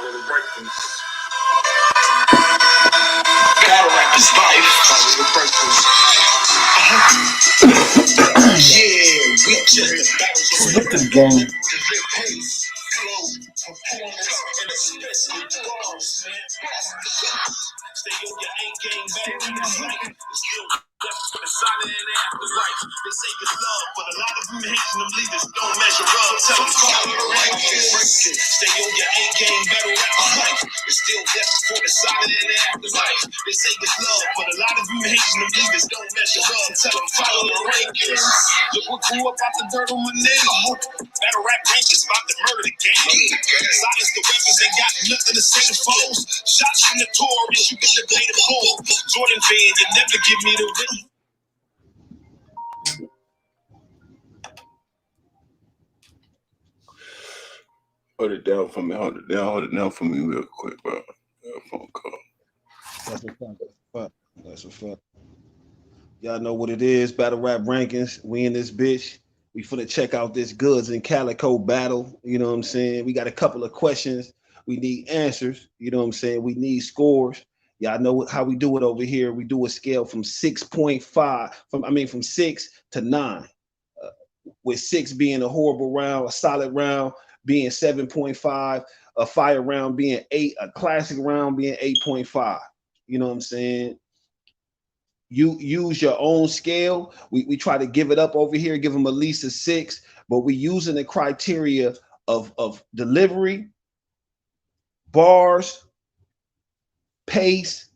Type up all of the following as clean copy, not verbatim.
Battle rap is life. Yeah, we just the battles of the game. Stay on your A game, battle rap is life. It's still for the solid in the afterlife. They say it's love, but a lot of them hating them leaders don't measure up. Tell them follow the ranking. Stay on your A game, battle rap is life. It's still destined for the solid in the afterlife. They say it's love, but a lot of them hating them leaders don't measure up. Tell them follow the rankings. Look what grew up out the dirt on my name. Battle rap rankings about to murder the game. Silence the weapons, ain't got nothing to say to foes. Shots from the Taurus, you can debate the ball. Jordan fan, you never give me the win. Hold it down for me. Hold it down for me real quick, bro. Phone call. That's a fact. Y'all know what it is. Battle rap rankings. We in this bitch. We finna check out this Goodz and Calico battle. You know what I'm saying? We got a couple of questions. We need answers. You know what I'm saying? We need scores. Y'all know how we do it over here. We do a scale from 6.5, from 6 to 9. With 6 being a horrible round, a solid round being 7.5, a fire round being 8, a classic round being 8.5. You know what I'm saying? You use your own scale. We try to give it up over here, give them at least a 6, but we're using the criteria of delivery, bars, pace,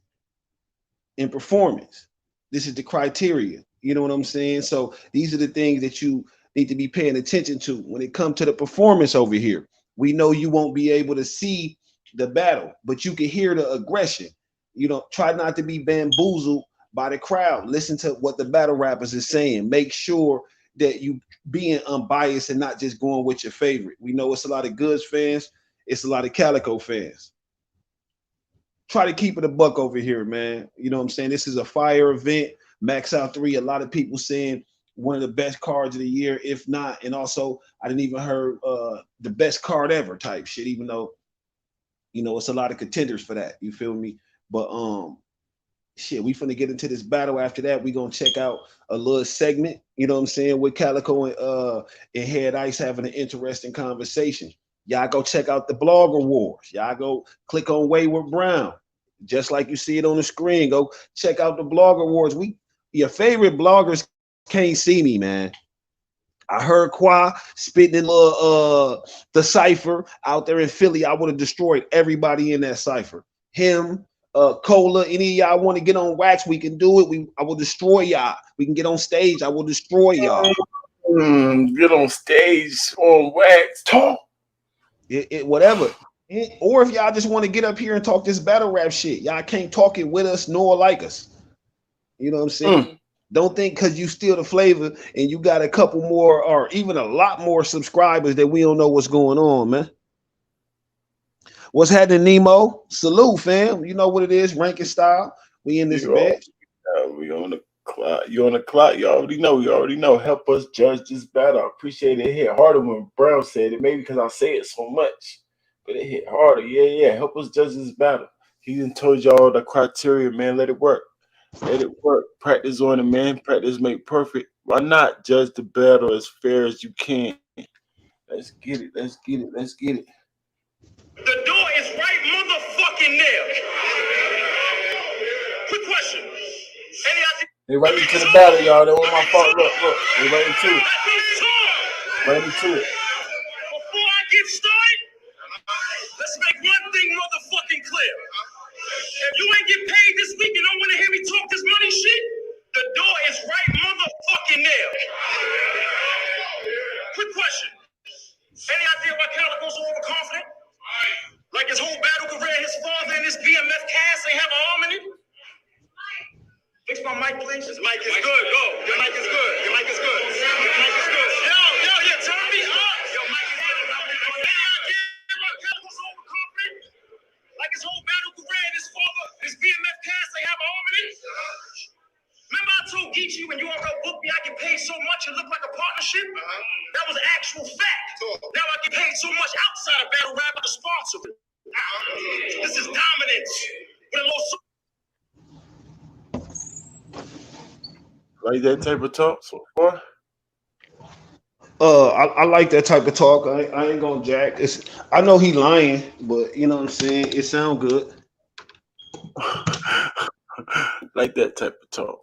and performance. This is the criteria. You know what I'm saying? So these are the things that you need to be paying attention to when it comes to the performance over here. We know you won't be able to see the battle, but you can hear the aggression. You know, try not to be bamboozled by the crowd. Listen to what the battle rappers is saying. Make sure that you being unbiased and not just going with your favorite. We know it's a lot of Goodz fans. It's a lot of Calico fans. Try to keep it a buck over here, man. You know what I'm saying? This is a fire event. Max Out 3, a lot of people saying one of the best cards of the year, if not. And also, I didn't even heard the best card ever type shit, even though, you know, it's a lot of contenders for that. You feel me? But shit, we finna get into this battle. After that, we gonna check out a little segment, you know what I'm saying, with Calico and Head Ice having an interesting conversation. Y'all go check out the Blogger Wars. Y'all go click on Wayward Brown. Just like you see it on the screen. Go check out the Blogger Wars. Your favorite bloggers can't see me, man. I heard Qua spitting in the cipher out there in Philly. I would have destroyed everybody in that cipher. Him, Cola, any of y'all want to get on wax, we can do it. I will destroy y'all. We can get on stage. I will destroy y'all. Get on stage on wax. Talk. Whatever. Or if y'all just want to get up here and talk this battle rap shit, y'all can't talk it with us nor like us. You know what I'm saying? Don't think because you steal the flavor and you got a couple more or even a lot more subscribers that we don't know what's going on, man. What's happening, Nemo? Salute, fam. You know what it is, ranking style. We in this bitch. We on the clock. You on the clock. You already know. You already know. Help us judge this battle. I appreciate it. It hit harder when Brown said it. Maybe because I say it so much, but it hit harder. Yeah. Help us judge this battle. He done told y'all the criteria, man. Let it work. Let it work. Practice on it, man. Practice make perfect. Why not judge the battle as fair as you can? Let's get it. Let's get it. Let's get it. The door is right motherfucking there. Quick question. They right into the battle, y'all. That was my fault. Look. They right into it. Right into it. Before I get started, let's make one thing motherfucking clear. If you ain't get paid this week and don't want to hear me talk this money shit, the door is right motherfucking there. Quick question. Any idea why Calico's so overconfident? Like his whole battle career, his father and his BMF cast, they have an arm in it? Fix my mic, please. His mic is good. Go. Your mic is good. Your mic is good. Your mic is good. Yo, turn me up. Your mic is good. Any idea why Calico's so overconfident? Like his whole battle career and his father, his BMF cast, they have an arm in it? Remember I told Geechee when you all go book me, I get paid so much it looked like a partnership? That was an actual fact. Now I get paid so much outside of battle rap to sponsor it. This is dominance. With a little Like that type of talk so far? I like that type of talk. I ain't gonna jack. I know he lying, but you know what I'm saying. It sound good. Like that type of talk.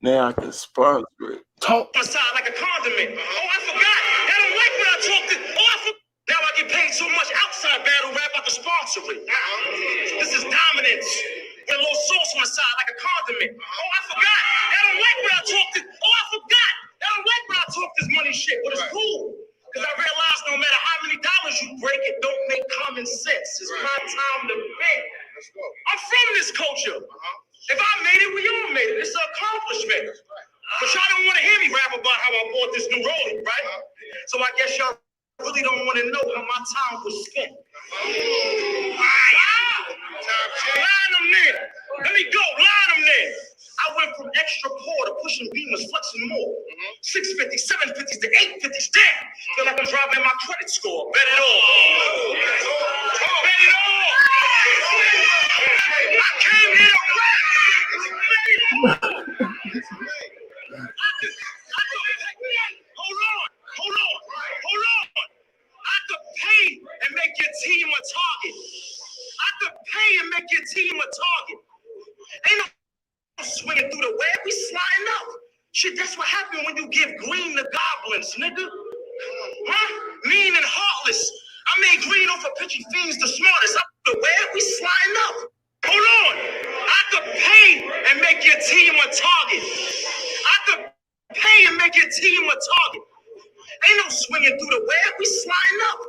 Now I can sponsor it. Talk. side like a condiment. Oh, I forgot. I don't like when I talk to. Oh, I forgot. Now I get paid so much outside battle rap I can sponsor it. This is dominance. With a little sauce on the side like a condiment. Oh, I forgot. I don't like when I talk to. Oh, I forgot. I don't like when I talk this money shit, but it's cool. Because I realize no matter how many dollars you break, it don't make common sense. It's my time to pay. I'm from this culture. If I made it, we all made it. It's an accomplishment. But y'all don't want to hear me rap about how I bought this new Rollie, right? So I guess y'all really don't want to know how my time was spent. Line them there. Let me go. Line them there. I went from extra poor to pushing beamers, flexing more. 650s, 750s to 850s. Damn. Feel like I'm driving my credit score. Bet it all. Bet it all. I came here to rap. Hold on. I could pay and make your team a target. I could pay and make your team a target. Ain't no swinging through the web, we sliding up. Shit, that's what happened when you give green to goblins, nigga. Huh? Mean and heartless. I made green off of pitching fiends the smartest. Up the web, we sliding up. Hold on. I could pay and make your team a target. I could pay and make your team a target. Ain't no swinging through the web, we sliding up.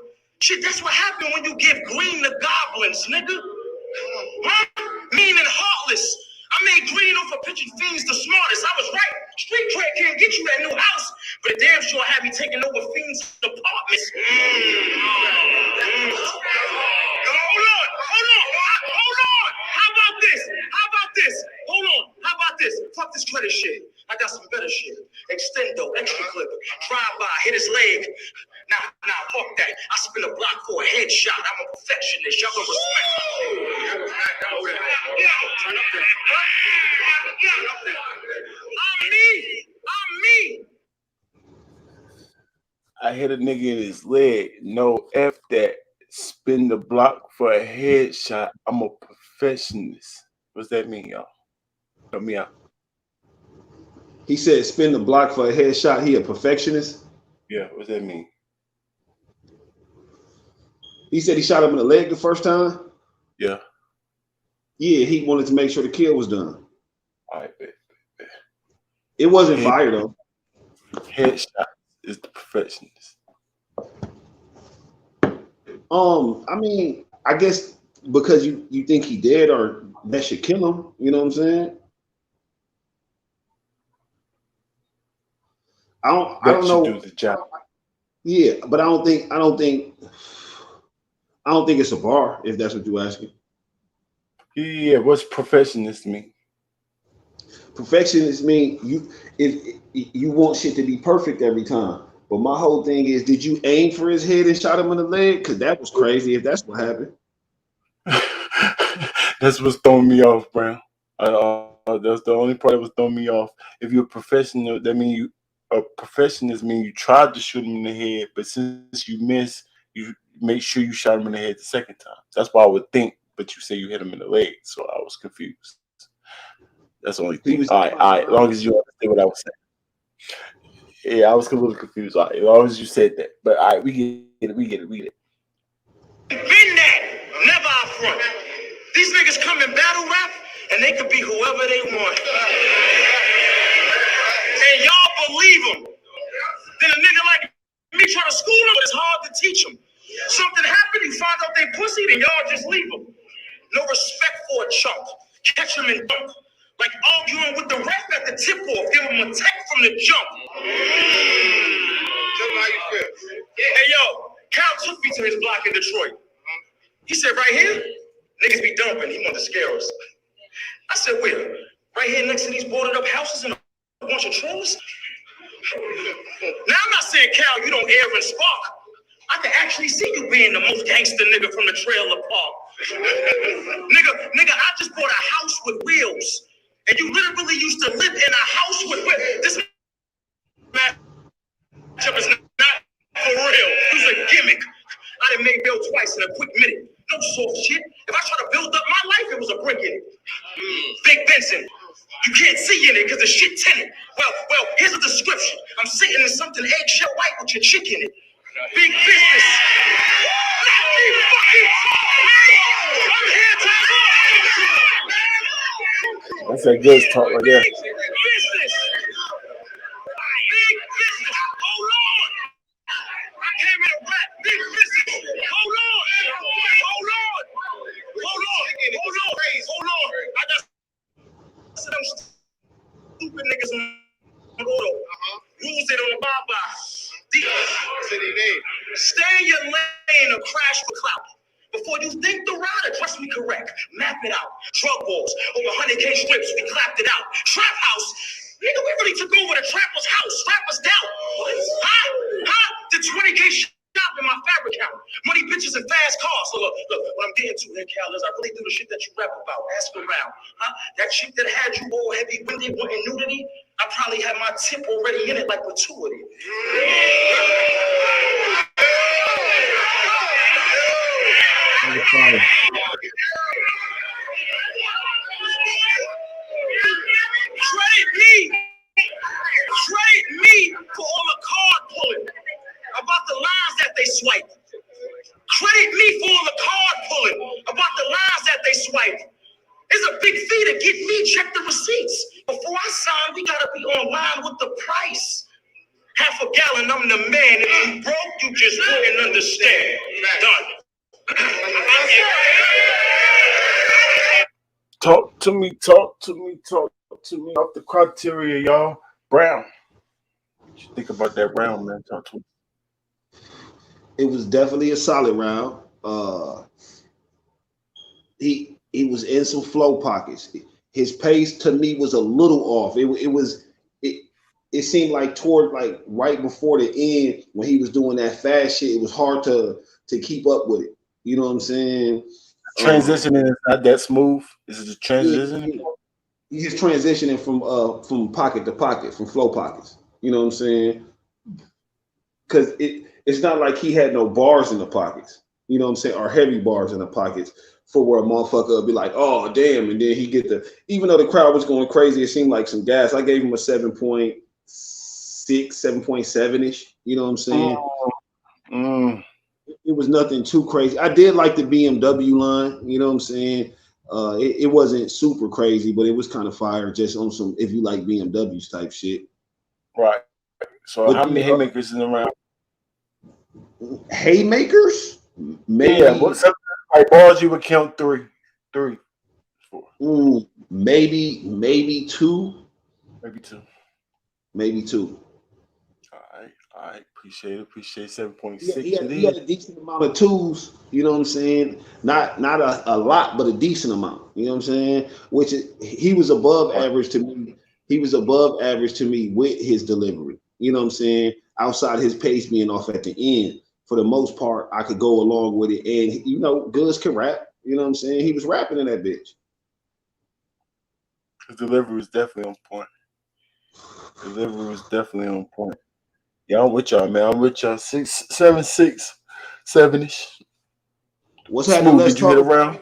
Shit, that's what happened when you give green to goblins, nigga. Huh? Mean and heartless. I made green off of pitching fiends the smartest. I was right. Street cred can't get you that new house, but it damn sure had me taking over fiends' apartments. Hold on. How about this? How about this? Fuck this credit shit. I got some better shit. Extendo, extra clip, drive by, hit his leg. Nah, fuck that. I spin a block for a headshot. I'm a perfectionist. Y'all gonna respect me. Turn up there. I'm me. I hit a nigga in his leg. No F that. Spin the block for a headshot. I'm a perfectionist. What's that mean, y'all? Help me out. He said spin the block for a headshot. He a perfectionist. Yeah, what's that mean? He said he shot him in the leg the first time. Yeah. Yeah, he wanted to make sure the kill was done. All right, bet. It wasn't fire though. Headshot is the perfectionist. I mean, I guess because you think he dead or that should kill him. You know what I'm saying? I don't know. Do the job. Yeah, but I don't think it's a bar, if that's what you're asking. Yeah, what's perfectionist mean? Perfectionist mean you want shit to be perfect every time. But my whole thing is, did you aim for his head and shot him in the leg? Because that was crazy if that's what happened. That's what's throwing me off, Brown. That's the only part that was throwing me off. If you're a professional, that means a perfectionist means you tried to shoot him in the head, but since you missed, you make sure you shot him in the head the second time. That's why I would think, but you say you hit him in the leg, so I was confused. That's the only thing. All right. As long as you understand what I was saying. Yeah, I was a little confused. All right, as long as you said that. But all right, we get it. Been that. Never out front. These niggas come in battle rap, and they could be whoever they want. And y'all believe them. Then a nigga like me try to school them, but it's hard to teach them. Something happened, you find out they pussy, then y'all just leave them. No respect for a chump. Catch them in dunk. Like arguing with the ref at the tip-off. Give them a tech from the jump. Tell me how you feel. Hey, yo, Cal took me to his block in Detroit. He said, right here, niggas be dumping. He wanted to scare us. I said, where? Right here next to these boarded up houses and a bunch of trailers? Now, I'm not saying, Cal, you don't air and spark. I can actually see you being the most gangster nigga from the trailer park. Nigga, I just bought a house with wheels. And you literally used to live in a house with wheels. This matchup is not for real. It was a gimmick. I done made Bill twice in a quick minute. No soft shit. If I try to build up my life, it was a brick in it. Big Benson. You can't see in it because the shit tinted. Well, here's a description. I'm sitting in something eggshell white with your chick in it. Big business. Let me fucking talk, man. I'm here to talk. That's that good talk right there. Big business. Big business. Hold on. I came in a rap. Big business. Hold on. I got some stupid niggas on the auto. Rules they don't abide by. Stay in your lane or crash for clout. Before you think the ride, address me correct. Map it out. Drug wars, over 100K strips, we clapped it out. Trap house. Nigga, we really took over the trapper's house. Strap us down. Huh? The 20K shop in my fabric house. Money, bitches, and fast cars. So look, what I'm getting to here, Cal, is I really do the shit that you rap about. Ask around. Huh? That chick that had you all heavy-winded, wanting nudity, I probably had my tip already in it like gratuity. Trade me for all the card pulling about the lines that they swipe. Credit me for all the card pulling about the lines that they swipe. It's a big fee to get me. Check the receipts. Before I sign, we gotta be online with the price. Half a gallon, I'm the man. If you broke, you just wouldn't understand. Done. Talk to me off the criteria, y'all. Brown. What you think about that round, man? Talk to me. It was definitely a solid round. He was in some flow pockets. His pace to me was a little off. It seemed like toward like right before the end when he was doing that fast shit, it was hard to keep up with it. You know what I'm saying? Transitioning is not that smooth. Is it a transition? He's transitioning from pocket to pocket, from flow pockets. You know what I'm saying? Because it's not like he had no bars in the pockets. You know what I'm saying? Or heavy bars in the pockets for where a motherfucker would be like, oh damn, and then he get even though the crowd was going crazy, it seemed like some gas. I gave him a 7.6, 7.7-ish. You know what I'm saying? It was nothing too crazy. I did like the BMW line, you know what I'm saying? It wasn't super crazy, but it was kind of fire just on some if you like BMWs type shit. Right. So but how many haymakers in the round? Haymakers? Maybe. Yeah, what's up? Like bars you would count three, 4. Maybe two. Maybe two. All right. Appreciate 7.6. He had a decent amount of twos, you know what I'm saying? Not a lot, but a decent amount, you know what I'm saying? Which he was above average to me. He was above average to me with his delivery, you know what I'm saying? Outside his pace being off at the end, for the most part, I could go along with it. And you know, Goodz can rap, you know what I'm saying? He was rapping in that bitch. His delivery was definitely on point. Yeah, I'm with y'all, man. I'm with y'all. 7.6, What's happening? Did you hit around?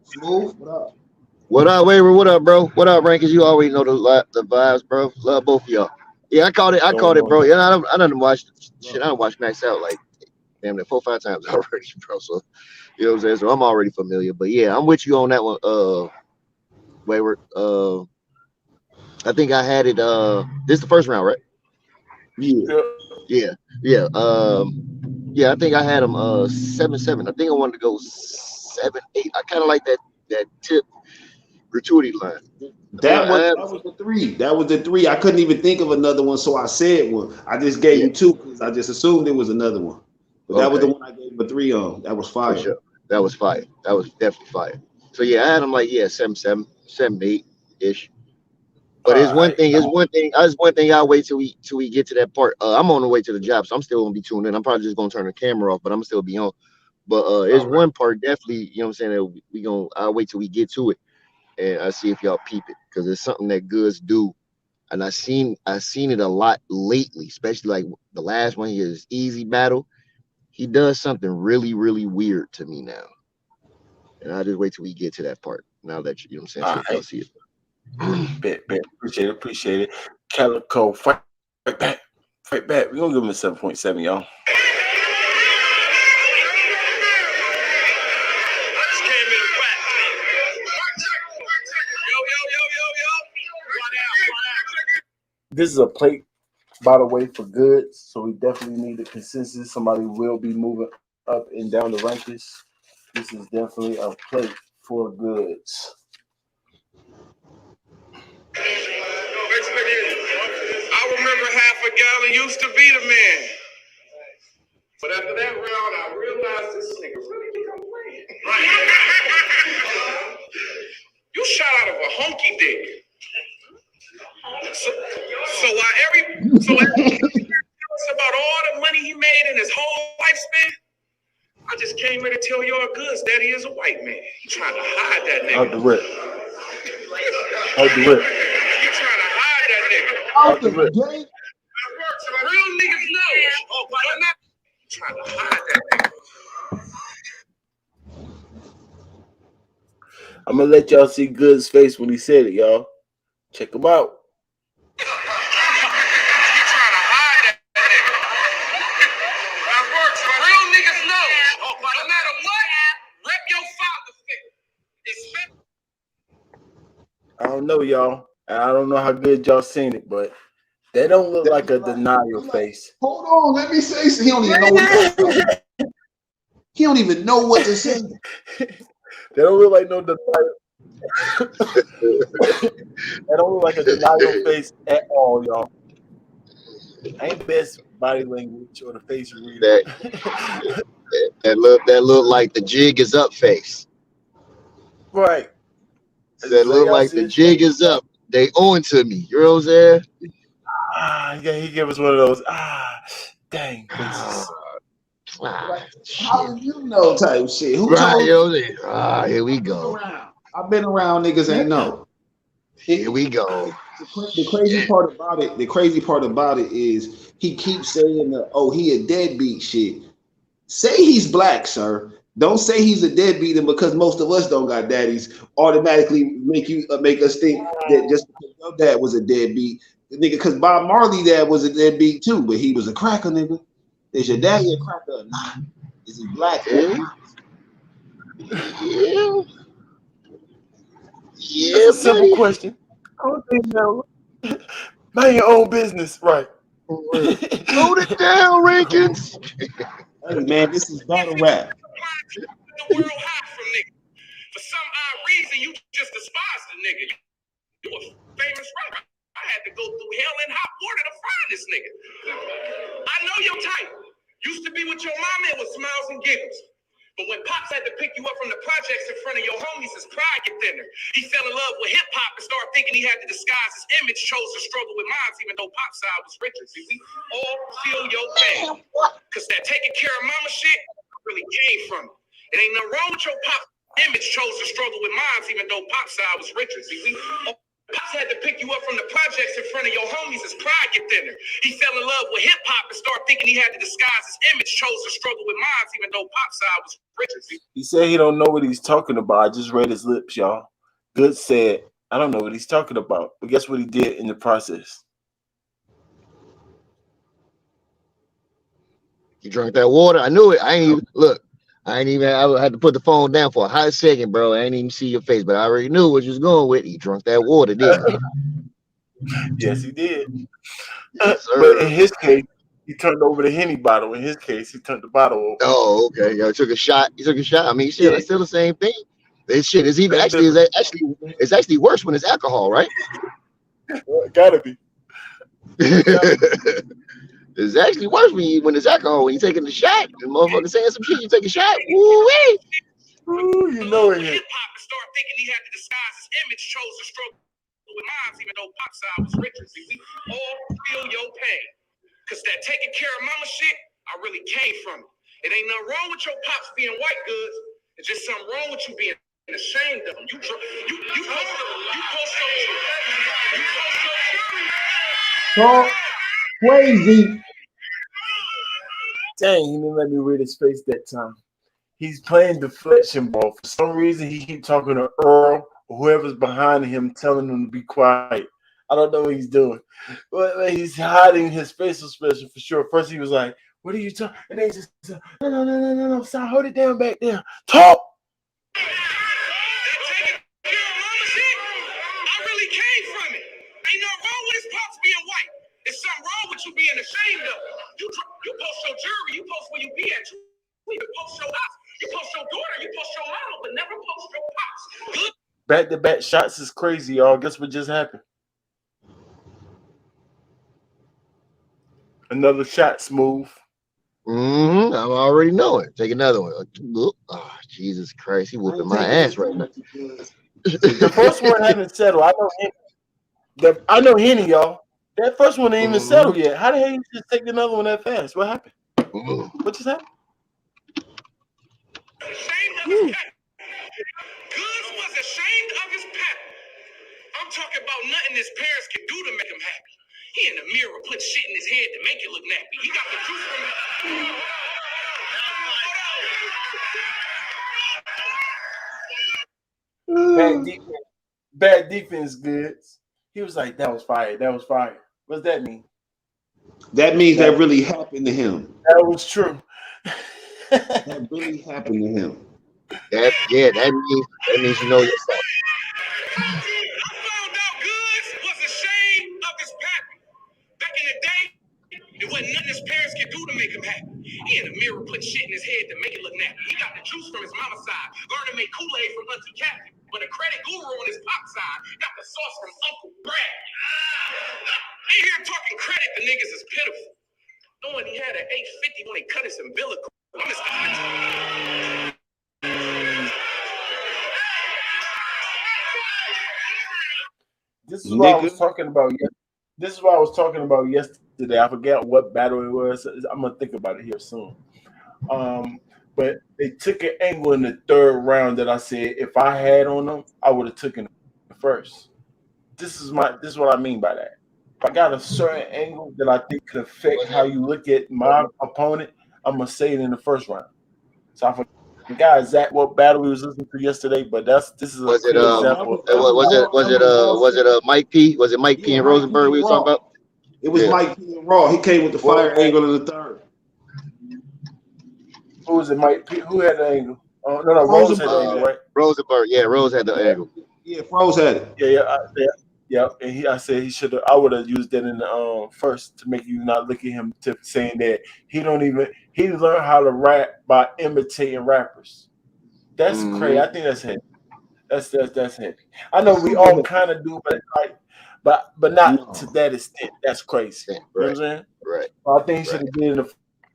Smooth. What up, Waver? What up, bro? What up, Rankins? You already know the vibes, bro. Love both of y'all. Yeah, I caught it, bro. Yeah, I done watched shit. I done watched Max Out like damn near 4 or 5 times already, bro. So you know what I'm saying. So I'm already familiar. But yeah, I'm with you on that one, Wayward. I think I had it. This is the first round, right? Yeah. Yeah. I think I had him 7-7. I think I wanted to go 7-8. I kind of like that tip gratuity line. That was the 3. That was the 3. I couldn't even think of another one, so I said one. I just gave him 2 because I just assumed there was another one. But that was the one I gave him a 3 on. That was fire. Sure. That was fire. That was definitely fire. So yeah, I had him like 7-7, 7-8-ish. But it's one thing. I'll wait till we get to that part. I'm on the way to the job, so I'm still gonna be tuned in. I'm probably just gonna turn the camera off, but I'm still be on. But there's one part definitely, you know what I'm saying, that we gonna I'll wait till we get to it and I see if y'all peep it because it's something that Goodz do. And I seen it a lot lately, especially like the last one, his easy battle. He does something really, really weird to me now. And I'll just wait till we get to that part. Now that you know what I'm saying, All see if y'all right, see it. bet. Appreciate it. Calico, fight back. We're gonna give him a 7.7, y'all. This is a plate, by the way, for Goodz, so we definitely need a consensus. Somebody will be moving up and down the rankings. This is definitely a plate for Goodz. I remember half a gallon used to be the man. But after that round, I realized this nigga really think I'm playing. Right. You shot out of a honky dick. So about all the money he made in his whole lifespan, I just came here to tell y'all Goodz that he is a white man. He trying to hide that nigga. Out the rip. He trying to hide that nigga. Out the rip. Real niggas know. Oh, but I'm not trying to hide that nigga. I'm gonna let y'all see Goodz face when he said it, y'all. Check him out. I don't know, y'all. I don't know how good y'all seen it, but that don't look like a denial face. Hold on, let me say so. He don't even know what to say. He don't even know what to say. That don't look like no denial. That don't look like a denial face at all, y'all. Ain't the best body language or the face reader. That look like the jig is up face. Right. That look like the jig is up. They owe it to me. You know what I'm saying? Yeah, he gave us one of those. Dang faces. How did you know type shit? Who right, told you? Here we go. I've been around niggas ain't know. Here we go. The crazy part about it is he keeps saying he a deadbeat shit. Say he's black, sir. Don't say he's a deadbeat, and because most of us don't got daddies, automatically make us think that just because your dad was a deadbeat, nigga. Because Bob Marley dad was a deadbeat too, but he was a cracker, nigga. Is your daddy a cracker or not? Is he black or not? Yeah. That's a simple question. I don't think so. Mind your own business, right? Load it down, Rankins. Hey man, this is battle rap. The world hide from nigga. For some odd reason, you just despise the nigga. You a famous rapper. I had to go through hell and hot water to find this nigga. I know your type. Used to be with your mama and with smiles and giggles. But when Pops had to pick you up from the projects in front of your homies, his pride get thinner. He fell in love with hip hop and started thinking he had to disguise his image, chose to struggle with mine, even though Pop's side was richer. See, we all feel your pain. Because that taking care of mama shit really came from it. It ain't no wrong with your Pop image, chose to struggle with mine, even though Pop's side was richer. See, we Pops had to pick you up from the projects in front of your homies, his pride get thinner. He fell in love with hip hop and started thinking he had to disguise his image, chose to struggle with mine, even though Pop's side was richer. He said he don't know what he's talking about. I just read his lips, y'all. Goodz said, I don't know what he's talking about. But guess what he did in the process? You drank that water. I knew it. I had to put the phone down for a hot second, bro. I ain't even see your face, but I already knew what you was going with. He drank that water, didn't he? Yes, he did. Yes, but in his case, he turned over the Henny bottle. In his case, he turned the bottle over. Oh, okay. Yeah, took a shot. He took a shot. I mean, shit, it's still the same thing. This shit is even it's actually worse when it's alcohol, right? Well, it gotta be. It's actually worse when it's alcohol. When you're taking the shot, and motherfucker saying some shit, you take a shot. Woo-wee. Ooh, you know it. Hip hop and started thinking he had to disguise his image, chose to struggle with mine, even though Pop's side was richer. See, we all feel your pain. Because that taking care of mama shit, I really came from it. It ain't nothing wrong with your pops being white, Goodz. It's just something wrong with you being ashamed of them. You post Talk crazy. Dang, he didn't let me read his face that time. He's playing deflection ball. For some reason, he keep talking to Earl or whoever's behind him, telling him to be quiet. I don't know what he's doing. But he's hiding his facial expression for sure. First, he was like, "What are you talking?" And then he just said, No. Stop, hold it down back there. Talk. I really came from it. Ain't nothing wrong with his pops being white. There's something wrong with you being ashamed of it. You post your jury, you post where you be at. You post your house, you post your daughter, you post your mama, but never post your pops. Back-to-back shots is crazy, y'all. Guess what just happened? Another shot, Smooth. I'm already knowing. Take another one. Oh, Jesus Christ. He whooping my ass right now. The first one hasn't settled. I know Henny, y'all. That first one ain't even settled yet. How the hell you just take another one that fast? What happened? What just happened? Ashamed of his pattern. Goodz was ashamed of his pattern. I'm talking about nothing his parents can do to make him happy. He in the mirror put shit in his head to make it look nappy. He got the juice from it. Bad defense, Goodz. He was like, that was fire. That was fire. What does that mean? That means that really happened to him. That was true. That really happened to him. That means you know yourself. I found out Goodz was ashamed of his pattern. Back in the day, it wasn't nothing his parents could do to make him happy. He in the mirror put shit in his head to make it look nappy. He got the juice from his mama's side, learned to make Kool-Aid from Auntie Kathy. But the credit guru on his pop side got the sauce from Uncle Brad. Ain't here talking credit, the niggas is pitiful. Knowing he had an 850 when they cut his umbilical. I'm his This is what I was talking about. This is what I was talking about yesterday. I forgot what battle it was. I'm gonna think about it here soon. But they took an angle in the third round that I said if I had on them, I would have taken it first. This is what I mean by that. If I got a certain angle that I think could affect how you look at my opponent, I'm gonna say it in the first round. So I forgot exactly what battle we was listening to yesterday, but this is a clear example. Was it Mike P? Was it Mike P and Rosenberg we were talking about? It was Mike P and Raw. He came with the fire angle in the third. Who was it? Mike P? Who had the angle? No, Rose had the angle, right? Rosenberg, yeah, Rose had the angle. Yeah, Rose had it. Yeah. And I said he should have. I would have used that in the first to make you not look at him to saying that he learned how to rap by imitating rappers. That's crazy. I think that's heavy. That's heavy. I know we all kind of do, but not to that extent. That's crazy. Right. You know what I'm saying? Right. I think he should have been in the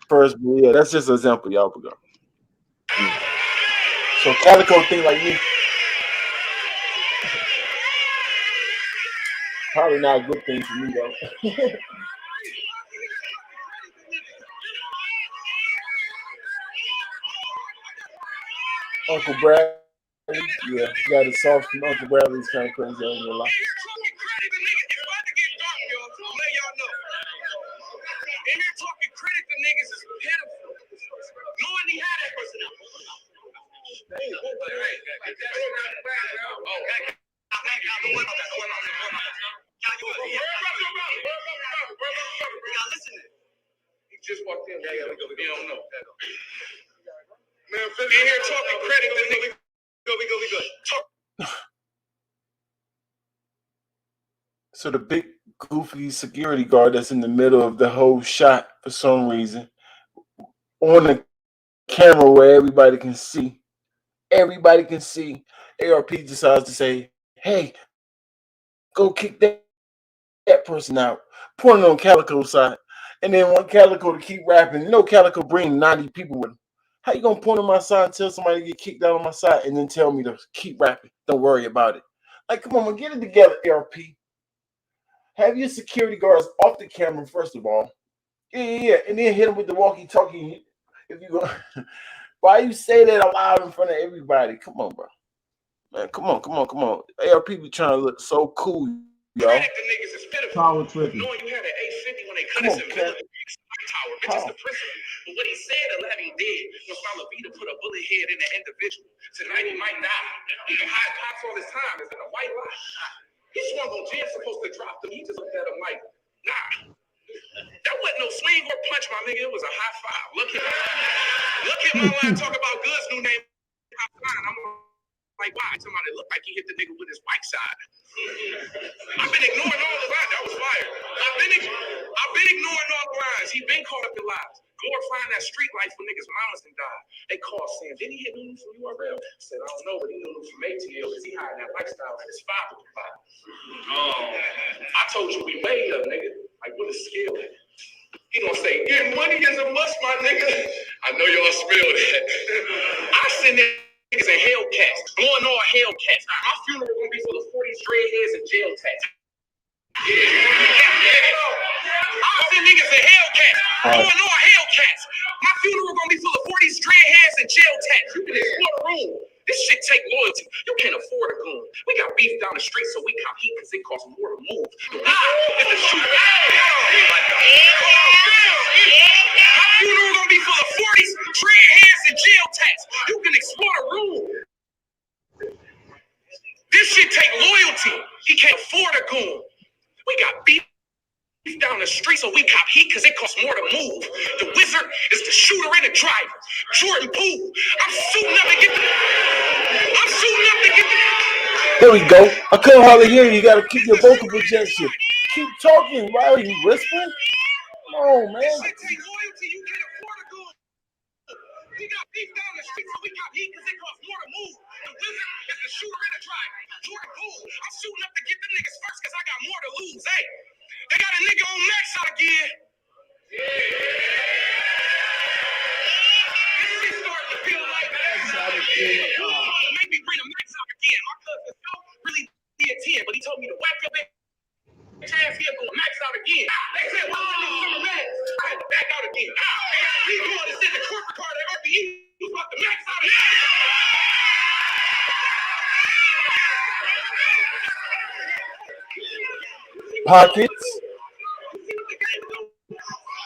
first. But yeah, that's just an example, y'all. Go. So Calico think like me. Probably not a good thing for me though. Uncle Brad, yeah, got a sauce from Uncle Bradley's kind of crazy. I ain't gonna lie. Talking credit to niggas is pitiful. Knowing he had that person. He just walked in. Yeah, we don't know. Man, in here talking credit to niggas. We good. So the big goofy security guard that's in the middle of the whole shot for some reason on the camera where everybody can see. ARP decides to say, "Hey, go kick that person out." Pointing on Calico's side, and then want Calico to keep rapping. You know, Calico bring 90 people with him. How you gonna point on my side and tell somebody to get kicked out on my side, and then tell me to keep rapping? Don't worry about it. Like, come on, man, get it together, ARP. Have your security guards off the camera, first of all. Yeah. And then hit him with the walkie-talkie If you go, why you say that out loud in front of everybody? Come on, bro. Man, come on. ARP be trying to look so cool, y'all. The niggas is pitiful. Power tripping. Knowing you had an 850 when they cut us in Villa Tower, bitch, is the principle. But what he said, the lad he did was follow B to put a bullet head in the individual. Tonight he might die. He can hide cops all his time. Is it a white lie? He swung on Jen, supposed to drop them. He just looked at him like, nah. That wasn't no swing or punch, my nigga. It was a high five. Look at my line talk about Goodz' new name. I'm like, why? Somebody looked like he hit the nigga with his white side. I've been ignoring all the lines. That was fire. I've been ignoring all the lines. He been caught up in lies. Glorifying that street life when niggas' mamas done died. They called Sam. Didn't he hit Nunu from URL? I said, I don't know, but he knew from ATL because he hiding that lifestyle and his father was by. I told you we weighed up, nigga. Like, what a skill. He gonna say, getting money is a must, my nigga. I know y'all spelled that. I send niggas in Hellcats, blowing all Hellcats. My funeral gonna be full of 40 straight heads and jail tax. I send niggas in Hellcats, blowing all Hellcats. My funeral gonna be full of 40 straight heads and jail tax. You can explore the room. This shit take loyalty. You can't afford a goon. We got beef down the street, so we cop heat because it costs more to move. It's the shoot. My funeral gonna be full of 40s, dread heads, and jail tax. You can explore the room. This shit take loyalty. He can't afford a goon. We got beef down the street, so we cop heat because it costs more to move. The wizard is the shooter and the driver. Jordan Poole. I'm shooting up to get the. There we go. I couldn't hardly hear you. You gotta keep your vocal projection. Keep talking. Why are you whispering? No, man. This shit take loyalty. You can't afford a goon. We got beef down the street, so we cop heat because it costs more to move. The wizard is the shooter and the driver. Jordan Poole. I'm shooting up to get them niggas first because I got more to lose. Hey, they got a nigga on max out again. This shit starting to feel like max out again. Make me bring a max out again. My cousin Phil really did 10, but he told me to whack up it. Chance here going max out again. They said, why are you summer max? I had to back out again. He going to send the corporate card at RPE. He was about to max out again. Pockets.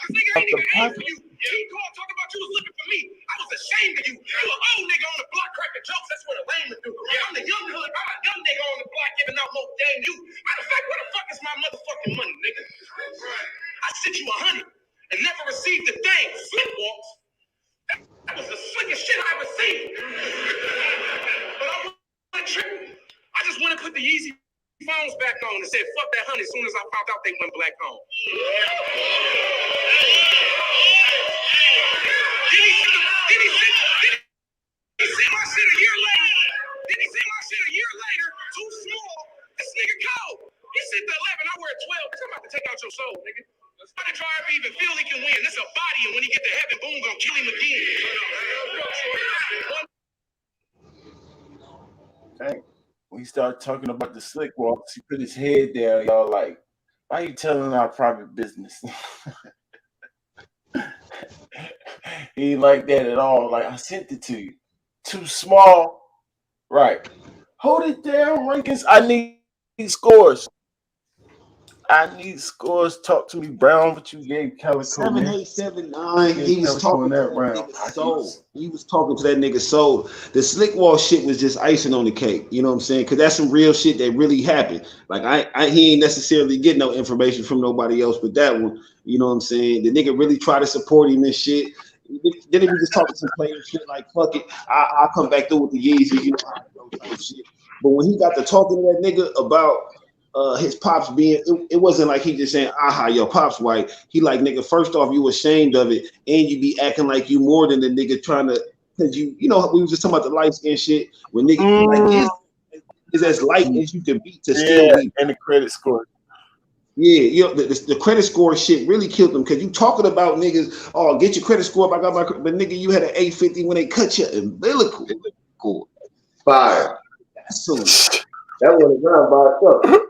Nigga ain't even aim for you. He called talking about you was looking for me. I was ashamed of you. You an old nigga on the block cracking jokes. That's what a lame would do. I'm the young hood. I'm a young nigga on the block giving out more game you. Matter of fact, where the fuck is my motherfucking money, nigga? I sent you 100 and never received a thing. Flip walks. That was the slickest shit I ever seen. But I wasn't tripping. I just want to put the Yeezy phones back on and said, fuck that 100 as soon as I found out they went black on. Did he see my shit a year later? Did he see my shit a year later? Too small. This nigga cold. He said the 11, I wear 12. I'm about to take out your soul, nigga. Why the driver even feel he can win? This a body, and when he get to heaven, boom, gonna kill him again. Dang. When he started talking about the slick walks, he put his head there. Y'all like, why are you telling our private business? He ain't like that at all. Like, I sent it to you. Too small. Right. Hold it down, rankings. I need scores. Talk to me, Brown. What you gave Calico? 7879. He was talking to that nigga's soul. He was talking to that nigga's soul. The slick wall shit was just icing on the cake. You know what I'm saying? Because that's some real shit that really happened. Like he ain't necessarily getting no information from nobody else but that one. You know what I'm saying? The nigga really tried to support him and shit. Then he was just talking some player shit like, fuck it, I'll come back through with the Yeezy, you know, type of shit. But when he got to talking to that nigga about his pops being, it wasn't like he just saying, aha, your pops white. He like, nigga, first off, you ashamed of it, and you be acting like you more than the nigga trying to, because you know, we was just talking about the light skin shit. When nigga like is as light as you can be to still be. And the credit score. Yeah, you know, the credit score shit really killed them because you talking about niggas, oh, get your credit score up, I got my, but nigga, you had an 850 when they cut your umbilical. Fire. That's so, that wasn't around by itself.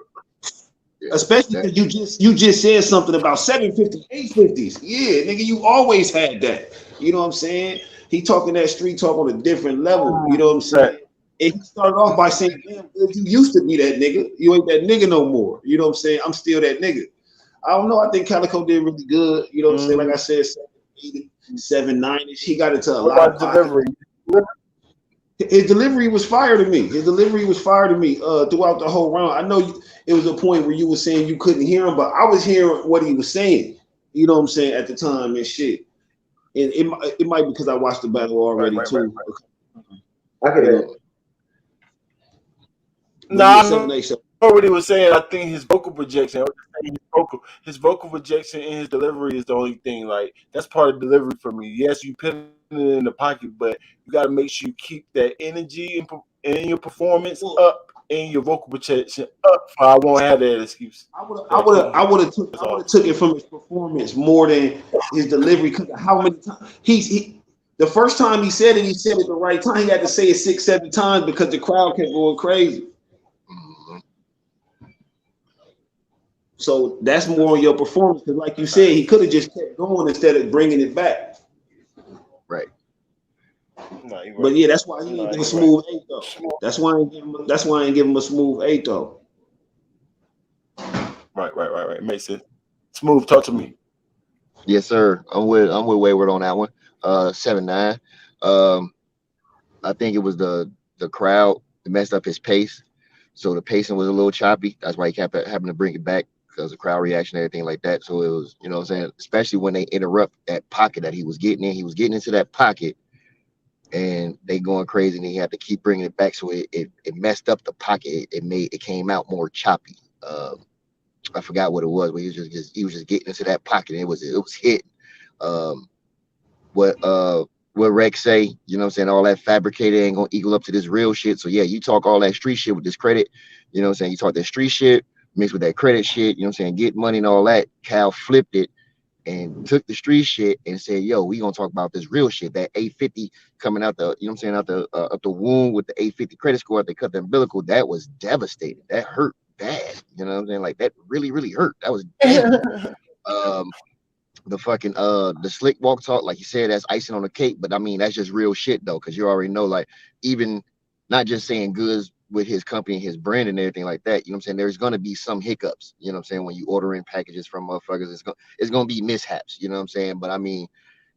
Especially because you just said something about 750, 850s. Yeah, nigga, you always had that. You know what I'm saying? He talking that street talk on a different level. You know what I'm saying? And he started off by saying, damn, you used to be that nigga. You ain't that nigga no more. You know what I'm saying? I'm still that nigga. I don't know. I think Calico did really good. You know what I'm saying? Like I said, 780, 790. He got into a lot of delivery. His delivery was fire to me. Throughout the whole round. I know it was a point where you were saying you couldn't hear him, but I was hearing what he was saying. You know what I'm saying at the time and shit. And it might be because I watched the battle already too. I could hear. No, I know what he was saying. I think his vocal projection, his vocal projection and his delivery is the only thing. Like that's part of delivery for me. Yes, you put it in the pocket, but you got to make sure you keep that energy in your performance up and your vocal projection up. I won't have that excuse. I would have took it from his performance more than his delivery because how many times he the first time he said it the right time. He had to say it 6-7 times because the crowd kept going crazy. So that's more on your performance because, like you said, he could have just kept going instead of bringing it back. Right. But yeah, that's why he ain't give a smooth 8 though. That's why I ain't give him a smooth 8 though. Right. Makes sense. Smooth, talk to me. Yes, sir. I'm with Wayward on that one. 7-9. I think it was the crowd that messed up his pace. So the pacing was a little choppy. That's why he kept having to bring it back because of crowd reaction and everything like that. So it was, you know what I'm saying, especially when they interrupt that pocket that he was getting in. He was getting into that pocket and they going crazy and he had to keep bringing it back. So it messed up the pocket. It came out more choppy. I forgot what it was, but he was just getting into that pocket and it was hit. What Rex say, you know what I'm saying, all that fabricated ain't gonna equal up to this real shit. So yeah, you talk all that street shit with this credit, you know what I'm saying, you talk that street shit mixed with that credit shit, you know what I'm saying, get money and all that. Cal flipped it and took the street shit and said, yo, we gonna talk about this real shit, that 850 coming out the, you know what I'm saying, out the womb with the 850 credit score. They cut the umbilical. That was devastating. That hurt bad, you know what I'm saying, like that really hurt. That was the fucking the slick walk talk, like you said, that's icing on the cake. But I mean, that's just real shit though, because you already know, like, even not just saying Goodz with his company, his brand and everything like that, you know what I'm saying, there's gonna be some hiccups, you know what I'm saying, when you order in packages from motherfuckers, it's gonna be mishaps, you know what I'm saying. But I mean,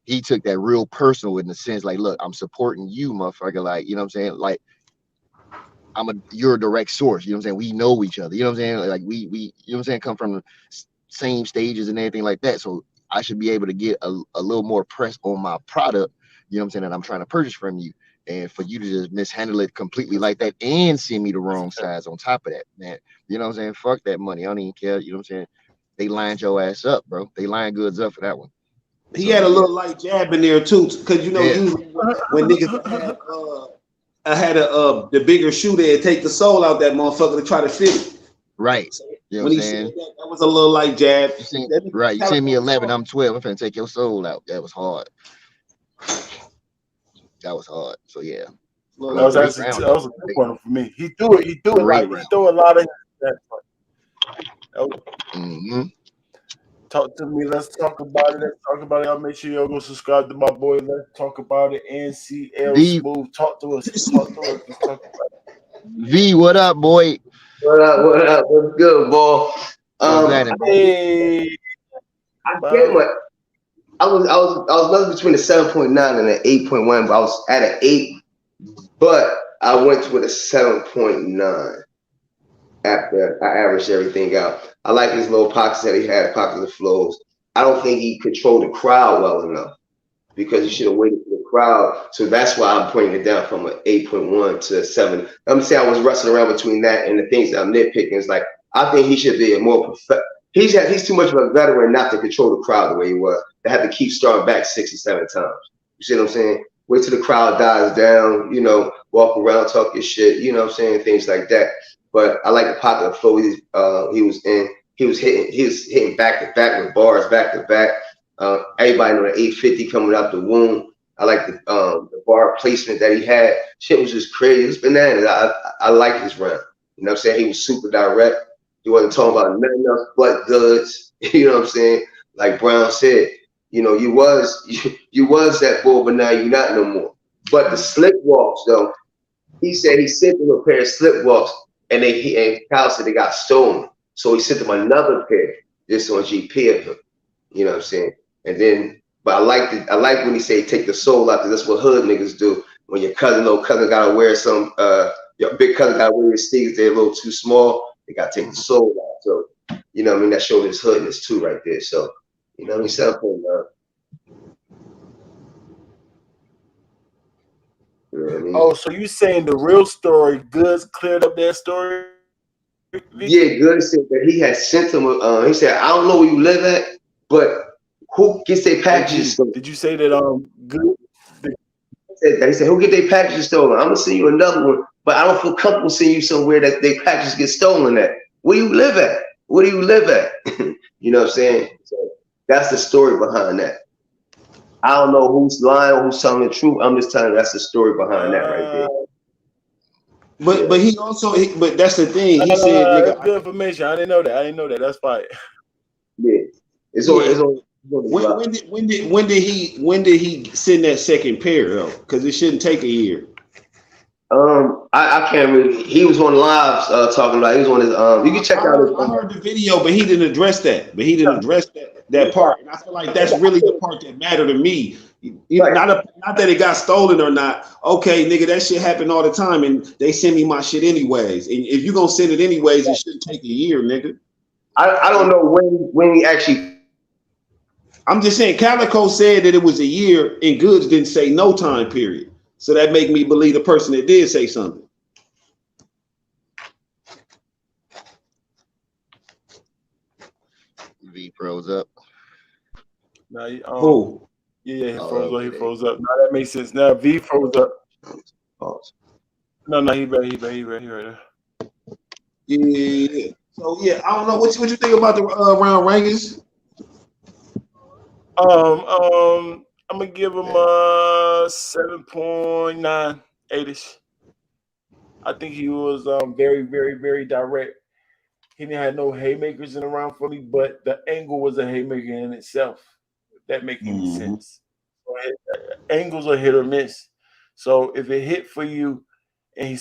he took that real personal in the sense like, look, I'm supporting you, motherfucker, like, you know what I'm saying, like you're a direct source, you know what I'm saying, we know each other, you know what I'm saying, like we you know what I'm saying, come from the same stages and everything like that. So I should be able to get a little more press on my product, you know what I'm saying, that I'm trying to purchase from you. And for you to just mishandle it completely like that and send me the wrong size on top of that, man, you know what I'm saying, fuck that money. I don't even care, you know what I'm saying. They lined your ass up, bro. They lined Goodz up for that one. He had a little light jab in there too, because you know, usually when niggas had the bigger shoe, they'd take the soul out that motherfucker to try to fit it. Right. So you know when he said that was a little light jab. Right. You send me 11, I'm 12. I'm finna take your soul out. That was hard. So yeah. That was a good one for me. He threw it. He threw a lot of that. Talk to me. Let's talk about it. I'll make sure y'all go subscribe to my boy. Let's talk about it. NCL Smooth. Talk to us. Let's talk about it. V, what up, boy? What up? What's good, boy? Hey. I get what I was buzzing between the 7.9 and the 8.1, but I was at an 8, but I went with a 7.9 after I averaged everything out. I like his little pockets that he had, pockets of flows. I don't think he controlled the crowd well enough because he should have waited for the crowd. So that's why I'm putting it down from an 8.1 to a 7. I'm saying I was wrestling around between that and the things that I'm nitpicking. It's like I think he should be a more he's too much of a veteran not to control the crowd the way he was. They had to keep starting back 6 or 7 times. You see what I'm saying? Wait till the crowd dies down, you know, walk around, talk your shit, you know what I'm saying, things like that. But I like the pocket of flow he was in. He was hitting back to back with bars back to back. Everybody know the 850 coming out the womb. I like the bar placement that he had. Shit was just crazy. It was bananas. I like his run. You know what I'm saying? He was super direct. He wasn't talking about nothing else but Goodz. You know what I'm saying? Like Brown said, you know, you was that bull, but now you're not no more. But the slip walks though, he said he sent him a pair of slip walks, and Cal said they got stolen. So he sent him another pair just on GP of him. You know what I'm saying? And then, but I like when he say take the soul out, because that's what hood niggas do. When your little cousin gotta wear some, your big cousin gotta wear your sneakers, they're a little too small. They gotta take the soul out. So you know what I mean? That showed his hoodness too, right there. So you know what I mean? Something, you know what I mean? Oh, so you saying the real story? Goodz cleared up that story? Yeah, Good said that he had sent him. He said, I don't know where you live at, but who gets their packages stolen? Did you say that? Good. He said, who get their packages stolen? I'm gonna send you another one, but I don't feel comfortable sending you somewhere that their packages get stolen at. Where do you live at? Where do you live at? You know what I'm saying? So that's the story behind that. I don't know who's lying or who's telling the truth. I'm just telling you that's the story behind that right there. But he also, but that's the thing. He said, "Nigga, that's good information. I didn't know that. That's fine." Yeah, it's on. When did he send that second pair though? Because it shouldn't take a year. I can't really. He was on lives talking about. He was on his. You can check out his. I heard the video, but he didn't address that. That part, and I feel like that's really the part that mattered to me. You know, not that it got stolen or not. Okay, nigga, that shit happen all the time, and they send me my shit anyways. And if you gonna send it anyways, it shouldn't take a year, nigga. I don't know when he actually. I'm just saying, Calico said that it was a year, and Goodz didn't say no time period. So that make me believe the person that did say something. V froze up. Now, Who? Yeah, he froze up. He froze up. Now that makes sense. Now V froze up. No, he right there. Yeah. So yeah, I don't know what you think about the round rankings. I'm gonna give him a 7.9, 8ish. I think he was very, very, very direct. He didn't have no haymakers in the round for me, but the angle was a haymaker in itself. If that makes any sense. So, angles are hit or miss. So if it hit for you, and he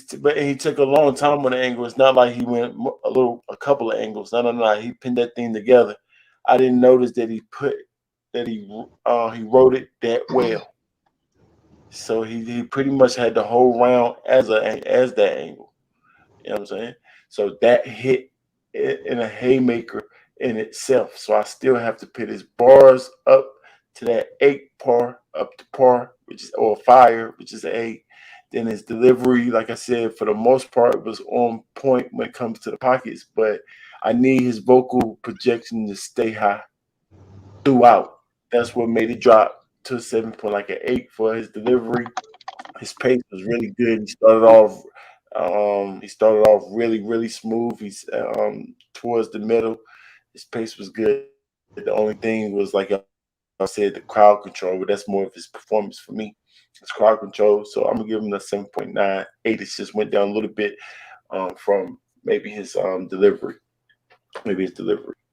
took a long time on the angle. It's not like he went a couple of angles. No. He pinned that thing together. I didn't notice that he wrote it that well. So he pretty much had the whole round as that angle. You know what I'm saying? So that hit in a haymaker in itself. So I still have to put his bars up to that 8 par, up to par, or fire, which is an 8. Then his delivery, like I said, for the most part, was on point when it comes to the pockets. But I need his vocal projection to stay high throughout. That's what made it drop to 7 point, like an 8 for his delivery. His pace was really good. He started off really, really smooth. He's towards the middle. His pace was good. The only thing was, like I said, the crowd control, but that's more of his performance for me. It's crowd control. So I'm gonna give him a 7.9. 8. It just went down a little bit from maybe his delivery.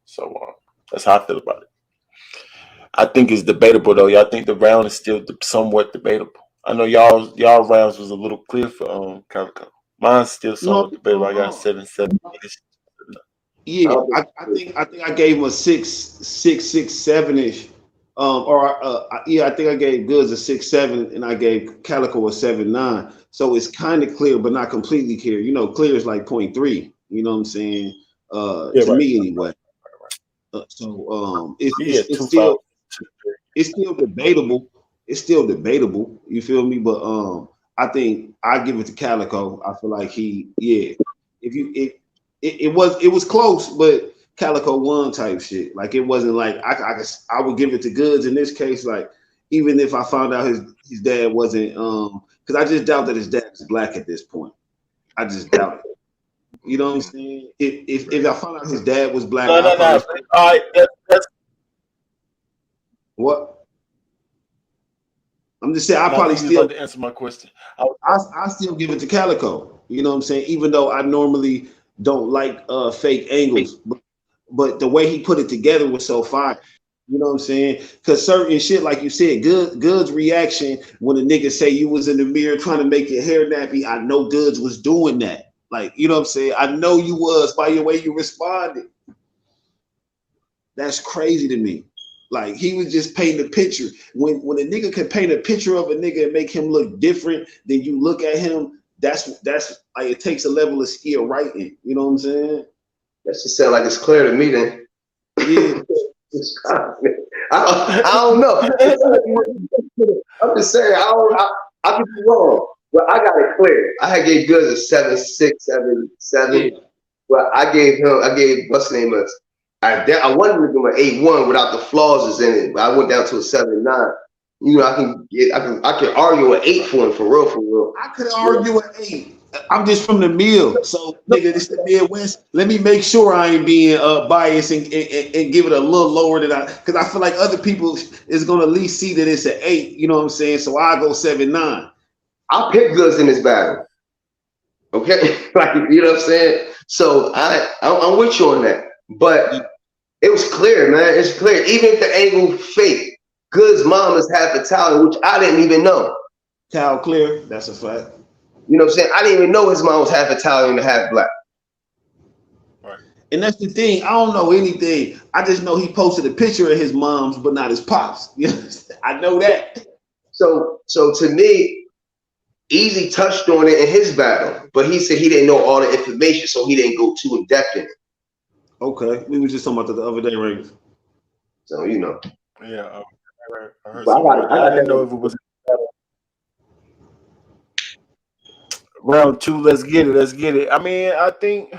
So that's how I feel about it. I think it's debatable though. Y'all think the round is still somewhat debatable? I know y'all rounds was a little clear for Calico. Mine's still somewhat debatable. I got 7.7. Yeah, I think I gave him a 6.7-ish. I think I gave Goodz a 6.7 and I gave Calico a 7.9. So it's kind of clear, but not completely clear. You know, clear is like 0.3. You know what I'm saying? Me anyway. It's still debatable. It's still debatable. You feel me? But I think I give it to Calico. I feel like it was close, but Calico won type shit. Like it wasn't like I would give it to Goodz in this case. Like even if I found out his dad wasn't because I just doubt that his dad is black at this point. I just doubt it. You know what I'm saying? If I found out his dad was black, no. All right, that's what? I'm just saying I probably still to answer my question. I still give it to Calico. You know what I'm saying? Even though I normally don't like fake angles, but the way he put it together was so fire. You know what I'm saying? Because certain shit, like you said, Goodz reaction when a nigga say you was in the mirror trying to make your hair nappy. I know Goodz was doing that. Like, you know what I'm saying? I know you was by your way you responded. That's crazy to me. Like he was just painting a picture. When a nigga can paint a picture of a nigga and make him look different than you look at him, that's like it takes a level of skill writing. You know what I'm saying? That just sound like it's clear to me then. Yeah. I don't know. I'm just saying, I could be wrong, but I got it clear. I had gave Goodz a 7.6, 7.7, Yeah. but I gave what's the name of I wanted to give him an 8.1 without the flaws in it, but I went down to a 7.9. You know, I can argue an 8 for him for real. I could argue an 8. I'm just from the mill, so nigga, this the Midwest. Let me make sure I ain't being biased and give it a little lower than because I feel like other people is gonna at least see that it's an 8. You know what I'm saying? So I go 7.9. I picked Goodz in this battle. Okay, like you know what I'm saying. So I'm with you on that, but it was clear, man. It's clear. Even if the angle fake, Goodz mom is half Italian, which I didn't even know. Cal clear, that's a fact. You know what I'm saying? I didn't even know his mom was half Italian and half black. Right. And that's the thing. I don't know anything. I just know he posted a picture of his mom's, but not his pops. I know that. So to me, Easy touched on it in his battle, but he said he didn't know all the information, so he didn't go too in depth in it. Okay, we were just talking about the other day, Ravens. So you know. Yeah, I heard I didn't know if it was round 2. Let's get it. I mean, I think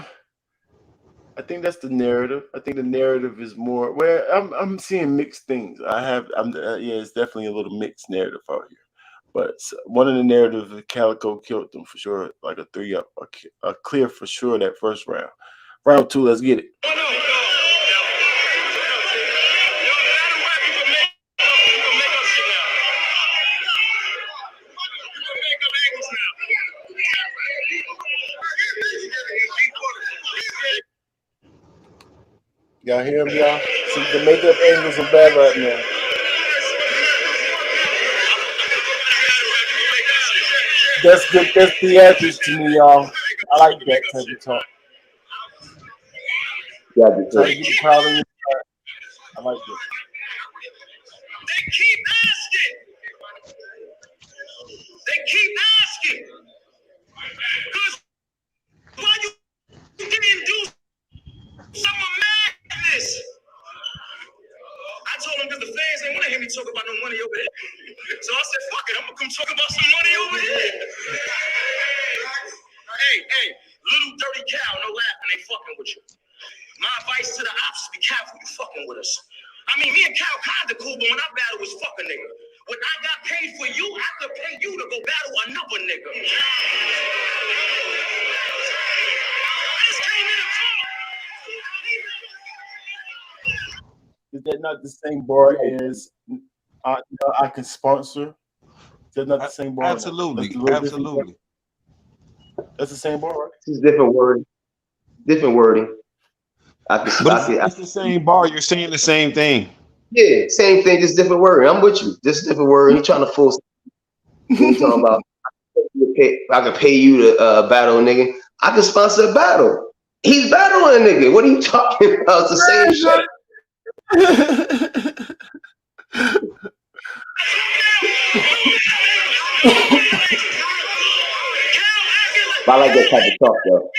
that's the narrative. I think the narrative is more where I'm seeing mixed things. It's definitely a little mixed narrative out here. But one of the narratives, Calico killed them for sure, like a 3-up, a clear for sure that first round. Round 2, let's get it. Y'all hear him, y'all? See, the makeup angles are bad right now. That's good. That's theatrics to me, y'all. I like that type of talk. Yeah, Try to get the crowd in your part. I like it. They keep asking. Because why you didn't do some of madness? I told them because the fans didn't want to hear me talk about no money over there. So I said, fuck it, I'm going to come talk about some money over here. Hey, little dirty cow, no laughing, they fucking with you. My advice to the ops is be careful, you fucking with us. I mean, me and Cal kinda cool, but when I battle was fuck a nigga. When I got paid for you, I could pay you to go battle another nigga. I just came in to talk. Is that not the same bar as I can sponsor? Is that not the same bar? Absolutely. That's the same bar, right? It's different wording. It's the same bar. You're saying the same thing. Yeah, same thing, just different wording. I'm with you. Just different wording. He trying to force. He talking about I can pay you to battle a nigga. I can sponsor a battle. He's battling a nigga. What are you talking about? It's the same shit. I like that type of talk, though.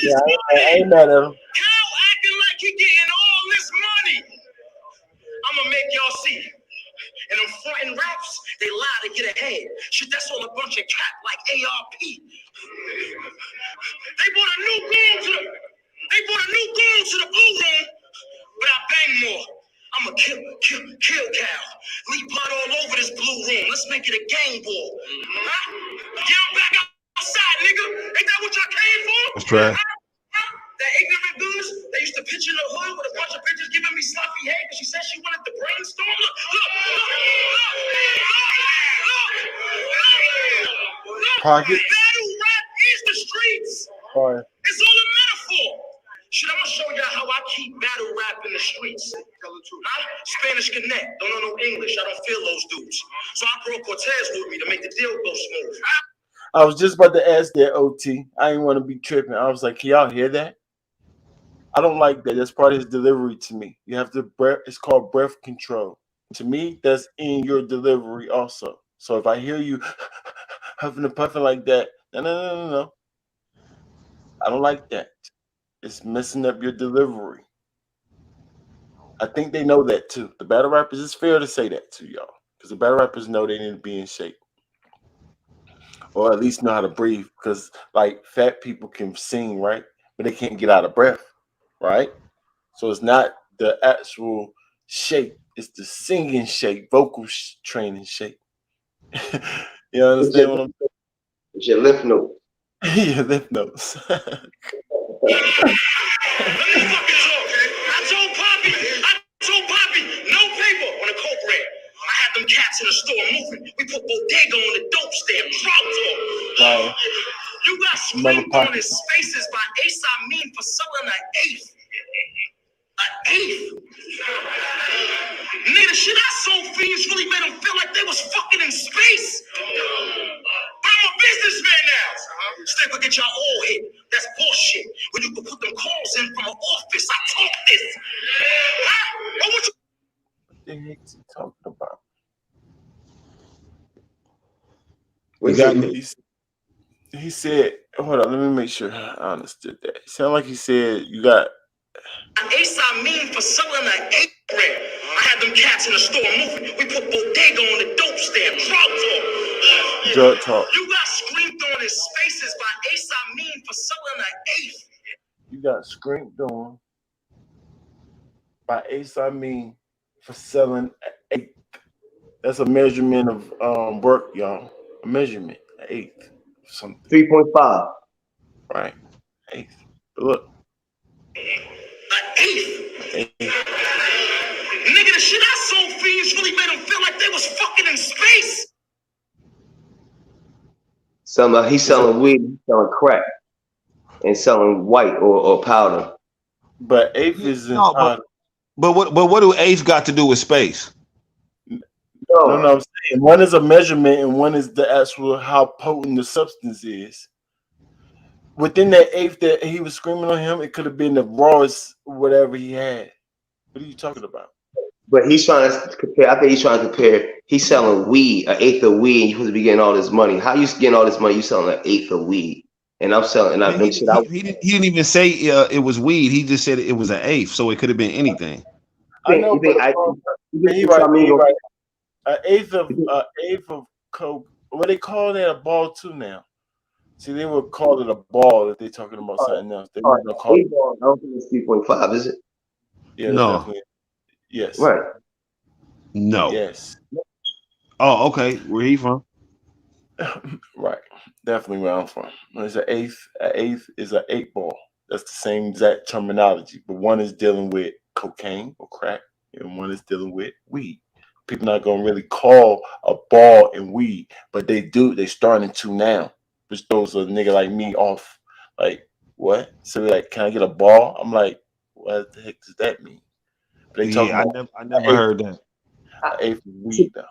Yeah, I ain't mad at him. Cal acting like he getting all this money. I'm gonna make y'all see. And them frontin' raps, they lie to get ahead. Shit, that's all a bunch of cap like ARP. They brought a new goon to the blue room, but I bang more. I'ma kill Cal. Leave blood all over this blue room. Let's make it a gang war. Huh? Get him back outside, nigga. Ain't that what y'all came for? That's right. That ignorant dudes, they used to pitch in the hood with a bunch of bitches giving me sloppy head because she said she wanted to brainstorm. Look. Pocket. Battle rap is the streets. Right. It's all a metaphor. Spanish connect. Don't know no English. I don't feel those dudes. So I brought Cortez with me to make the deal go smooth. I was just about to ask that, OT. I didn't want to be tripping. I was like, can y'all hear that? I don't like that. That's part of his delivery to me. You have to breath. It's called breath control. To me, that's in your delivery also. So if I hear you huffing and puffing like that, no. I don't like that. It's messing up your delivery. I think they know that too. The battle rappers, it's fair to say that to y'all. Because the battle rappers know they need to be in shape. Or at least know how to breathe. Because like fat people can sing, right? But they can't get out of breath, right? So it's not the actual shape. It's the singing shape, vocal training shape. You understand what I'm saying? It's your lymph node. Yeah, lymph notes. Let me fucking talk, okay? I told Poppy, no paper on the coke rag. I had them cats in the store moving. We put bodega on the dope stand. Right. You got screamed on in spaces by Ace Amin for selling an eighth. An eighth? Nigga, shit I sold fiends really made them feel like they was fucking in space. But I'm a businessman now. Stick will get y'all all hit. That's bullshit. When you can put them calls in from an office, I talk this. Huh? Or what you What the heck is he talking about? He said, hold on, let me make sure I understood that. It sounded like he said you got Ace Amin for selling an eighth brand. I had them cats in the store moving. We put bodega on the dope stand. drug talk. You got screamed on in spaces by Ace Amin for selling an eighth. You got screamed on by Ace Amin for selling an eighth. That's a measurement of work, y'all. A measurement, an eighth. Something. 3.5. Right. Eighth. But look. An eighth. Nigga, the shit I sold fiends really made them feel like they was fucking in space. He's selling weed, he's selling crack, and selling white or powder. But eighth is in but what do eighth got to do with space? No, I'm saying one is a measurement and one is the actual how potent the substance is. Within that eighth that he was screaming on him, it could have been the rawest whatever he had. What are you talking about? But he's trying to compare. I think he's trying to compare. He's selling weed, an eighth of weed, and you're supposed to be getting all this money. How you getting all this money? You selling an eighth of weed, and I'm selling. And he didn't even say it was weed. He just said it was an eighth, so it could have been anything. I know, but he's right. An eighth of coke. What they call that a ball too now? See, they would call it a ball if they're talking about something else. They were gonna call it. I don't think it's 3.5, is it? Yeah, no. Definitely. Yes. Right. No. Yes. Oh, okay. Where he from? Right. Definitely where I'm from. It's an eighth. An eighth is an 8 ball. That's the same exact terminology, but one is dealing with cocaine or crack, and one is dealing with weed. People not gonna really call a ball and weed, but they do. They starting to now, which throws a nigga like me off. Like what? So they're like, can I get a ball? I'm like, what the heck does that mean? But they talking about I never heard that. Eighth of weed though.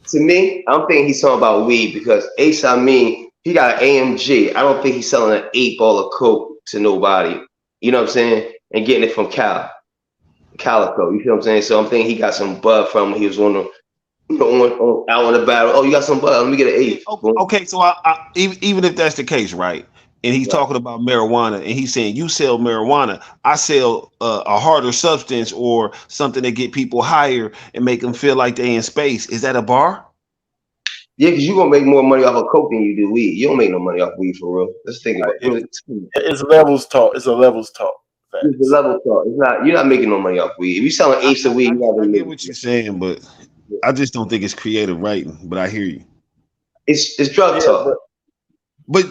To me, I'm thinking he's talking about weed because Ace Amin, he got an AMG. I don't think he's selling an 8 ball of coke to nobody. You know what I'm saying? And getting it from Calico. You feel what I'm saying? So I'm thinking he got some bud from him. He was on the out on the battle. Oh, you got some bud? Let me get an 8. Okay, so I even if that's the case, right? And he's talking about marijuana, and he's saying you sell marijuana, I sell a harder substance or something that get people higher and make them feel like they in space. Is that a bar? Yeah, because you're gonna make more money off of coke than you do weed. You don't make no money off weed for real. Let's think about it. It's levels talk. It's a levels talk. It's a level talk. It's not. You're not making no money off weed. If you're selling eighths of weed, I get what you're saying, but I just don't think it's creative writing. But I hear you. It's drug talk. But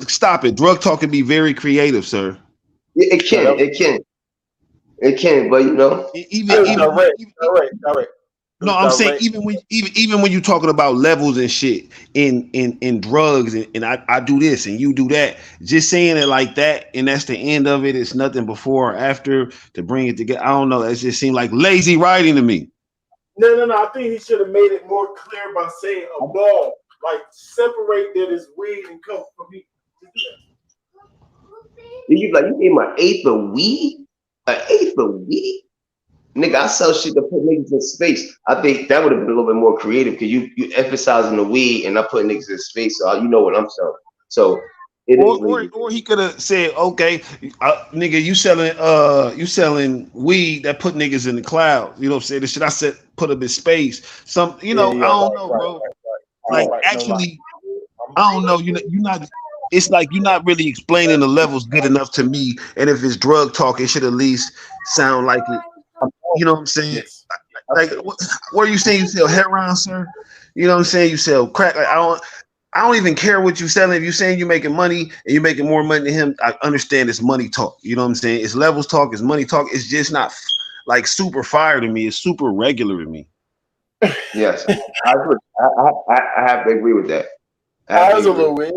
stop it. Drug talk can be very creative, sir. It can. But you know, direct. No, I'm saying even when you're talking about levels and shit in drugs and I do this and you do that, just saying it like that and that's the end of it. It's nothing before or after to bring it together. I don't know. That just seemed like lazy writing to me. No. I think he should have made it more clear by saying a ball, like separate that is weed and coke for me. You like, you gave my eighth of weed? An eighth of weed? Nigga, I sell shit to put niggas in space. I think that would have been a little bit more creative because you emphasizing the weed and not putting niggas in space. So you know what I'm selling. So it is legal. Or he could have said, okay, nigga, you selling weed that put niggas in the cloud. You know what I'm saying? The shit I said put them in space. Some, I don't know, bro. Like actually, I don't know. You're not. It's like you're not really explaining the levels good enough to me. And if it's drug talk, it should at least sound like it. You know what I'm saying? Yes. Like, what are you saying? You sell heroin, sir? You know what I'm saying? You sell crack. Like, I don't even care what you're selling. If you're saying you're making money and you're making more money than him, I understand it's money talk. You know what I'm saying? It's levels talk. It's money talk. It's just not like super fire to me. It's super regular to me. Yes, I have to agree with that. It's a little weird.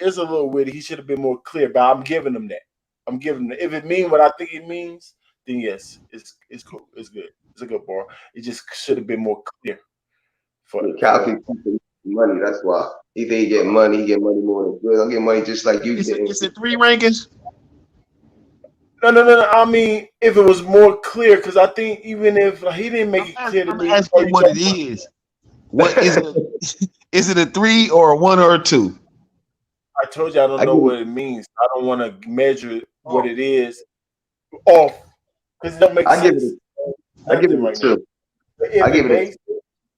It's a little weird. He should have been more clear, but I'm giving him that. I'm giving him that. If it means what I think it means, then yes, it's cool. It's good. It's a good bar. It just should have been more clear. For Calico money. That's why. Either he get money more than good. I'll get money just like you did. Is it 3 rankings? No. I mean, if it was more clear, because I think even if he didn't make it clear to me, I'm asking what it is. What is it? Is it a 3 or a 1 or a 2? I told you I don't know what it means. I don't want to measure what it is off because it don't make sense. I give it a 2.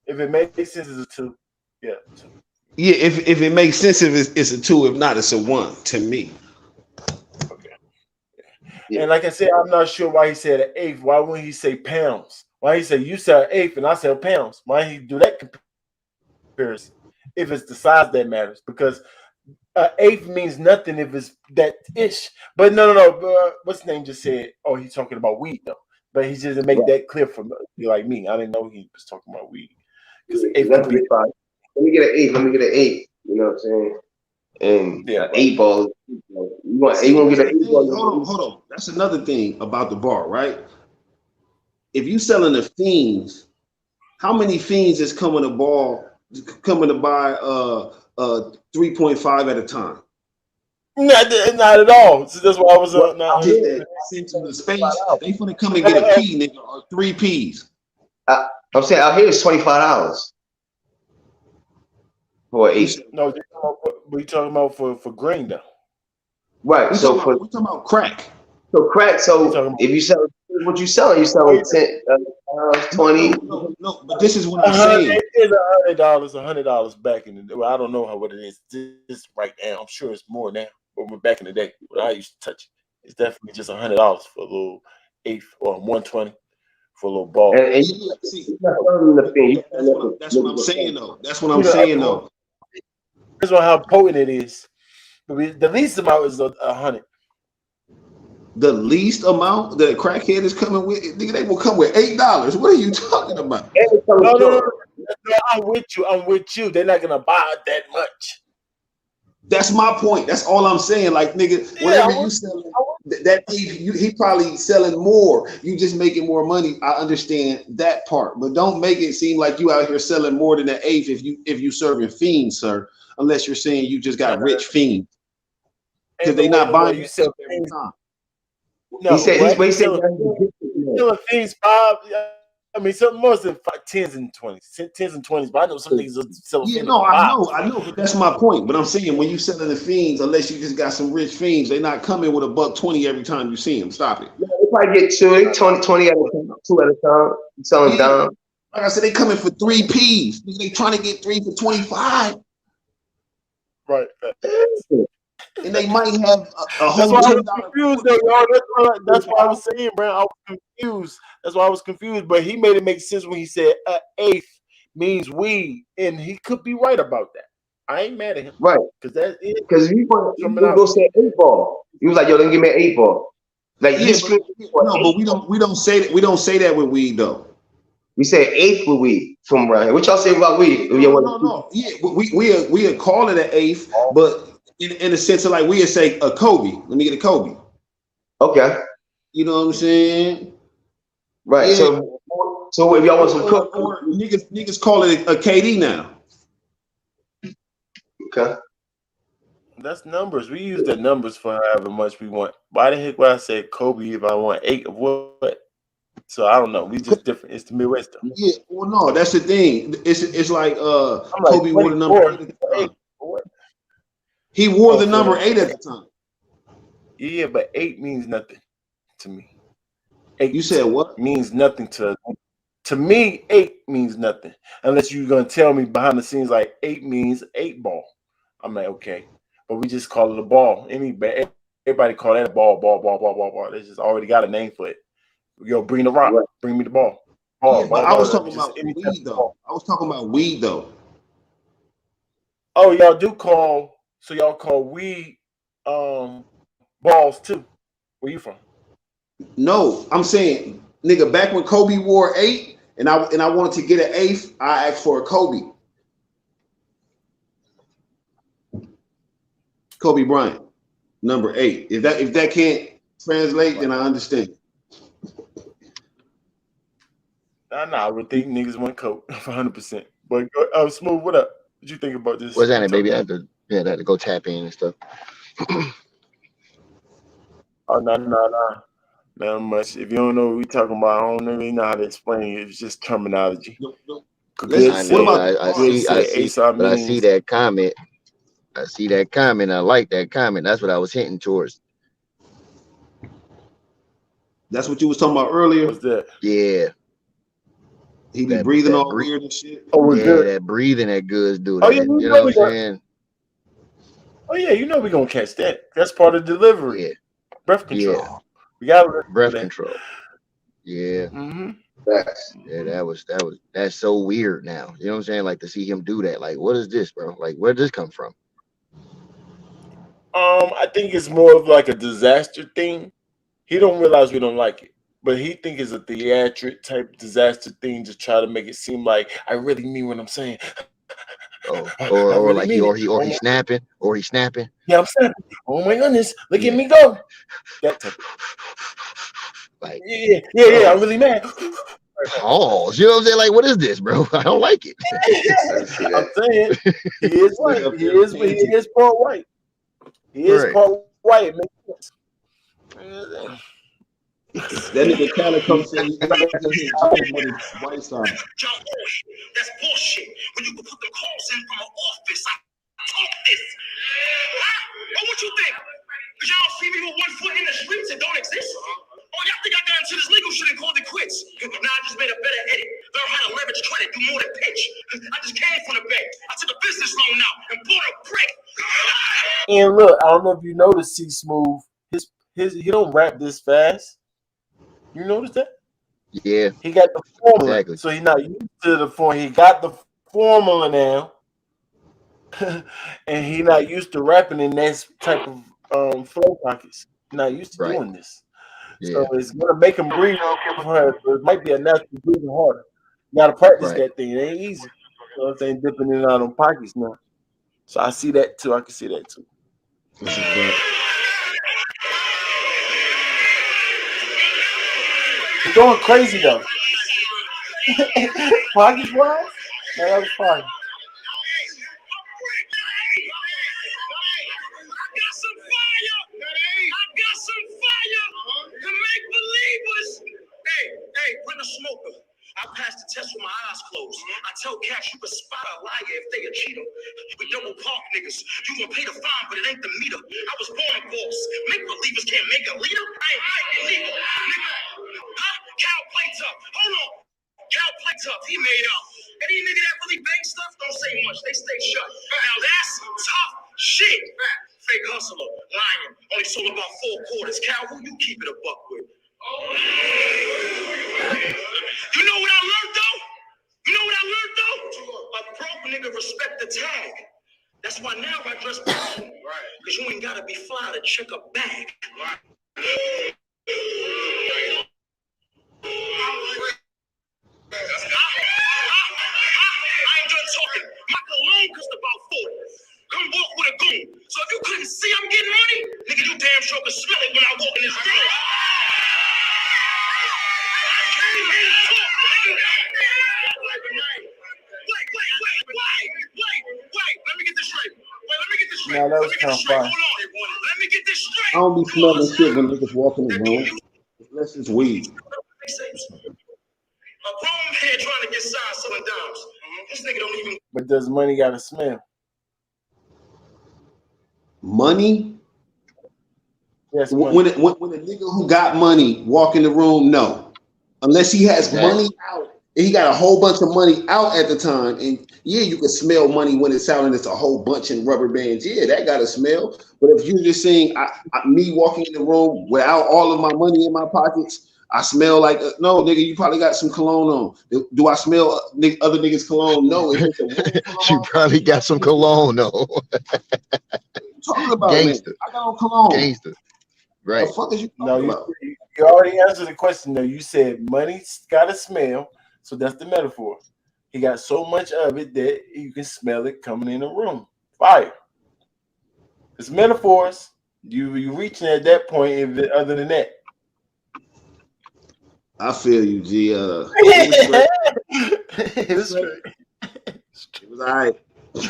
If it makes sense, it's a 2. Yeah. 2. Yeah, if it makes sense, if it's a 2. If not, it's a 1 to me. Okay. Yeah. And like I said, I'm not sure why he said an eighth. Why wouldn't he say pounds? Why he say you sell an eighth and I sell pounds? Why he do that comparison? If it's the size that matters, because eighth means nothing if it's that ish. But no. What's his name just said? Oh, he's talking about weed though. But he just didn't make that clear for me, like me. I didn't know he was talking about weed. Because eighth could be fine. Let me get an eighth. You know what I'm saying? And yeah, 8 ball. You want to get an 8 ball? Hold on. That's another thing about the bar, right? If you selling the fiends, how many fiends is coming to buy 3.5 at a time? Not at all. So that's why I was not into the space. They finna come and get a P, nigga, or 3 Ps. I'm saying out here it's $25 for 8. No, we talking about for green though. Right. We're talking about crack. So crack. So if you sell what you selling, you selling 10, 20. No, but this is what I'm saying. It's $100 back in the. Well, I don't know what it is. This right now. I'm sure it's more now. But we're back in the day when I used to touch it. It's definitely just $100 for a little eighth or 120 for a little ball. And see, that's what I'm saying though. That's what I'm saying though. That's how potent it is. The least amount is 100. The least amount that a crackhead is coming with, nigga, they will come with $8. What are you talking about? No, I'm with you. They're not gonna buy that much. That's my point. That's all I'm saying. Like, nigga, whatever you selling, that he probably selling more. You just making more money. I understand that part, but don't make it seem like you out here selling more than an eighth if you serving fiends, sir. Unless you're saying you just got rich fiends, because they not buying you stuff every time. No, he said selling fiends 5. I mean, some most of 10s and 20s, but I know some things sell. Yeah, no, I know, but that's my point. But I'm saying when you selling the fiends, unless you just got some rich fiends, they're not coming with $1.20 every time you see them. Stop it. Yeah, they probably get 20 at a time, 2 at a time. Selling down. Like I said, they coming for 3 Ps. They trying to get 3 for 25. Right. And they might have a whole $10. That's why I was saying, bro. I was confused. That's why I was confused. But he made it make sense when he said eighth means weed, and he could be right about that. I ain't mad at him, right? Because that is because you go say 8 ball. You was like, yo, then give me an 8 ball. Like but we don't say that. We don't say that with weed though. We say eighth with weed from around here. What y'all say about weed? No. Yeah, we call it an eighth, but in a sense of like we would say a Kobe. Let me get a Kobe. Okay. You know what I'm saying? Right. Yeah. So if y'all want some cook, or niggas call it a KD now. okay. That's numbers. We use the numbers for however much we want. Why the heck would I say Kobe if I want 8 of what? So I don't know. We just different. It's the Midwest though. Yeah, well, no, that's the thing. It's like I'm like Kobe wore the number 8 at the time. 8 what? He wore the for number 8 at the time. Yeah, but 8 means nothing to me. 8 You said what? means nothing to me. 8 means nothing unless you're gonna tell me behind the scenes like 8 means 8 ball. I'm like, okay, but we just call it a ball. Everybody call that a ball. They just already got a name for it. Yo, bring the rock. Right. Bring me the ball. Yeah, but I was talking just about any type weed of though. ball. I was talking about weed though. Oh, y'all do call. So y'all call weed balls too. Where you from? No, I'm saying, nigga, back when Kobe wore 8 and I wanted to get an 8th, I asked for a Kobe. Kobe Bryant, number 8. If that can't translate, then I understand. Nah, I would think niggas want coke 100%. But Smooth, what up? What you think about this? What's that, baby? I had to go tap in and stuff. Oh, no. Not much. If you don't know what we talking about, I don't really know how to explain it. It's just terminology. No. I What about I see that comment. I see that comment. I like that comment. That's what I was hinting towards. that's what you was talking about earlier? What's that? Yeah. He be breathing all weird and shit. Oh, yeah, good. that breathing that Goodz do. Oh, That, yeah, you know what I'm saying? Oh, yeah, you know we're going to catch that. That's part of delivery. Yeah. Breath control. Yeah. We got to breath control. Yeah. Mm-hmm. Yeah, that's so weird now. You know what I'm saying? Like to see him do that. Like, what is this, bro? Like, where did this come from? I think it's more of like a disaster thing. He don't realize we don't like it, but he think it's a theatric type disaster thing to try to make it seem like I really mean what I'm saying. Oh, or really like he's snapping. Yeah, I'm snapping. Oh my goodness, look at me go. That type of like yeah. I'm really mad. Pause. You know what I'm saying? Like, what is this, bro? I don't like it. I'm saying he is white. He is part white. He is part white. It makes sense. That nigga Calico said he got his jams with his white side. That's bullshit. When you can put the calls in from an office, I talk this. Huh? Oh, what you think? Because y'all see me with one foot in the streets and don't exist? Oh, y'all think I got into this legal shit and called it quits? Nah, I just made a better edit. Learn how to leverage credit, do more than pitch. I just came from the bank. I took a business loan out and bought a brick. And look, I don't know if you noticed, C Smooth. He don't rap this fast. You notice that? Yeah. He got the formula. Exactly. So he's not used to the form. He got the formula now. And he not used to rapping in that type of flow pockets. Not used to doing this. Yeah. So it's gonna make him breathe harder. So it might be a natural breathing harder. You gotta practice that thing. It ain't easy. You know what I'm saying? Dipping in and out on pockets now. So I see that too. I can see that too. He's going crazy though. Pockets wise? No, that was fine. I got some fire to make believers. Hey, bring a smoker. I passed the test with my eyes closed. I tell cats you can spot a liar if they a cheater. We double park niggas. You gonna pay the fine, but it ain't the meter. I was born a boss. Make believers can't make a leader. I ain't illegal. Huh? Cal play tough. Hold on. Cal play tough. He made up. Any nigga that really bang stuff don't say much. They stay shut. Now that's tough shit. Fake hustler, lying. Only sold about 4 quarters. Cal, who you keep it a buck with? You know what I learned though? A broke nigga respect the tag. That's why now I dress personal. Right. Because you ain't gotta be fly to check a bag. Right. I ain't done talking. My cologne cost about 40. Come walk with a goon. So if you couldn't see I'm getting money, nigga, you damn sure can smell it when I walk in this door. I came here to talk, nigga. Now that was kind of fire. Hold on. Let me get this straight. I don't be smelling shit when niggas walk in the room. Unless it's weed. A grown head trying to get signed selling dimes. This nigga don't even. But does money got to smell? Money? Yes. When a nigga who got money walk in the room, no. Unless he has money out. And he got a whole bunch of money out at the time. And yeah, you can smell money when it's out and it's a whole bunch in rubber bands. Yeah, that got to smell. But if you're just saying me walking in the room without all of my money in my pockets, I smell like no, nigga. You probably got some cologne on. Do I smell other niggas' cologne? No. If it's a cologne, You probably got some cologne, though. what you talking about, Gangster. man? I got on cologne. Gangster. Right. What the fuck is you talking about? You already answered the question, though. You said money's got to smell. So that's the metaphor. He got so much of it that you can smell it coming in the room. Fire. It's metaphors. You reaching at that point. Other than that, I feel you, G. It was straight. It was all right. You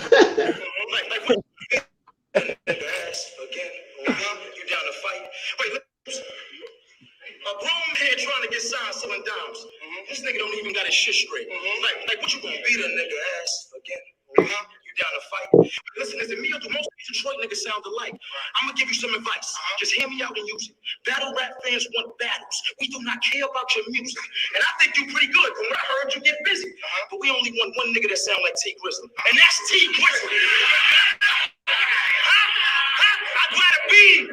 down to fight? Wait, a grown head trying to get signed selling dimes. This nigga don't even got his shit straight. Like what you gonna beat a nigga ass again? You down to fight? Listen, me or do most of these Detroit niggas sound alike? I'm gonna give you some advice. Just hear me out and use it. Battle rap fans want battles. We do not care about your music. And I think you pretty good. From what I heard, you get busy. But we only want one nigga that sound like T Grizzly. And that's T Grizzly. I gotta be.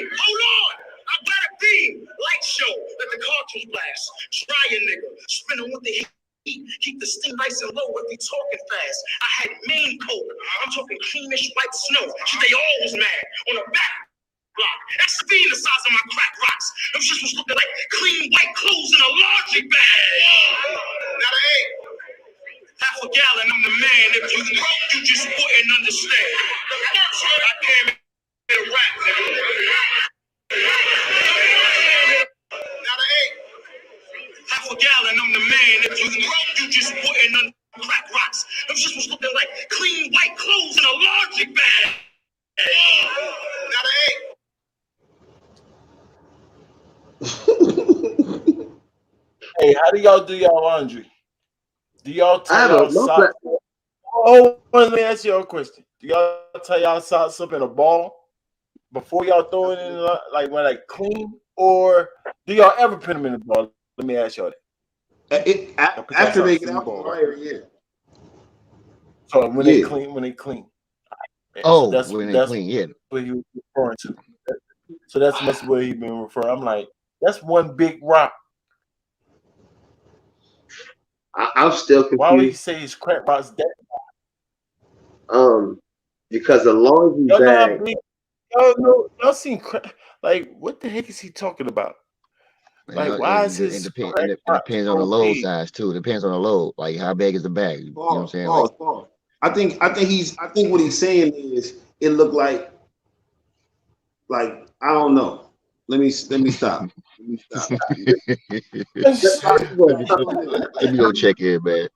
Hold on. I gotta be. Light show. Let the cartoons blast. Try a nigga. Spinning with the heat. Keep the steam nice and low if we talking fast. I had mean coke. I'm talking creamish white snow. Shit, they all was mad. On the back block. That's being the size of my crack rocks. Them shits was looking like clean white clothes in a laundry bag. Now the eight. Half a gallon, I'm the man. If you broke, you just wouldn't understand. I came in to rap, nigga. Now the eight. Half a gallon, I'm the man. If you broke, you just wouldn't understand. Crack rocks. Them shits was looking like clean white clothes in a laundry bag. Now the eight. hey, how do y'all do y'all laundry? Do y'all tie y'all socks? Let me ask y'all a question. Do y'all tie y'all socks up in a ball before y'all throw it in, like when like clean, or do y'all ever put them in the ball? Let me ask y'all that. After they get out the dryer, yeah. So when they clean. Oh, so when they that's clean, yeah. what he was referring to. So that's what he been referring. I'm like, that's one big rock. I'm still confused. Why would he say his crack rocks that? Because the laundry bag. Y'all seen crack? Like, what the heck is he talking about? Like, why is his? It depends on the load size too. It depends on the load. Like, how big is the bag? You know what I'm saying? I think what he's saying is it looked like I don't know. Let me stop. Let me go check it, man.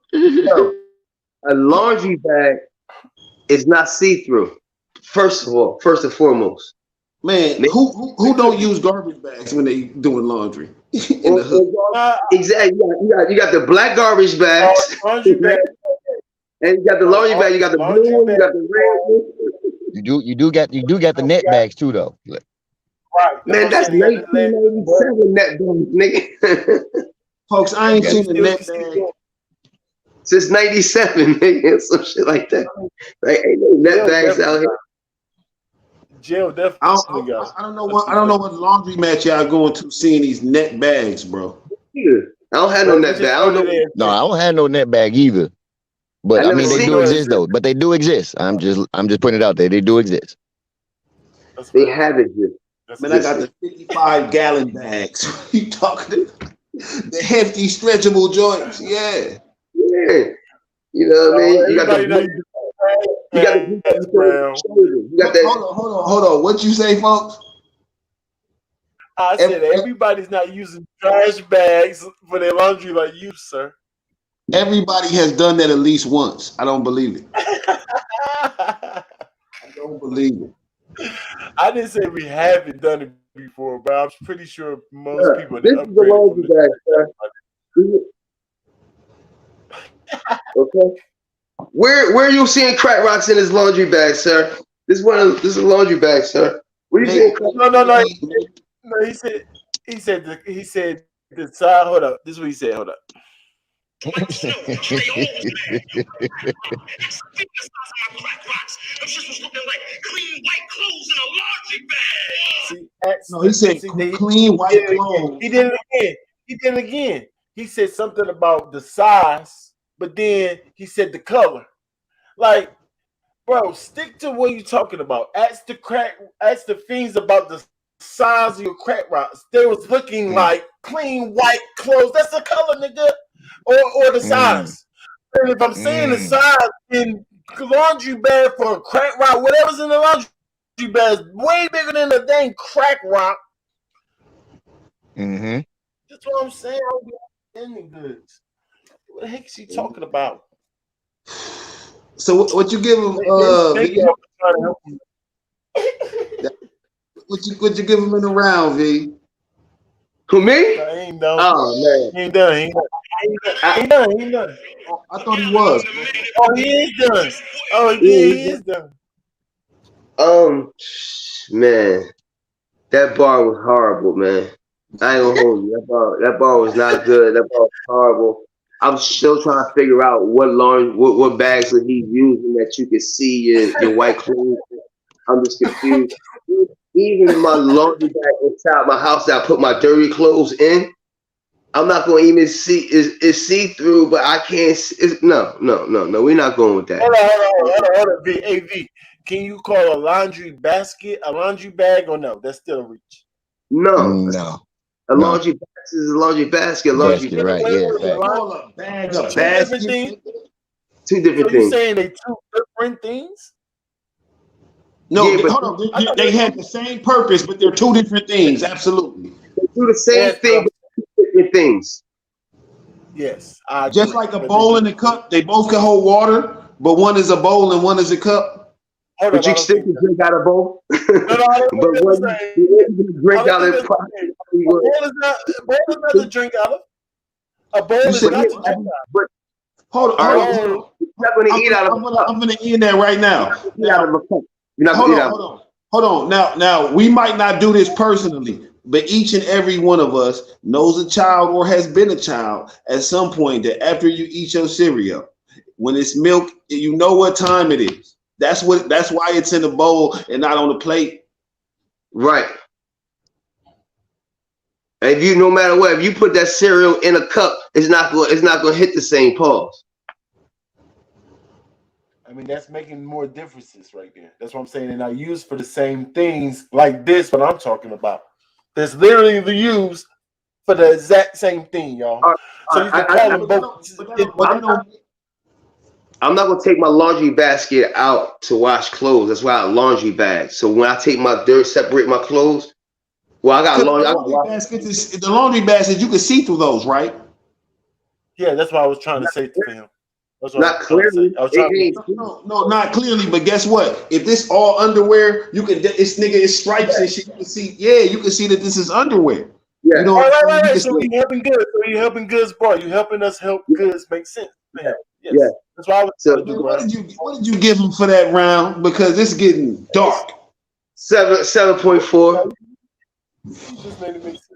A laundry bag is not see-through. First and foremost. Man, who don't use garbage bags when they doing laundry? In the hood. Exactly. You got the black garbage bags. Laundry bag. And you got the laundry bag. You got the blue one. You got the red one. You do got the net bags too, though. Right. Man, that's 1997 net bags, nigga. Folks, I ain't seen a net bag since 97, nigga. Some shit like that. Like, ain't no net bags out here. Jail definitely. I don't know what laundry match y'all going to seeing these net bags, bro. Yeah. I don't have no net bag. I don't know. No, I don't have no net bag either. But I mean, they do exist though. But they do exist. I'm just putting it out there. They do exist. They have it. Man, I got the 55-gallon bags. You talking the hefty, stretchable joints? Yeah. Yeah. You know what I mean? You got that. Hold on. What you say, folks? I said everybody's not using trash bags for their laundry like you, sir. Everybody has done that at least once. I don't believe it. Don't believe it. I didn't say we haven't done it before, but I'm pretty sure most people This that is the upgraded from laundry the bag, sir. Okay. Where are you seeing crack rocks in his laundry bag, sir? This is a laundry bag, sir. Where are you seeing crack? No. He said the side. Hold up. This is what he said. Hold up. Like snow, they always mad. That's the size of my crack rocks. Them shits was looking like clean white clothes in a laundry bag. See, that's No, he said clean white clothes. He did it again. He said something about the size, but then he said the color. Like, bro, stick to what you're talking about. Ask the fiends about the size of your crack rocks. They was looking like clean white clothes. That's the color, nigga. Or the size. And if I'm saying the size in laundry bag for a crack rock, whatever's in the laundry bag is way bigger than the dang crack rock. That's what I'm saying. I don't be any goods. What the heck is he talking about? So what you give him? What you give him in the round, V? Who, me? I ain't done. Oh man, He ain't done. He ain't done. I thought he was. Oh, he is done. Oh, he is done. Man, that bar was horrible, man. I ain't gonna hold you. That bar was not good. That bar was horrible. I'm still trying to figure out what bags that he's using that you can see your white clothes. I'm just confused. Even my laundry bag inside my house that I put my dirty clothes in, I'm not going to even see it's see through, but I can't. No. We're not going with that. Hold on. V. Can you call a laundry basket a laundry bag or no? That's still a reach. No. A laundry basket is a laundry basket. Basket, right? Yeah, fact. Two different things. Two different so things. You saying they two different things? No, Yeah, but hold on. They had the same purpose, but they're two different things. Absolutely. They do the same thing, but two different things. Yes, I agree. Just like a bowl and a cup, they both can hold water, but one is a bowl and one is a cup. But you still can drink out of both. But when you drink out of it, a bowl is not to drink out of. A bowl is not to drink out of. But hold on. You're not going to eat out of a cup. I'm going to end that right now. Hold on. Now, we might not do this personally, but each and every one of us knows a child or has been a child at some point that after you eat your cereal, when it's milk, you know what time it is. That's why it's in the bowl and not on the plate. Right. And if you, no matter what, if you put that cereal in a cup, it's not going to hit the same pulse. I mean, that's making more differences right there. That's what I'm saying. And I use for the same things like this, what I'm talking about. That's literally the use for the exact same thing, y'all. So you can call them both. I'm not gonna take my laundry basket out to wash clothes. That's why I have a laundry bag. So when I take my dirt, separate my clothes. Well, I got the laundry basket. You can see through those, right? Yeah, that's what I was trying to say to him. Not clearly. No, not clearly. But guess what? If this all underwear, you can. This nigga is stripes and shit. You can see. Yeah, you can see that this is underwear. Yeah. You know, right. So you helping Goodz. So you helping Goodz, bro. You helping us help Goodz make sense. Man. Yes. Yeah. That's what I was trying to do, bro. What did you give him for that round? Because it's getting dark. 7.4. You just made it make sense.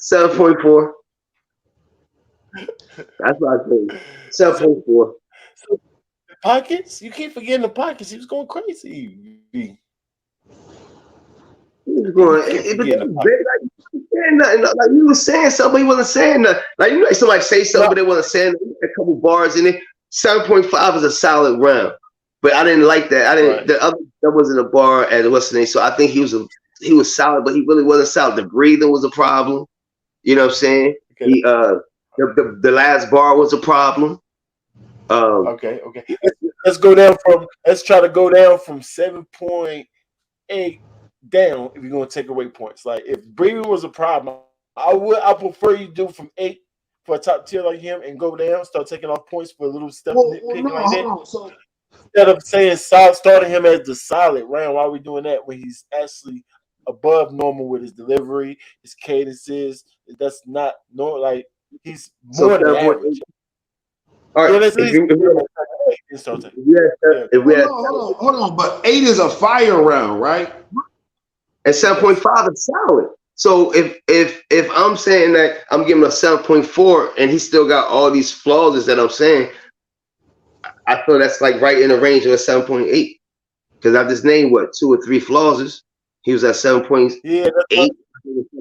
7.4. That's what I think. 7.4. So the pockets? You keep forgetting the pockets. He was going crazy. He was going. Like you were saying something, he wasn't saying nothing. Like you know, somebody say something, but they wasn't saying a couple bars in it. 7.5 is a solid round, but I didn't like that. I didn't. Right. The other that wasn't a bar at what's the name. So I think he was solid, but he really wasn't solid. The breathing was a problem. You know what I'm saying? Okay. He the last bar was a problem. Okay. Let's try to go down from 7.8 down if you're gonna take away points. Like if breathing was a problem, I prefer you do from 8 for a top tier like him and go down, start taking off points for a little stuff. Hold on. So instead of saying solid, starting him as the solid round, why are we doing that when he's actually above normal with his delivery, his cadences? That's not no like he's So more than 7.8. average. All Yeah, right. let's at least give him a 8 in something. Yeah, If go we ahead. had Hold on. But 8 is a fire round, right? and Yes. 7.5 is solid. So if I'm saying that I'm giving a 7.4 and he still got all these flaws that I'm saying, I feel that's like right in the range of a 7.8. Because I just named what 2 or 3 flaws. He was at 7.8, Yeah, that's what,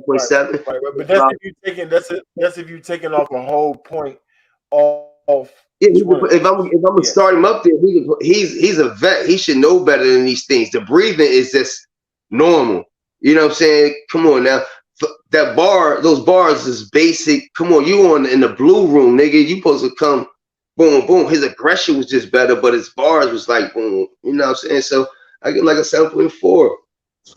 right, 7.7. right. But that's if you taking that's if you taking off a whole point off Yeah, each one of if those. I'm gonna start Yes. him up there, he's a vet. He should know better than these things. The breathing is just normal. You know what I'm saying? Come on now. That bar, those bars is basic. Come on, you on in the blue room, nigga. You supposed to come boom, boom. His aggression was just better, but his bars was like boom. You know what I'm saying? So I get like a 7.4.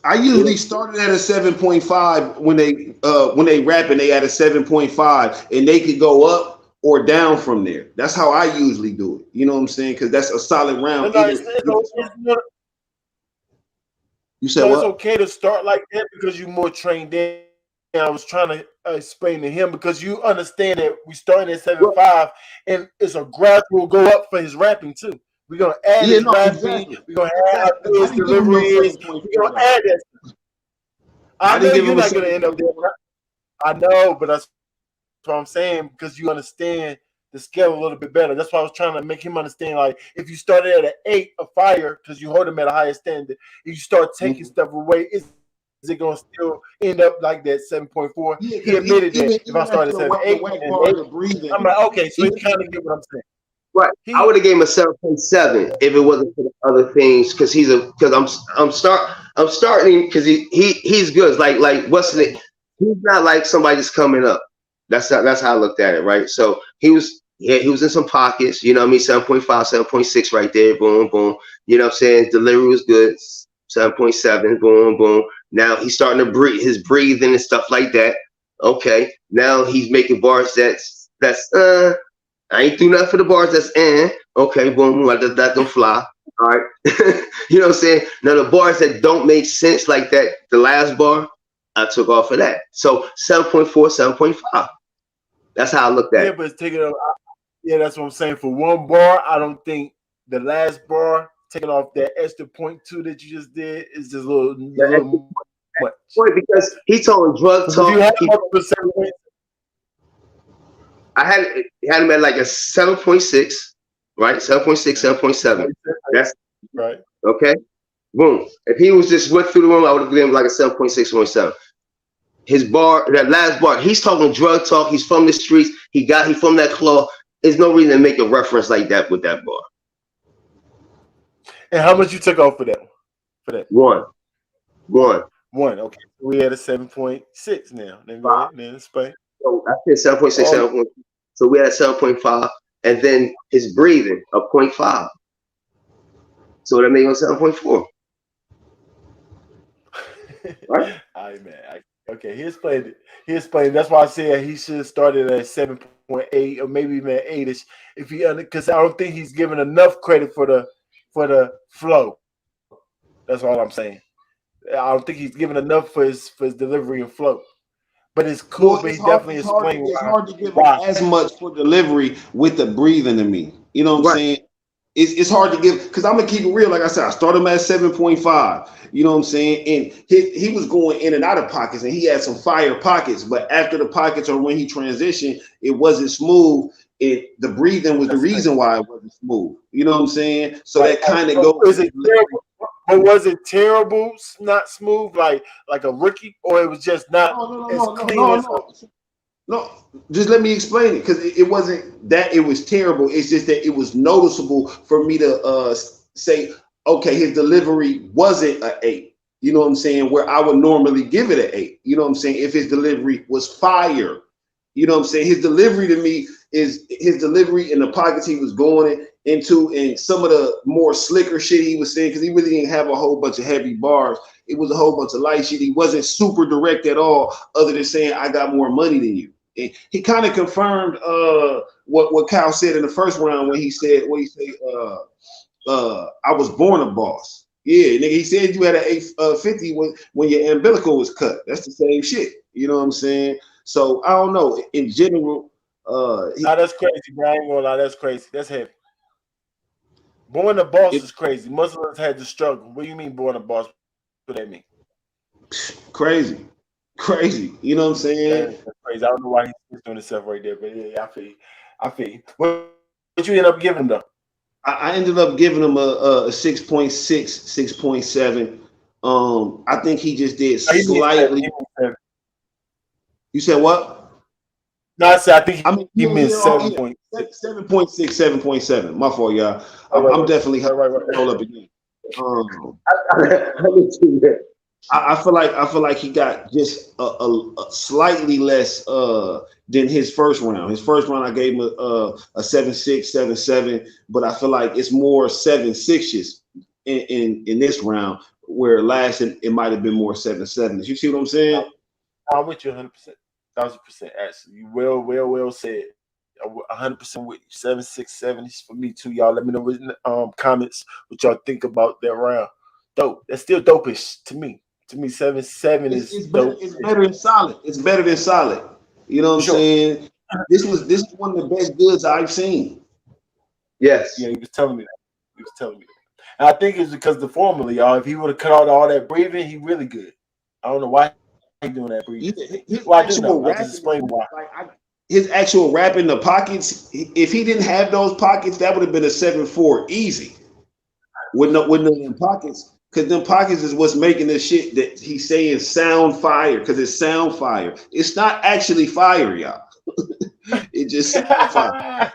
I You know? usually started at a 7.5 when they rap and they at a 7.5 and they could go up or down from there. That's how I usually do it. You know what I'm saying? Because that's a solid No, round. no, Either you said no, it's what? okay to start like that because you're more trained in. I was trying to explain to him because you understand that we starting at Well, 7.5 and it's a gradual go up for his rapping too. We're gonna add Yeah, his no, rapping. exactly. We're gonna add how Exactly. good I his didn't give him no delivery is. We're 7.4 gonna though. add that. I I know didn't give you're him a not gonna 7. end up there. I know, but that's what I'm saying because you understand the scale a little bit better. That's why I was trying to make him understand. Like if you started at an 8, a fire, because you hold him at a higher standard, if you start taking Mhm. stuff away, is it gonna still end up like that 7.4? Yeah, He because admitted that if I even started after at the 7, whack, the 8 whack and bars 8, of breathing, I'm like, okay, so he even kind of get what I'm saying. right. I He would have gave him a 7.7 if it wasn't for the other things because I'm starting because he's good. It's like what's the he's not like somebody just coming up. That's how I looked at it, right? So he was in some pockets, you know what I mean? 7.5, 7.6 right there, boom, boom. You know what I'm saying? Delivery was good, 7.7, boom, boom. Now he's starting to breathe his breathing and stuff like that. Okay. Now he's making bars that's I ain't do nothing for the bars. That's okay. Boom, that don't fly. All right. You know what I'm saying? Now the bars that don't make sense like that, the last bar, I took off of that. So 7.4, 7.5. That's how I looked at yeah, it. but it's taking yeah, that's what I'm saying. For one bar, I don't think the last bar taking off that extra 0.2 that you just did is just a little much. Because he told drug Because if you talk. had him up to 7, I had him at like a 7.6, right? 7.6, 7.7. That's right. okay. Boom. If he was just went through the room, I would have given him like a 7.6, 7.7. His bar, that last bar, he's talking drug talk. He's from the streets. He from that claw. There's no reason to make a reference like that with that bar. And how much you took off for that? For that One. one. Okay, so we had a 7.6 now. Then go ahead. Then explain. So I said 7.6, Oh, 7. So we had a 7.5, and then his breathing a 0.5. So that made him 7.4. Right? all right, man. Okay, he explained it. He explained. That's why I said he should have started at 7.8 or maybe even at 8ish. If he because I don't think he's given enough credit for the flow. That's all I'm saying. I don't think he's given enough for his delivery and flow. But it's cool. Well, But he definitely explained it's hard to give him why. as much for delivery with the breathing to me. You know what I'm Right. saying? It's hard to give because I'm gonna keep it real. Like I said, I started him at 7.5. You know what I'm saying? And he was going in and out of pockets, and he had some fire pockets. But after the pockets or when he transitioned, it wasn't smooth. The breathing was the That's the thing. reason why it wasn't smooth. You know what I'm saying? So Right. that kind of So goes. is it terrible? But was it terrible, not smooth, like a rookie, or it was just not No, no, as no, no, clean no, as? no. No, just let me explain it because it wasn't that it was terrible. It's just that it was noticeable for me to say, okay, his delivery wasn't an 8. You know what I'm saying? Where I would normally give it an 8. You know what I'm saying? If his delivery was fire, you know what I'm saying? His delivery to me is his delivery in the pockets he was going into and some of the more slicker shit he was saying because he really didn't have a whole bunch of heavy bars. It was a whole bunch of light shit. He wasn't super direct at all, other than saying, I got more money than you. He kind of confirmed what Kyle said in the first round when he said I was born a boss. Yeah, nigga, he said you had an 850 when your umbilical was cut. That's the same shit. You know what I'm saying? So I don't know. In general, that's crazy, bro. I ain't gonna lie, that's crazy. That's heavy. Born a boss is crazy. Muslims had to struggle. What do you mean born a boss? What that mean? Crazy. You know what I'm saying? That's crazy. I don't know why he's doing himself right there, but yeah, I feel you. What you end up giving him though? I ended up giving him a 6.6, 6.7. I think he just did slightly. You said what? No, I said I think he missed 7.6. 7.7. My fault, y'all. I'm definitely roll up again. I feel like he got just a slightly less than his first round. His first round I gave him a 7.6, 7.7, but I feel like it's more 7.6s in this round, where last it might have been more 7.7s. You see what I'm saying? I'm with you 100%, 1,000%. Actually, you well said. 100% with you. 7.6, 7 for me too, y'all. Let me know in the comments what y'all think about that round. Dope. That's still dopish to me. To me, 7.7 is dope. It's better than solid. It's better than solid. You know what I'm saying? This is one of the best Goodz I've seen. Yes. Yeah, he was telling me that. And I think it's because the formula, y'all. If he would have cut out all that breathing, he really good. I don't know why he doing that breathing. Well, I do know. I just explain why. His actual rap in the pockets. If he didn't have those pockets, that would have been a 7.4 easy. With no pockets. Because them pockets is what's making this shit that he's saying sound fire. Because it's sound fire. It's not actually fire, y'all. It just sound fire.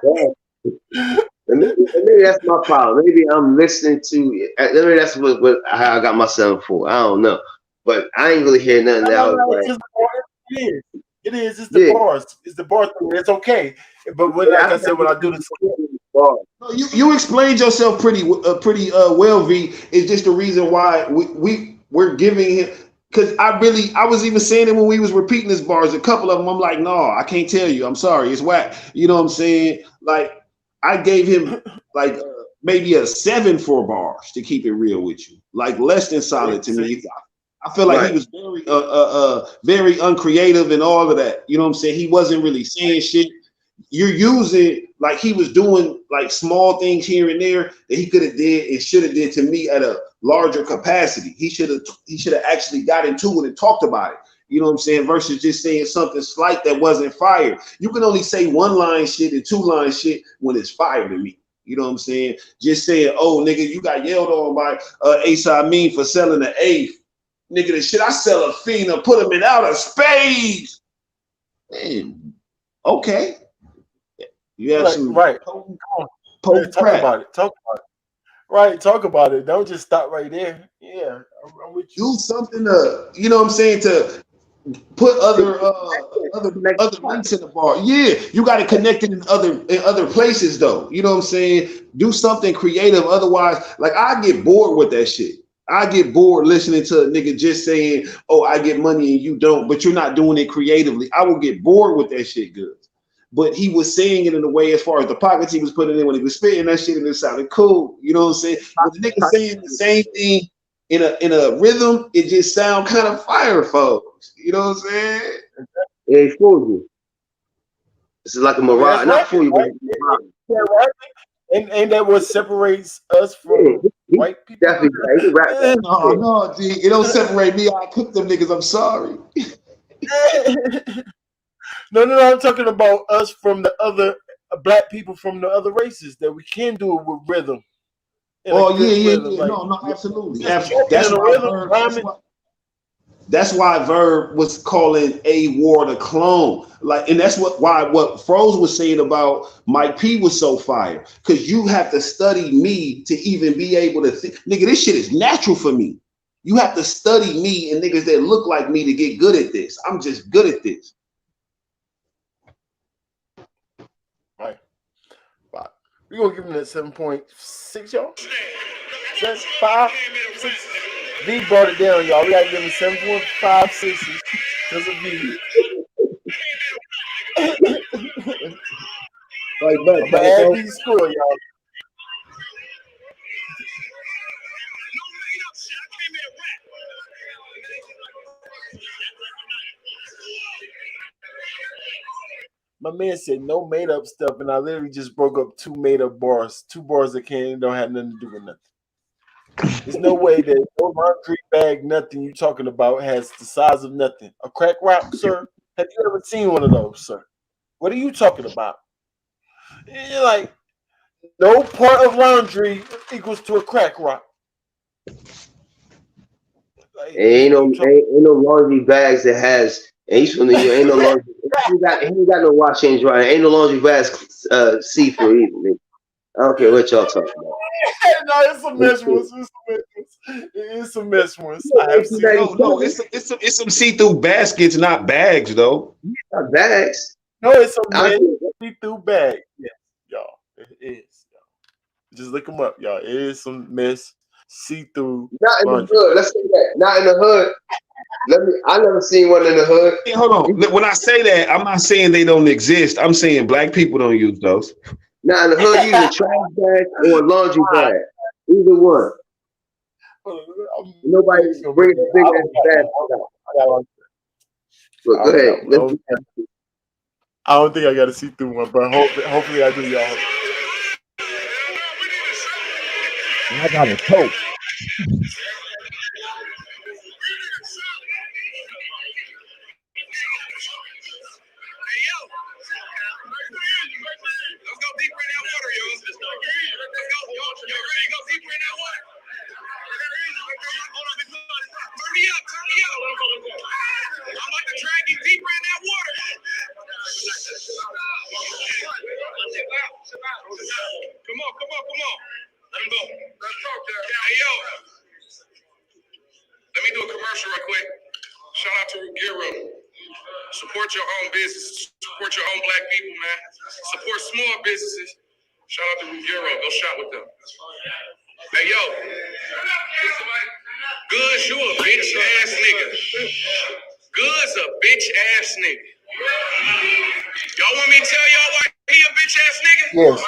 Maybe that's my problem. Maybe I'm listening to. Maybe that's how I got my 7.4. I don't know, but I ain't really hear nothing that I was like. It is. It's the bars. It's the bars. It's okay. But when I said, when I do this, no, you explained yourself pretty well, V. It's just the reason why we're giving him. Because I was even saying it when we was repeating his bars. A couple of them, I'm like, no, I can't tell you. I'm sorry, it's whack. You know what I'm saying? Like, I gave him like maybe a 7 for bars to keep it real with you. Like less than solid to me. I feel like he was very uncreative and all of that. You know what I'm saying? He wasn't really saying shit. You're using like he was doing like small things here and there that he could have did and should have did to me at a larger capacity. He should have actually got into it and talked about it. You know what I'm saying? Versus just saying something slight that wasn't fire. You can only say one line shit and 2 line shit when it's fire to me. You know what I'm saying? Just saying, oh nigga, you got yelled on by Ace Amin for selling the eighth. Nigga, the shit I sell a fiend and put him in outer space. Man, okay. You have some talk about it. Right, talk about it. Don't just stop right there. Yeah, I'm with you. Do something to, you know what I'm saying, to put other links in the bar. Yeah, you got to connect it in other places though. You know what I'm saying? Do something creative. Otherwise, like I get bored with that shit. I get bored listening to a nigga just saying, "Oh, I get money and you don't," but you're not doing it creatively. I will get bored with that shit, good. But he was saying it in a way as far as the pockets he was putting in when he was spitting that shit, and it sounded cool. You know what I'm saying? But the nigga saying the same thing in a rhythm, it just sound kind of fire, folks. You know what I'm saying? It fools you. This is like a mirage, not fool you, but and that what separates us from white people. Definitely, no, G, it don't separate me. I cook them niggas. I'm sorry. No, I'm talking about us from the other black people from the other races that we can do it with rhythm. Oh yeah. Like, no, absolutely. That's why Verb was calling A War the clone. Like, and that's what Froze was saying about Mike P was so fire. Because you have to study me to even be able to think. Nigga, this shit is natural for me. You have to study me and niggas that look like me to get good at this. I'm just good at this. Right. We're going to give him that 7.6, y'all. 5, 6. V brought it down, y'all. We got to give him 7.56 because of V. Right back. Add these score, y'all. My man said no made up stuff, and I literally just broke up 2 made up bars. 2 bars that don't have nothing to do with nothing. There's no way that no laundry bag, nothing you talking about has the size of nothing. A crack rock, sir? Have you ever seen one of those, sir? What are you talking about? You're like, no part of laundry equals to a crack rock. Like, Ain't no laundry bags that has. And he's from the U. Ain't no laundry. He ain't got no wash change right. Ain't no laundry bags see through either. Man. I don't care what y'all talking about. No, it's some mesh ones. It's some mesh ones. I have seen. No, it's some see-through baskets, not bags, though. Not bags. No, it's some mesh see-through bag. Yes, y'all. It is. Y'all. Just look them up, y'all. It is some mesh see-through. Not in the hood. Let's say that. Not in the hood. I never seen one in the hood. Hey, hold on. When I say that, I'm not saying they don't exist. I'm saying black people don't use those. Now in the hood, you use a trash bag or a laundry bag. Either one. Nobody's bringing a big ass bag out. Look, go ahead. I don't think I got to see through one, but hopefully I do, y'all. I got a coat. Let's go deeper in that water, yo. Let's go. Y'all ready to go deeper in that water? Hold on, turn me up. I'm about to drag you deeper in that water. Come on. Let him go. Let's talk there. Hey, yo. Let me do a commercial real quick. Shout out to Ruggiero. Support your own business. Support your own black people, man. Support small businesses. Shout out to Ruggiero. Go shop with them. Hey, yo. Goodz, you a bitch ass nigga. Goodz a bitch ass nigga. Y'all want me to tell y'all why he a bitch ass nigga? Yes.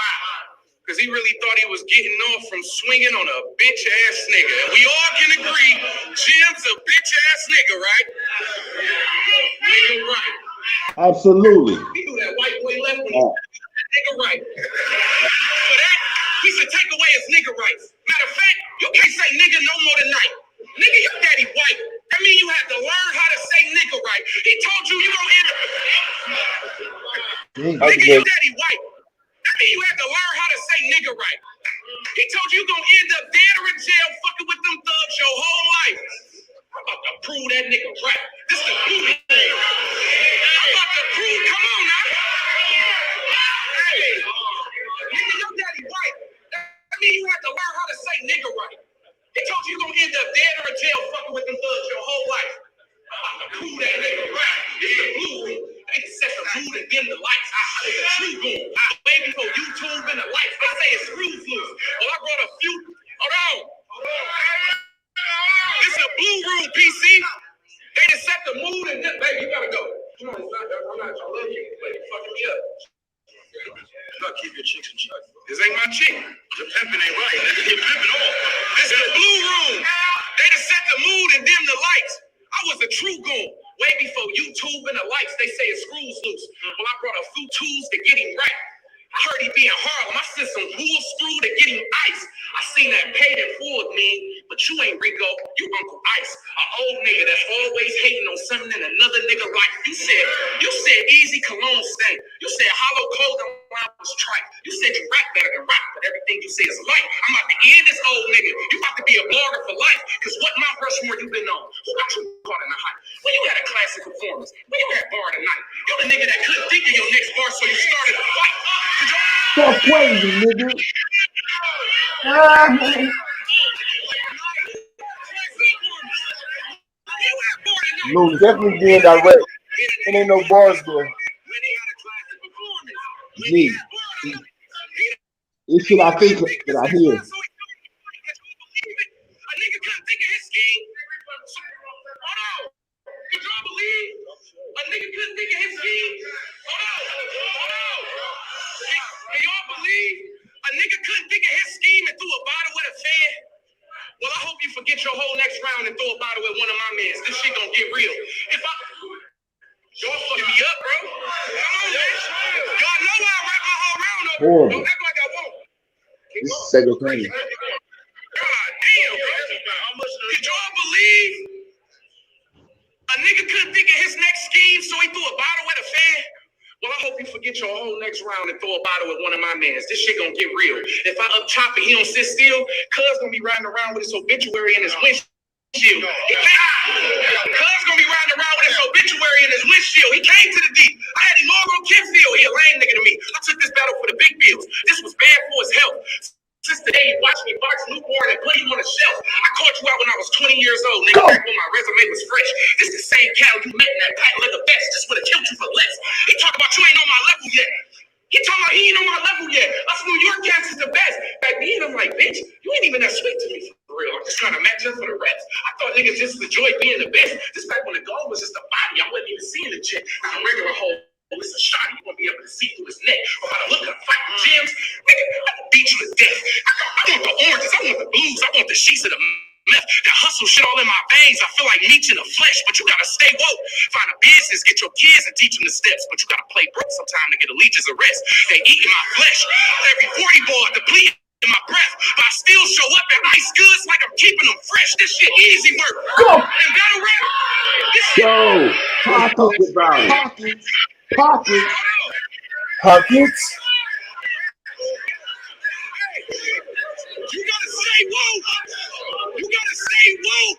Because he really thought he was getting off from swinging on a bitch ass nigga. And we all can agree, Jim's a bitch ass nigga, right? Nigga, right. Absolutely. He knew that white boy left when he nigga right. For that, he should take away his nigga rights. Matter of fact, you can't say nigga no more tonight. Nigga, your daddy white. That means you have to learn how to say nigga right. He told you gonna end up. Nigga, your daddy white. That means you have to learn how to say nigga right. He told you gonna end up dead or in jail fucking with them thugs your whole life. I'm about to prove that nigga right. This is the movie thing. I'm about to prove, come on now. Hey, nigga, your daddy white. That means you have to learn how to say nigga right. He told you gonna end up dead or in jail fucking with them thugs your whole life. I'm about to prove that nigga right. This is the blue room. They set the mood and dim the lights. It's a true boom. Way before YouTube and the lights. They say it's screws loose. Well, I brought a few. Hold on. This is a blue room, PC. They just set the mood and then, baby, you gotta go. Come on, I'm not, I love you, but you fucking me up. You gotta keep your chicks in check. This ain't my chick. The pimping ain't right. You're pimping off. This is the blue room. They just set the mood and dim the lights. I was a true goon. Way before YouTube and the lights, they say it's screws loose. Well, I brought a few tools to get him right. I heard he be in Harlem. I sent some wool screw to get him ice. I seen that paid in full with me, but you ain't Rico, you Uncle Ice. An old nigga that's always hating on something in another nigga life. You said easy cologne stain. You said hollow clothing line was trite. You said you rap better than rap, but everything you say is light. I'm about to end this old nigga. You about to be a blogger for life. Cause what Mount Rushmore you been on? Who got you caught in the hype? When you had a classic performance, when you had bar tonight, you the nigga that couldn't think of your next bar, so you started a fight. Stop crazy, nigga. Lou definitely being direct. There ain't no bars there. G. This shit I think that I hear. A nigga couldn't think of his scheme. Hold on. Could y'all believe? A nigga couldn't think of his scheme. Hold on. Can y'all believe? A nigga couldn't think of his scheme and threw a bottle with a fan. Well, I hope you forget your whole next round and throw a bottle with one of my mans. This shit gonna get real. Y'all fucking me up, bro. Come on, man. Horrible. Don't act like I won't. This is second time. God damn, bro. Did y'all believe a nigga couldn't think of his next scheme, so he threw a bottle at a fan? Well, I hope you forget your whole next round and throw a bottle at one of my mans. This shit gonna get real. If I up chop and he don't sit still, cuz gonna be riding around with his obituary in his windshield. Cuz gonna be riding around with his obituary in his windshield. He came to the deep. I had him all on Kinfield. He a lame nigga to me. I took this battle for the big bills. This was bad for his health. Since the day you watched me box newborn and put him on a shelf, I caught you out when I was 20 years old, nigga, back when my resume was fresh. This the same cow you met in that patent leather vest, just would have killed you for less. He talk about you ain't on my level yet. He talking about he ain't on my level yet. Us New York cats is the best. Back then, I'm like, bitch, you ain't even that sweet to me for real. I'm just trying to match up for the reps. I thought niggas just enjoyed being the best. This back when the goal was just a body. I wasn't even seeing the chick. I'm a regular hole. It's a shot. You won't be able to see through his neck. Or how to look at fight with gyms. Nigga, I will beat you to death. I want the oranges. I want the blues. I want the sheets of the meth. That hustle shit all in my veins. I feel like meat in the flesh, but you gotta stay woke. Find a business, get your kids and teach them the steps, but you gotta play broke sometime to get a leech's arrest. They eating my flesh. Every 40 ball depleted in my breath, but I still show up at ice goods like I'm keeping them fresh. This shit easy work. And battle rap, this shit. Yo, talk about it. Pockets. Pockets. You gotta stay woke. You gotta stay woke.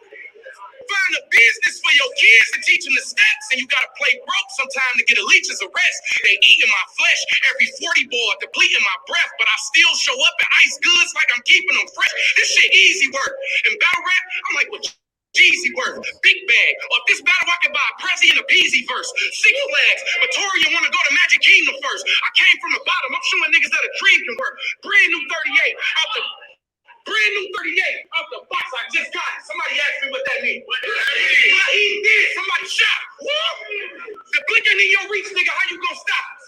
Find a business for your kids and teach them the steps, and you gotta play broke sometime to get a leech's arrest. They eating my flesh, every 40 ball depleting my breath, but I still show up at ice goods like I'm keeping them fresh. This shit easy work. In battle rap, I'm like, what? Jeezy worth, big bag. Or if this battle I can buy a Prezi and a Peasy verse. 6 flags, Victoria wanna go to Magic Kingdom first. I came from the bottom, I'm showing niggas that a dream can work. Brand new 38 out the box I just got. Somebody asked me what that means. He did, somebody shot. Woo! The blick ain't in your reach, nigga, how you gonna stop us?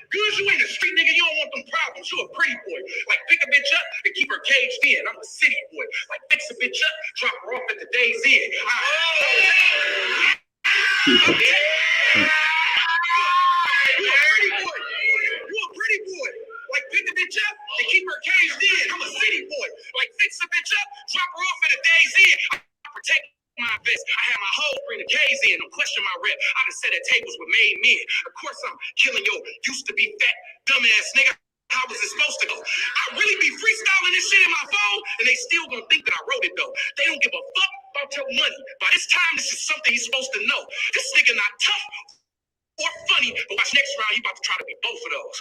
Good, you ain't a street nigga, you don't want them problems. You a pretty boy. Like pick a bitch up and keep her caged in. I'm a city boy. Like fix a bitch up, drop her off at the day's end. You a pretty boy. You a pretty boy. Like pick a bitch up and keep her caged in. I'm a city boy. Like fix a bitch up, drop her off at the day's end. I protect my best. I had my hoe bring the K's in. Don't question my rep. I done said that tables were made men. Of course I'm killing your used to be fat dumbass nigga. How was it supposed to go? I really be freestyling this shit in my phone, and they still gonna think that I wrote it though. They don't give a fuck about your money. By this time, this is something he's supposed to know. This nigga not tough or funny, but watch next round, he about to try to be both of those.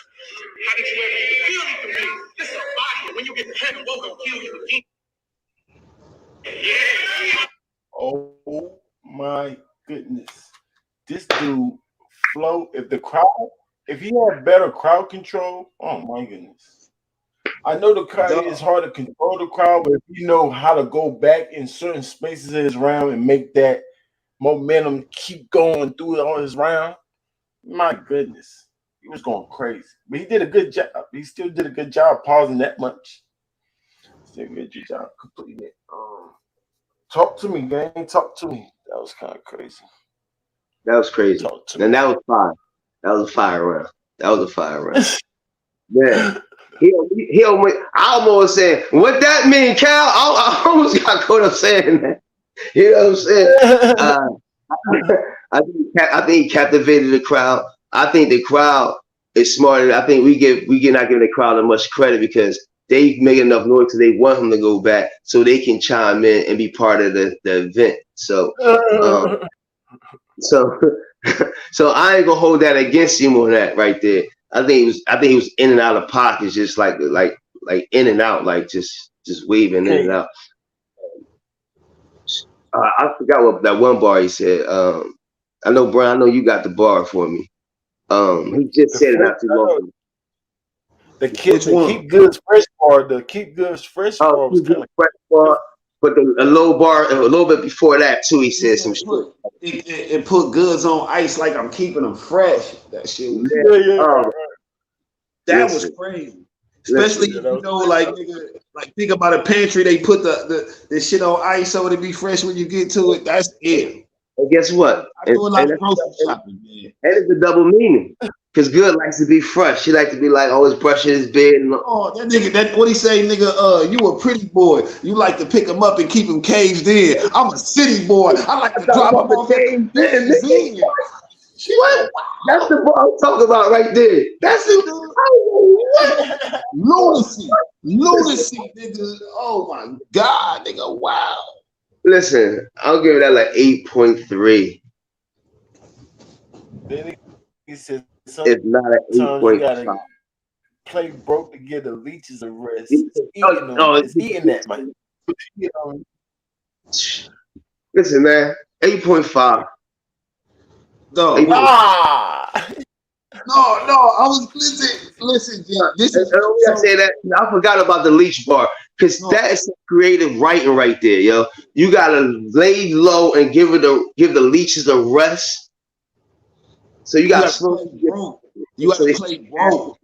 How did you ever even feel me for me? This is a body, and when you get to heaven, we're gonna kill you again. Yeah. Oh my goodness. This dude flow. If he had better crowd control, oh my goodness. I know the crowd is hard to control the crowd, but if you know how to go back in certain spaces of his round and make that momentum keep going through all his round, my goodness. He was going crazy. But he did a good job. He still did a good job pausing that much. Still did a good job completing it. Talk to me, gang. Talk to me. That was kind of crazy. That was crazy. And that was fire. That was a fire round. That was a fire round. Yeah. I almost said, what that mean, Cal? I almost got caught up saying that. You know what I'm saying? I think he captivated the crowd. I think the crowd is smarter. I think we not giving the crowd as much credit because they make enough noise because they want him to go back so they can chime in and be part of the event. So so I ain't gonna hold that against him on that right there. I think he was in and out of pockets, just like in and out, like just waving in and out. I forgot what that one bar he said. I know, Brian. I know you got the bar for me. He just said it not too long ago. The keep Goodz fresh bar. The keep Goodz fresh bar was kind of fresh bar, but a low bar, a little bit before that too. He said some shit. It put Goodz on ice like I'm keeping them fresh. That shit was that was crazy. Especially like think about a pantry. They put the shit on ice so it'll be fresh when you get to it. That's it. And guess what? I do a lot of grocery shopping, man. That is the double meaning. Cause Good likes to be fresh. She like to be like always brushing his beard. And Oh, that nigga, that what he say, nigga? You a pretty boy. You like to pick him up and keep him caged in. I'm a city boy. I like to talk drop him about the off at game, man. convenience. She What? That's the boy I'm talking about right there. That's the what? lunacy, nigga. Oh my god, nigga. Wow. Listen, I'll give it that like 8.3. Then he said It's not an sometimes you 8.5. gotta play broke to get the leeches a rest. No, It's eating that, man. listen, man. 8.5. No, Ah! no. I was listen, G. This is I say that I forgot about the leash bar because that is some creative writing right there, yo. You gotta lay low and give the leeches a rest. So you gotta play broke. You gotta play broke.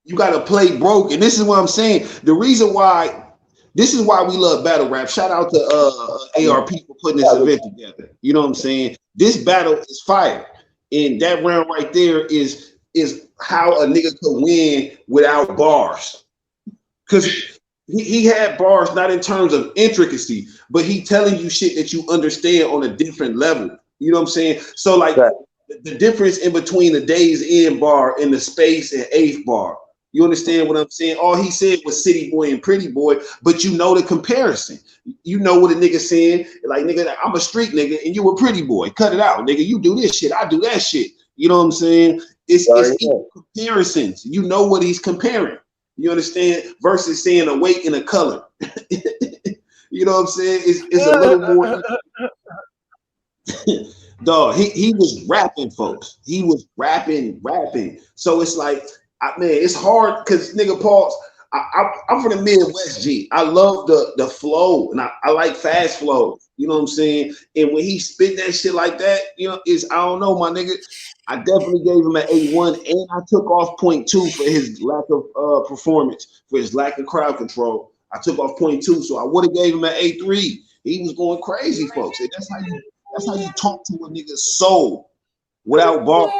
You gotta play broke, and this is what I'm saying. The reason why, this is why we love battle rap. Shout out to ARP for putting this event together. You know what I'm saying? This battle is fire, and that round right there is how a nigga could win without bars, because he had bars not in terms of intricacy, but he telling you shit that you understand on a different level. You know what I'm saying? So like. Right. The difference in between the Days In bar and the Space and Eighth bar. You understand what I'm saying? All he said was city boy and pretty boy, but you know the comparison. You know what a nigga saying. Like, nigga, I'm a street nigga and you a pretty boy. Cut it out, nigga. You do this shit, I do that shit. You know what I'm saying? It's equal comparisons. You know what he's comparing. You understand? Versus saying a weight and a color. You know what I'm saying? It's a little more. Dog, he was rapping, folks. He was rapping. So it's like, man, it's hard because nigga, pause. I'm from the Midwest, G. I love the flow, and I like fast flow. You know what I'm saying? And when he spit that shit like that, you know, I don't know, my nigga. I definitely gave him an 8.1, and I took off 0.2 for his lack of performance, for his lack of crowd control. I took off 0.2, so I would have gave him an 8.3. He was going crazy, folks. And that's how you talk to a nigga's soul without bars,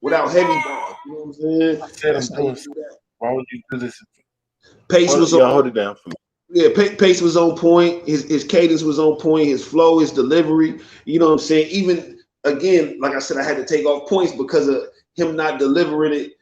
without heavy bars. You know what I'm saying? That's how you do that. Why would you do this? Pace was on. Hold it down for me. Yeah, pace was on point. His cadence was on point. His flow, his delivery. You know what I'm saying? Even again, like I said, I had to take off points because of him not delivering it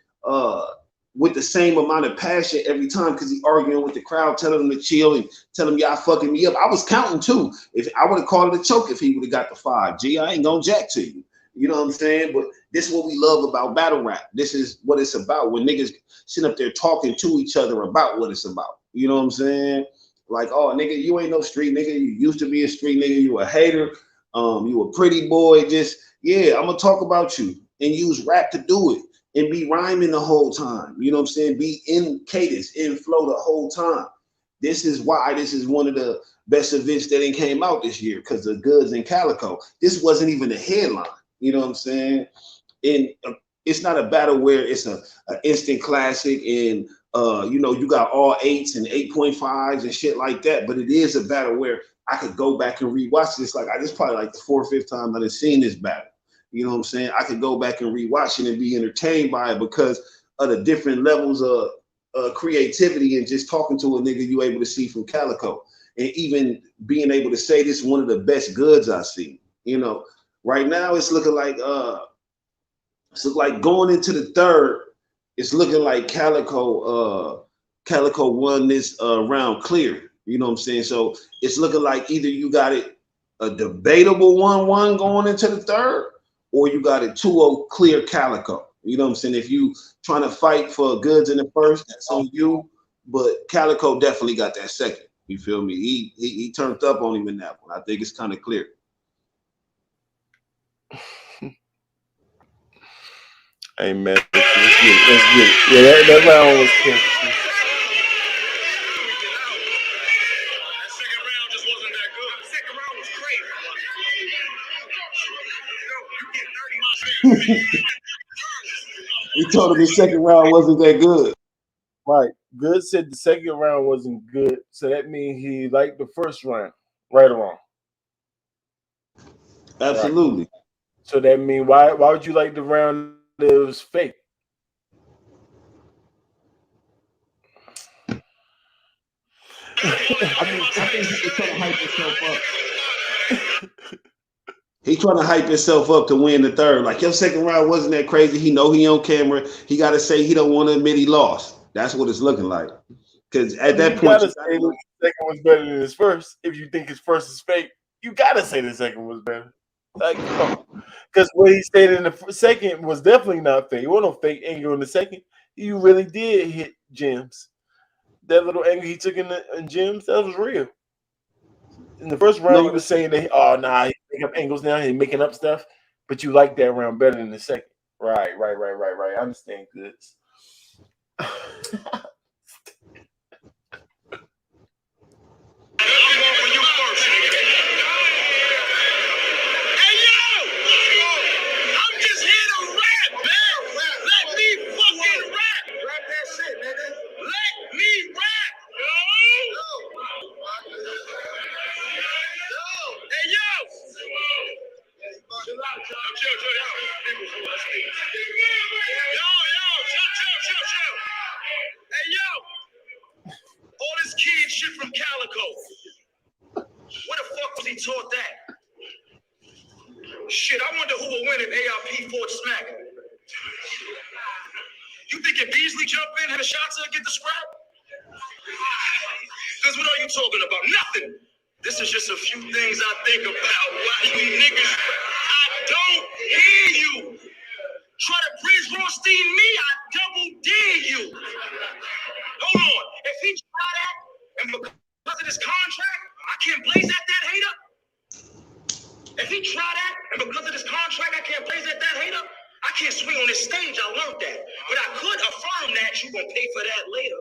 with the same amount of passion every time, because he arguing with the crowd, telling them to chill and telling them y'all fucking me up. I was counting too. If I would have called it a choke if he would have got the 5. G, I ain't gonna jack to you. You know what I'm saying? But this is what we love about battle rap. This is what it's about. When niggas sit up there talking to each other about what it's about. You know what I'm saying? Like, oh, nigga, you ain't no street nigga. You used to be a street nigga. You a hater. You a pretty boy. Just, yeah, I'm gonna talk about you and use rap to do it and be rhyming the whole time. You know what I'm saying? Be in cadence, in flow the whole time. This is why this is one of the best events that ain't came out this year, because of Goodz and Calico. This wasn't even a headline. You know what I'm saying? And it's not a battle where it's an instant classic and you know, you got all 8s and 8.5s and shit like that. But it is a battle where I could go back and rewatch this. Like, this probably like the 4th or 5th time that I've seen this battle. You know what I'm saying? I could go back and rewatch it and be entertained by it because of the different levels of creativity and just talking to a nigga you able to see from Calico. And even being able to say this is one of the best Goodz I've seen. You know, right now it's looking like going into the 3rd, it's looking like Calico won this round clear. You know what I'm saying? So it's looking like either you got it a debatable 1-1 going into the 3rd, or you got it 2-0 clear Calico. You know what I'm saying? If you trying to fight for Goodz in the 1st, that's on you. But Calico definitely got that 2nd. You feel me? He turned up on him in that one. I think it's kind of clear. Hey man, let's get it. Yeah, that round was clear. He told him his 2nd round wasn't that good. Right. Goodz said the 2nd round wasn't good, so that means he liked the 1st round, right or wrong. Absolutely. Right. So that means why would you like the round it was fake. I think he was trying to hype himself up. He's trying to hype himself up to win the third. Like your second round wasn't that crazy. He know he on camera. He got to say he don't want to admit he lost. That's what it's looking like. Because at that you point, gotta say the second was better than his first. If you think his first is fake, you gotta say the second was better. Like, because what he said in the second was definitely not fake. It wasn't no fake anger in the second. You really did hit gems. That little anger he took in gems, that was real. In the first round, he was saying that, oh, nah, he's making up angles now, he's making up stuff, but you like that round better than the second. Right. I understand, Goodz. Hey, yo! All this kid shit from Calico. Where the fuck was he taught that? Shit, I wonder who will win if ARP fought Smack. You thinking Beasley jump in, had a shot to get the scrap? Because what are you talking about? Nothing. This is just a few things I think about. Why you niggas? I don't hear you. Try to Breeze Rothstein me, I double dare you. Hold on. If he try that, and because of this contract, I can't blaze at that hater. If he try that, and because of this contract, I can't blaze at that hater, I can't swing on this stage. I learned that. But I could affirm that you're going to pay for that later.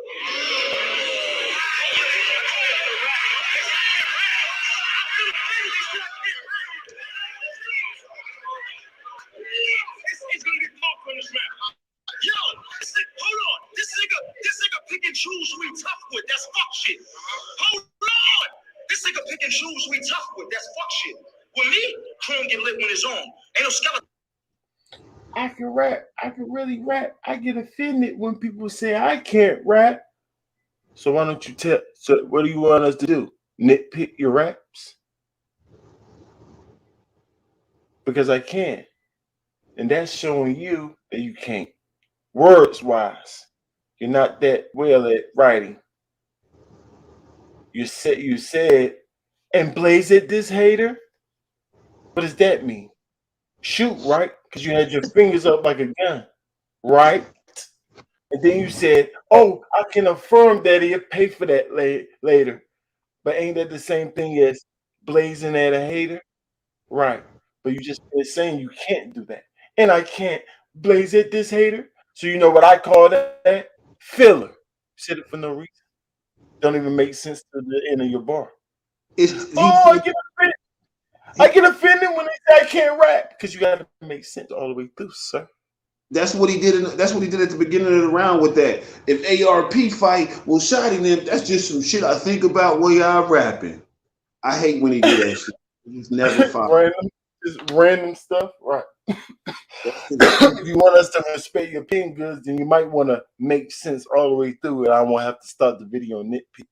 It's going to get caught from this man. Yo, hold on. This nigga pick and choose who he tough with. That's fuck shit. Hold on. This nigga pick and choose who he tough with. That's fuck shit. With me, Chrome get lit when it's on. Ain't no skeleton. I can rap. I can really rap. I get offended when people say I can't rap. So why don't you tell? So what do you want us to do? Nitpick your raps? Because I can. And that's showing you that you can't. Words wise, you're not that well at writing. You said, and blaze at this hater. What does that mean? Shoot, right? Because you had your fingers up like a gun, right? And then you said, oh, I can affirm that he'll pay for that later. But ain't that the same thing as blazing at a hater? Right. But you just been saying you can't do that. And I can't blaze at this hater. So you know what I call that? Filler. You said it for no reason. Don't even make sense to the end of your bar. I get offended when they say I can't rap because you got to make sense all the way through, sir. That's what he did. That's what he did at the beginning of the round with that. If ARP fight was shotting them, that's just some shit I think about while y'all rapping. I hate when he do that shit. He's never fought. Random stuff, right? If you want us to respect your opinion, Goodz, then you might want to make sense all the way through it. I won't have to start the video nitpick.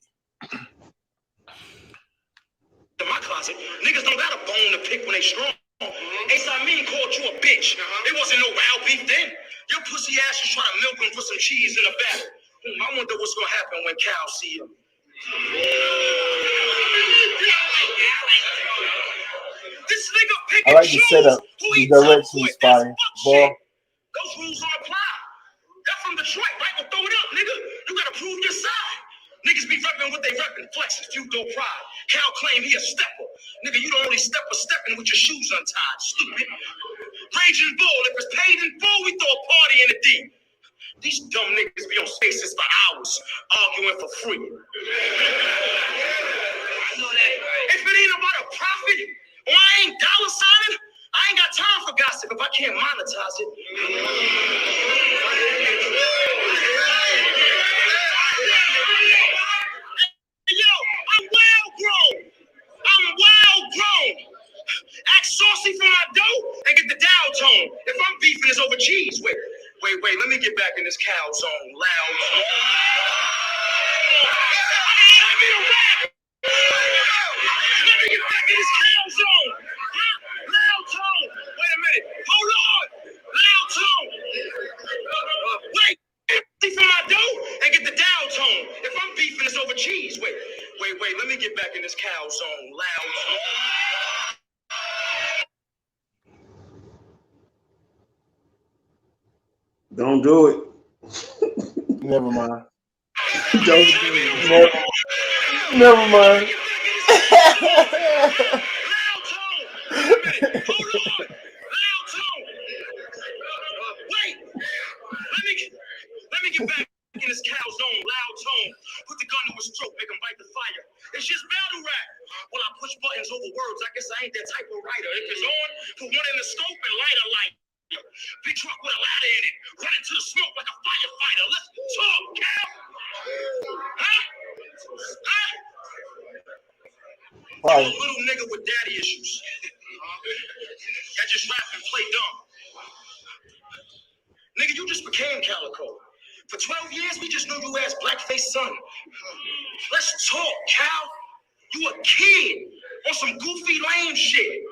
In my closet, niggas don't got a bone to pick when they strong. Ace I mean called you a bitch. It wasn't no wild beef then. Your pussy ass is trying to milk him for some cheese in a battle. I wonder what's gonna happen when Cal see him. This nigga pick and choose who he tough with. That's fuck shit. Those rules don't apply. They're from Detroit, right? Well, throw it up, nigga. You gotta prove your side. Niggas be repping what they repping, flexing, few go pride. Cal claim he a stepper. Nigga, you the only stepper stepping with your shoes untied, stupid. Raging bull, if it's paid in full, we throw a party in the D. These dumb niggas be on spaces for hours, arguing for free. If it ain't about a profit, or I ain't dollar signing, I ain't got time for gossip if I can't monetize it. Yo, I'm wild grown. Act saucy for my dough and get the Dow tone. If I'm beefing, it's over cheese. Wait, let me get back in this cow zone. Loud. Let me get back in this cow zone. Loud tone. Wait a minute. Hold on. Loud tone. Wait. For my dough and get the down tone. If I'm beefing, it's over cheese. Wait. Let me get back in this cow zone. Loud tone. Don't do it. Never mind. Don't do it. Never mind. Loud tone. Wait a minute. Hold on. Loud tone. Wait. Let me get back in this cow zone. Loud tone. Put the gun to his throat. Make him bite the fire. It's just battle rap. Well, I push buttons over words. I guess I ain't that type of writer. If it's on, put one in the scope and light a light. Big truck with a ladder in it. Run into the smoke like a firefighter. Let's talk, Cal. Huh? You a little nigga with daddy issues. That just rap and play dumb. Nigga, you just became Calico. For 12 years, we just knew you as Blackface Son. Let's talk, Cal. You a kid on some goofy lame shit.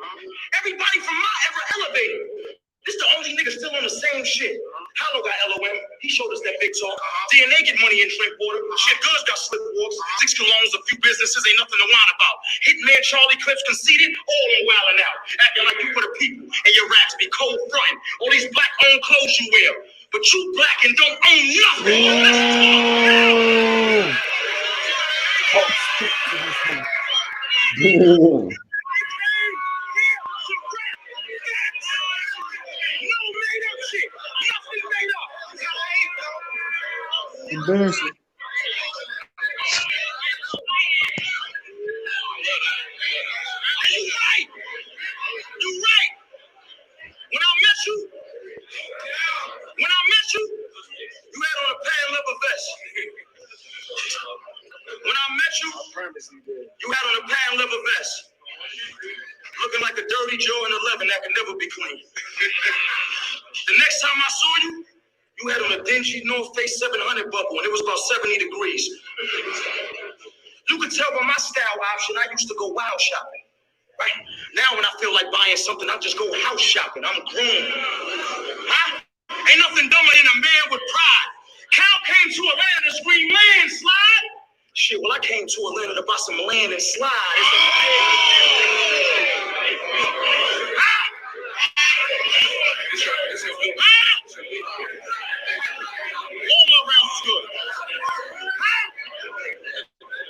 Everybody from my era elevated. This the only nigga still on the same shit. Hollow got LOM. He showed us that big talk. DNA get money and drink water. Shit, Goodz got slip walks. 6 colognes, a few businesses, ain't nothing to whine about. Hitman Charlie Clips conceded, all on wildin' out. Acting like you for the people, and your raps be cold frontin'. All these black-owned clothes you wear. But you black and don't own nothing. No made up shit. Nothing made up. Embarrassing. You right. When I met you, you had on a patent leather vest. When I met you, you had on a patent leather vest. Looking like a dirty Jordan 11 that can never be clean. The next time I saw you, you had on a dingy North Face 700 bubble, and it was about 70 degrees. You could tell by my style option, I used to go wild shopping. Right? Now when I feel like buying something, I just go house shopping. I'm grown. Huh? Ain't nothing dumber than a man with pride. Cal came to Atlanta to scream landslide. Shit, well, I came to Atlanta to buy some land and slide. All my rounds is good.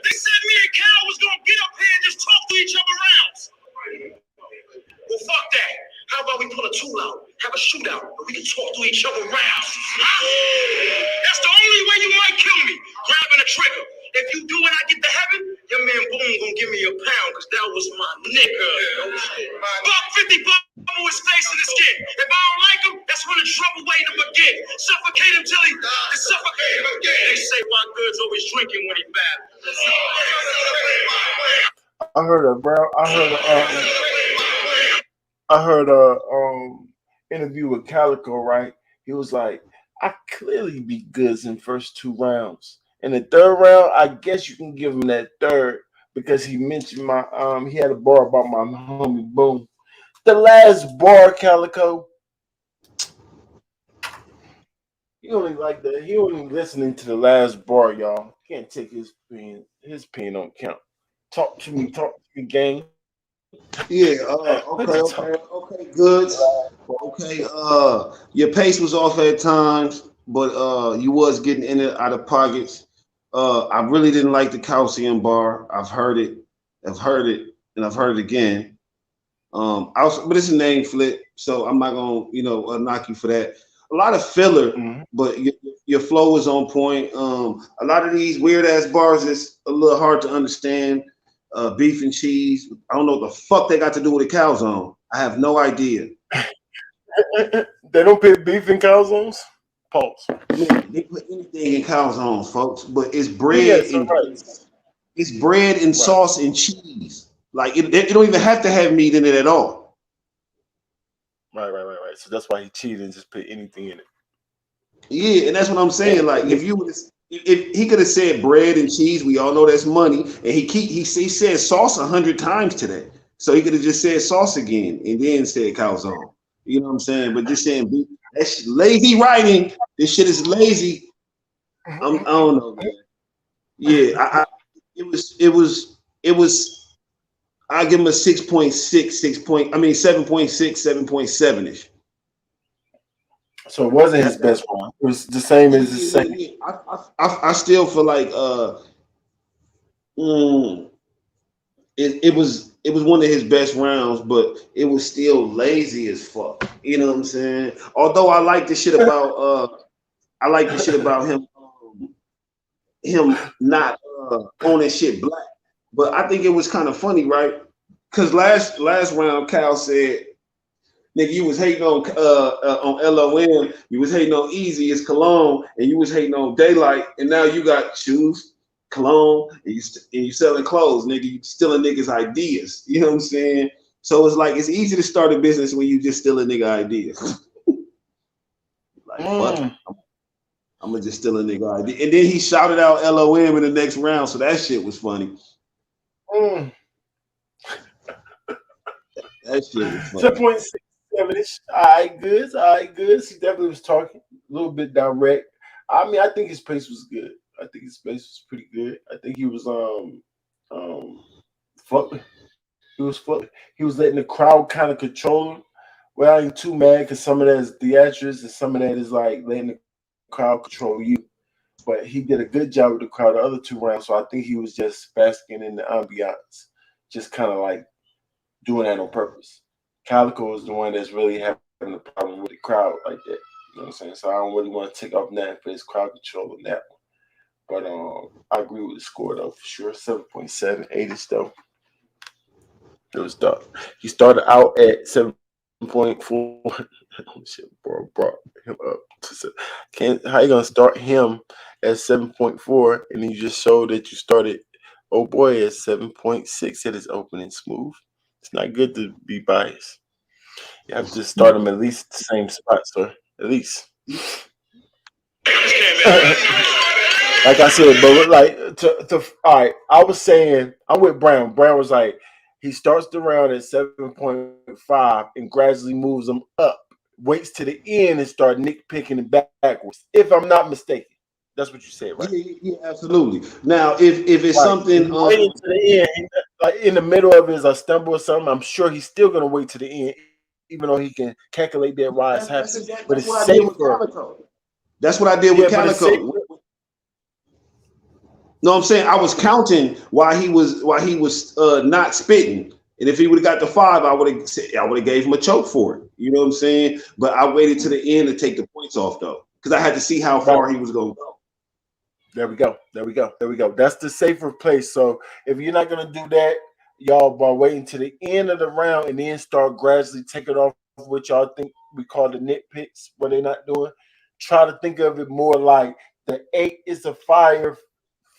They said me and Cal was gonna get up here and just talk to each other rounds. Well, fuck that. How about we pull a tool out, have a shootout, and we can talk to each other rounds? That's the only way you might kill me, grabbing a trigger. If you do and I get to heaven, your man Boom gonna give me a pound, because that was my nigga. Buck 50 bubble his face in the skin. If I don't like him, that's when the trouble waiting to begin. Suffocate him till he suffocate him again. They say why Goodz always drinking when he bad. I heard a interview with Calico, right? He was like, I clearly beat Goodz in first 2 rounds. In the 3rd round, I guess you can give him that 3rd because he mentioned my he had a bar about my homie Boom. The last bar, Calico. He only listening to the last bar, y'all. Can't take his pain on count. Talk to me, gang. Yeah, okay, Goodz. Okay, your pace was off at times, but you was getting in and out of pockets. I really didn't like the Calcium bar. I've heard it, and I've heard it again. But it's a name flip, so I'm not gonna, knock you for that. A lot of filler, but your flow is on point. A lot of these weird ass bars is a little hard to understand. Beef and cheese. I don't know what the fuck they got to do with a calzone. I have no idea. They don't put beef in calzones? Pulse. They put anything in calzones, folks, but it's bread it's bread and sauce and cheese. Like it don't even have to have meat in it at all. Right. Right. So that's why he cheated and just put anything in it. Yeah, and that's what I'm saying. Like, if he could have said bread and cheese, we all know that's money, and he said sauce 100 times today, so he could have just said sauce again and then said calzone. You know what I'm saying? But just saying that's lazy writing. This shit is lazy. I don't know, man. Yeah, it was. I give him a 6.6, 7.6, 7.7 ish. So it wasn't his best one. It was the same as his second. Yeah. I still feel like it was one of his best rounds, but it was still lazy as fuck. You know what I'm saying? Although I like the shit about him not owning shit black. But I think it was kind of funny, right? Because last round, Cal said, "Nigga, you was hating on LOM, you was hating on Easy, it's Cologne, and you was hating on Daylight, and now you got shoes, cologne, and you selling clothes, nigga. You stealing niggas' ideas. You know what I'm saying? So it's like it's easy to start a business when you just steal a nigga ideas. Like fuck it. I'm gonna just steal a nigga idea. And then he shouted out LOM in the next round, so that shit was funny. That shit was funny. 7.67-ish. All right, Goodz. All right, Goodz. He definitely was talking a little bit direct. I mean, I think his pace was good. I think his pace was pretty good. I think he was fuck. He was fuck. He was letting the crowd kind of control him. Well, I ain't too mad because some of that is theatrics and some of that is like letting the crowd control you. But he did a good job with the crowd the other two rounds. So I think he was just basking in the ambiance, just kind of like doing that on purpose. Calico is the one that's really having a problem with the crowd like that. You know what I'm saying? So I don't really want to take off that for his crowd control in that one. But I agree with the score though for sure. 7.7, 8-ish though. It was tough. He started out at 7.4. Oh shit, bro, brought him up to how you gonna start him at 7.4 and then you just showed that you started oh boy at 7.6 at his opening smooth. It's not good to be biased. You have to start him at least the same spot, sir. At least. Like I said, but like to all right, I was saying I'm with Brown. Brown was like he starts the round at 7.5 and gradually moves them up, waits to the end and start nitpicking it backwards. If I'm not mistaken, that's what you said, right? Yeah, absolutely. Now, if it's Like, something, waiting to the end, like in the middle of his a stumble or something, I'm sure he's still gonna wait to the end, even though he can calculate that why it's happening. But that's it's what I did with safer. Calico. That's what I did with Yeah, but it's Calico. safer. No, I'm saying I was counting why he was not spitting, and if he would have got the 5, I would have gave him a choke for it. You know what I'm saying? But I waited to the end to take the points off though, because I had to see how far he was going to go. There we go. There we go. There we go. That's the safer place. So if you're not gonna do that, y'all by waiting to the end of the round and then start gradually taking off what y'all think we call the nitpicks, what they're not doing. Try to think of it more like the 8 is a fire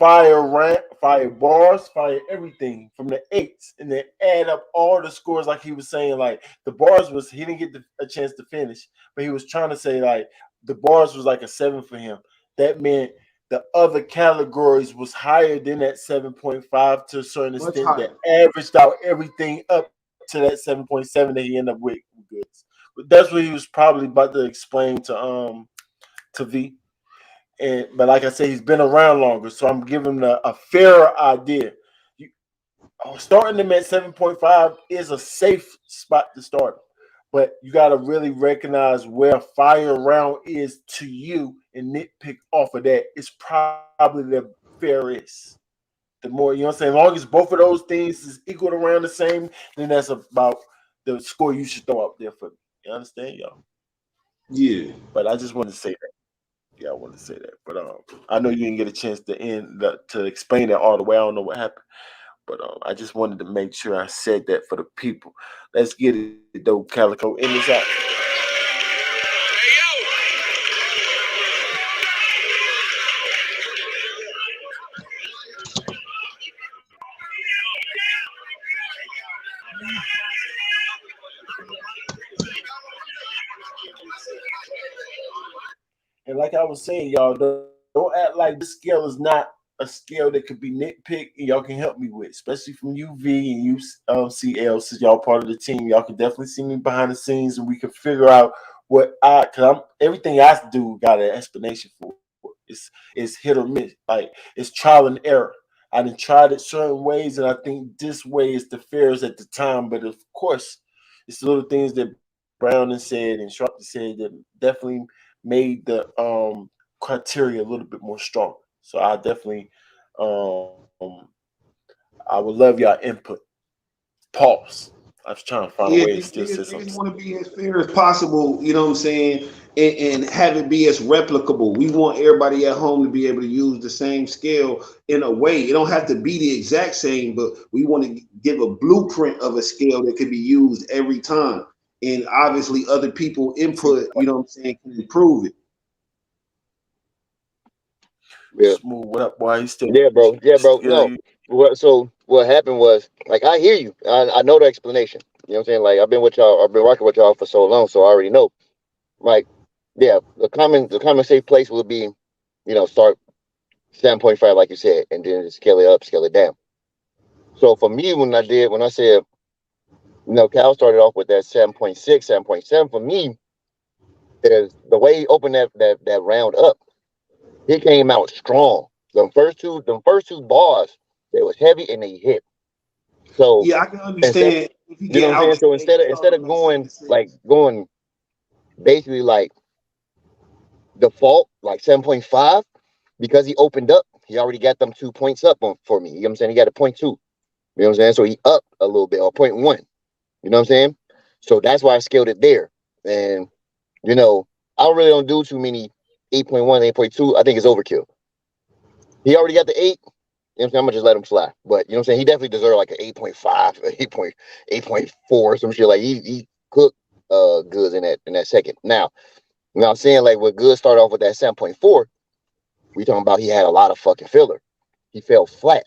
ramp, fire bars, fire everything from the 8s, and then add up all the scores like he was saying. Like the bars was he didn't get a chance to finish, but he was trying to say like the bars was like a 7 for him. That meant the other categories was higher than that 7.5 to a certain extent that averaged out everything up to that 7.7 that he ended up with Goodz. But that's what he was probably about to explain to V. But like I said, he's been around longer, so I'm giving him a fairer idea. Starting him at 7.5 is a safe spot to start, but you got to really recognize where fire round is to you and nitpick off of that. It's probably the fairest. The more, you know what I'm saying? As long as both of those things is equal around the same, then that's about the score you should throw up there for me. You understand, y'all? Yeah. But I just wanted to say that. Yeah, I wanted to say that. But I know you didn't get a chance to explain that all the way. I don't know what happened. But I just wanted to make sure I said that for the people. Let's get it though, Calico. In this out. And like I was saying, y'all, don't act like this scale is not a scale that could be nitpicked and y'all can help me with, especially from UV and UCL, since y'all part of the team. Y'all can definitely see me behind the scenes and we can figure out because everything I do got an explanation for. It's hit or miss, like it's trial and error. I done tried it certain ways, and I think this way is the fairest at the time. But of course, it's the little things that Brown and said and Sharp said that definitely made the criteria a little bit more strong. So I definitely um I would love y'all input. Pause. I was trying to find a Yeah, way to still say niggas something. want to be as fair as possible, you know what I'm saying, and have it be as replicable. We want everybody at home to be able to use the same scale in a way. It don't have to be the exact same, but we want to give a blueprint of a scale that can be used every time. And obviously, other people input, you know what I'm saying, can improve it. Yeah, Smooth. What up, boy? You still yeah, bro. Yeah, bro. yeah, No, what happened was like I hear you. I know the explanation. You know what I'm saying? Like I've been with y'all. I've been rocking with y'all for so long, so I already know. Like, yeah, the common safe place will be, start 7.5 like you said, and then just scale it up, scale it down. So for me, when I said, Cal started off with that 7.6, 7.7. For me, is the way he opened that round up. He came out strong. Them first two bars, they was heavy and they hit. So Yeah, I can instead, understand if you you know get what I'm out saying. the So gate instead starting of like 7 6. going basically like default like 7.5, because he opened up, he already got them 2 points up for me. You know what I'm saying? He got a point two. You know what I'm saying? So he up a little bit, or point one. You know what I'm saying? So that's why I scaled it there. And I really don't do too many 8.1, 8.2. I think it's overkill. He already got the 8. You know what I'm saying? I'm gonna just let him fly. But you know what I'm saying? He definitely deserved like an 8.5, 8.4, some shit. Like he cooked Goodz in that second. Now I'm saying, like, what Goodz started off with that 7.4, we talking about he had a lot of fucking filler. He fell flat.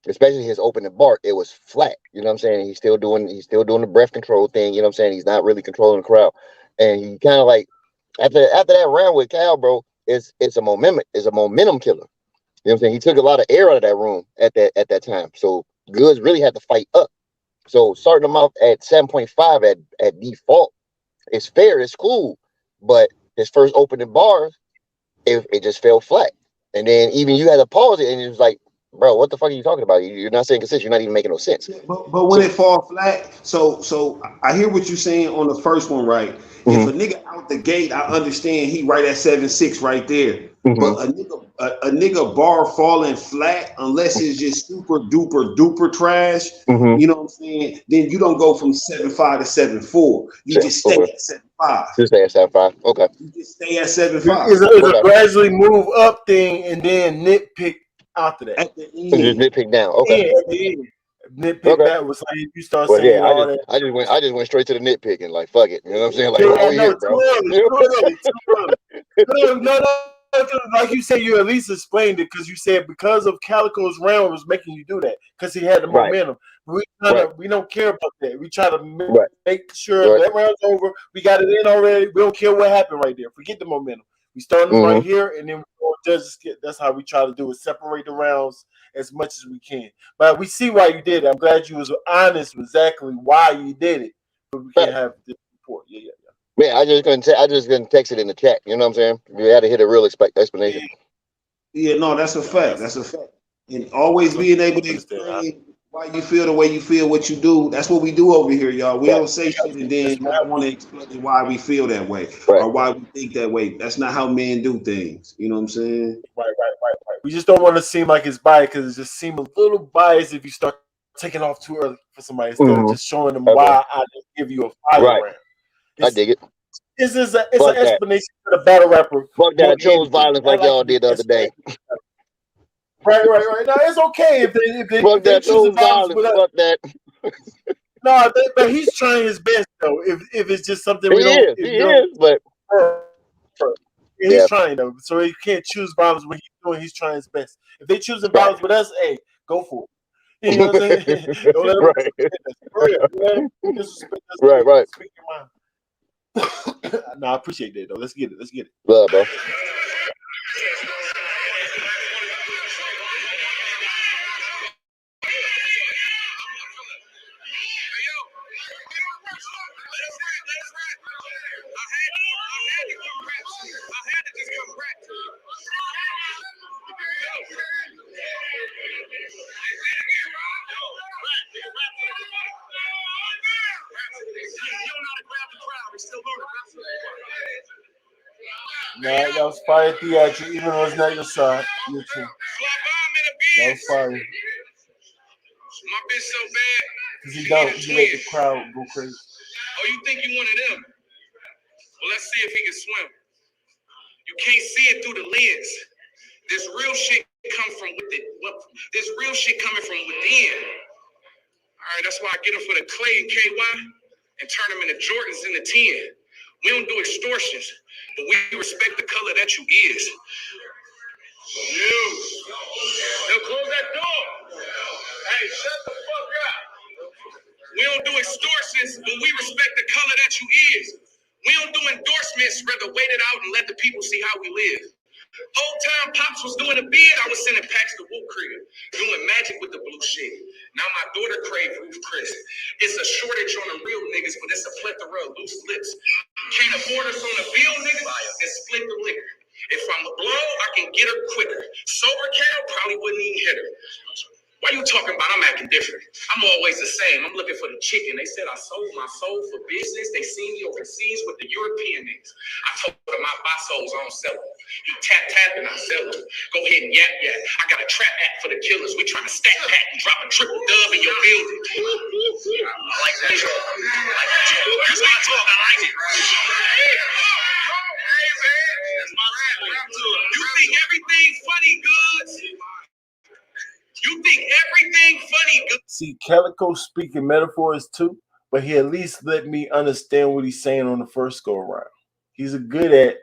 Especially his opening bar, it was flat. You know what I'm saying? He's still doing the breath control thing. You know what I'm saying? He's not really controlling the crowd. And he kind of like after that round with Cal, bro, it's a momentum killer. You know what I'm saying? He took a lot of air out of that room at that time. So Goods really had to fight up. So starting him off at 7.5 at default, it's fair, it's cool. But his first opening bars, it just fell flat. And then even you had to pause it, and it was like, bro, what the fuck are you talking about? You're not saying consistent. You're not even making no sense. Yeah, but when So, it fall flat, so I hear what you're saying on the first one, right? If hmm a nigga out the gate, I understand he right at 7 6 right there. hmm But a nigga bar falling flat, unless it's just super duper duper trash, hmm you know what I'm saying? Then you don't go from 7 5 to 7 4. You just stay okay. at 7 5. Just say it's at 5. Okay. You just stay at 7 5 it's a Okay. gradually move up thing and then nitpick after that. at the And just end. nitpick down. Okay. Yeah, yeah. Nitpick Okay. backwards. Like if you start Well, yeah, saying all that. I just went straight to the nitpicking. Like, fuck it. You know what I'm saying? Like, why Yeah, we no, here, too bro? early, You too early, too early. No. Like you said, you at least explained it because you said because of Calico's round was making you do that because he had the Right. momentum. Right. We don't care about that. We try to Right. make sure Right. that round's over. We got it in already. We don't care what happened right there. Forget the momentum. We start them hmm right here, and then we go judges get. That's how we try to do it. Separate the rounds as much as we can. But we see why you did it. I'm glad you was honest with exactly why you did it. But we can't Right. have this report. Yeah. Yeah, I just couldn't text it in the chat. You know what I'm saying? You had to hit a real explanation. Yeah, no, that's a No, fact. That's a fact. And always being able to understand. explain why you feel the way you feel, what you do. That's what we do over here, y'all. We Right. don't say shit and That's then what not want happens. to explain why we feel that way Right. or why we think that way. That's not how men do things. You know what I'm saying? Right. We just don't want to seem like it's biased because it just seems a little biased if you start taking off too early for somebody instead of hmm just showing them Okay. why I just give you a fire Right. round. I It's dig it. it's an Fuck that. explanation for the battle rapper Fuck that. more I than chose anything. violence I like like y'all to did the other day. explain. Right. Now it's okay if Fuck they that. choose Chose violence with violence. us. Fuck that. No, but he's trying his best though. If it's just something He we don't, is. He if you don't, is. But he's yeah. trying though. So he can't choose violence when he's doing. He's trying his best. If they choosing Right. violence with us, hey, go for it. You know what I'm saying? Don't let them Right. disrespect us. For real. Don't let them disrespect us. Right. Speak your mind. No, I appreciate that though. Let's get it. Love, bro. Nah, that was fire theater, even though it's not your side. You too. That was fire. My bitch so bad. Cause he don't. He let the crowd go crazy. Oh, you think you one of them? Well, let's see if he can swim. You can't see it through the lens. This real shit come from within. This real shit coming from within. All right, that's why I get them for the clay and KY and turn them into Jordans in the 10. We don't do extortions, but we respect the color that you is. Now close that door. Hey, shut the fuck up. We don't do extortions, but we respect the color that you is. We don't do endorsements, rather wait it out and let the people see how we live. Whole time Pops was doing a bid, I was sending packs to Whoop Crib, doing magic with the blue shit. Now my daughter crave Roof Chris. It's a shortage on the real niggas, but it's a plethora of loose lips. Can't afford us on the bill, niggas, then split the liquor. If I'm a blow, I can get her quicker. Sober Cal probably wouldn't even hit her. Why you talking about I'm acting different? I'm always the same. I'm looking for the chicken. They said I sold my soul for business. They seen me overseas with the European niggas. I told them I buy souls, I don't sell them. You tap and I sell them. Go ahead and yap. I got a trap act for the killers. We trying to stack pack and drop a triple dub in your building. I like that joke. That's my talk. I like it. That's my rap to it. You think everything funny, Goodz? You think everything funny, Goodz? See, Calico speaking metaphors too, but he at least let me understand what he's saying on the first go around. He's good at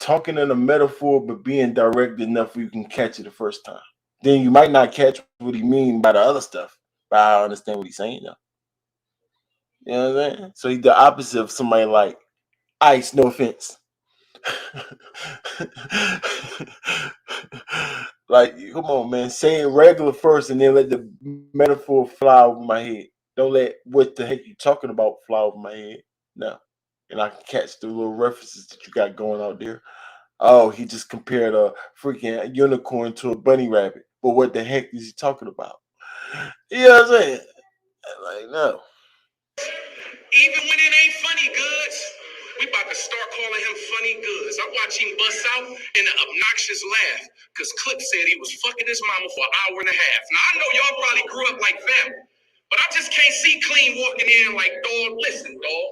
talking in a metaphor, but being direct enough where you can catch it the first time. Then you might not catch what he mean by the other stuff, but I understand what he's saying though. You know what I'm saying? So he's the opposite of somebody like Ice, no offense. Like, come on, man. Say it regular first and then let the metaphor fly over my head. Don't let what the heck you talking about fly over my head. No. And I can catch the little references that you got going out there. Oh, he just compared a freaking unicorn to a bunny rabbit. But what the heck is he talking about? You know what I'm saying? Like, no. Even when it ain't funny, Goodz, we about to start calling him Funny Goodz. I watch him bust out in an obnoxious laugh because Clip said he was fucking his mama for an hour and a half. Now, I know y'all probably grew up like family, but I just can't see Clean walking in like, dog, listen, dog.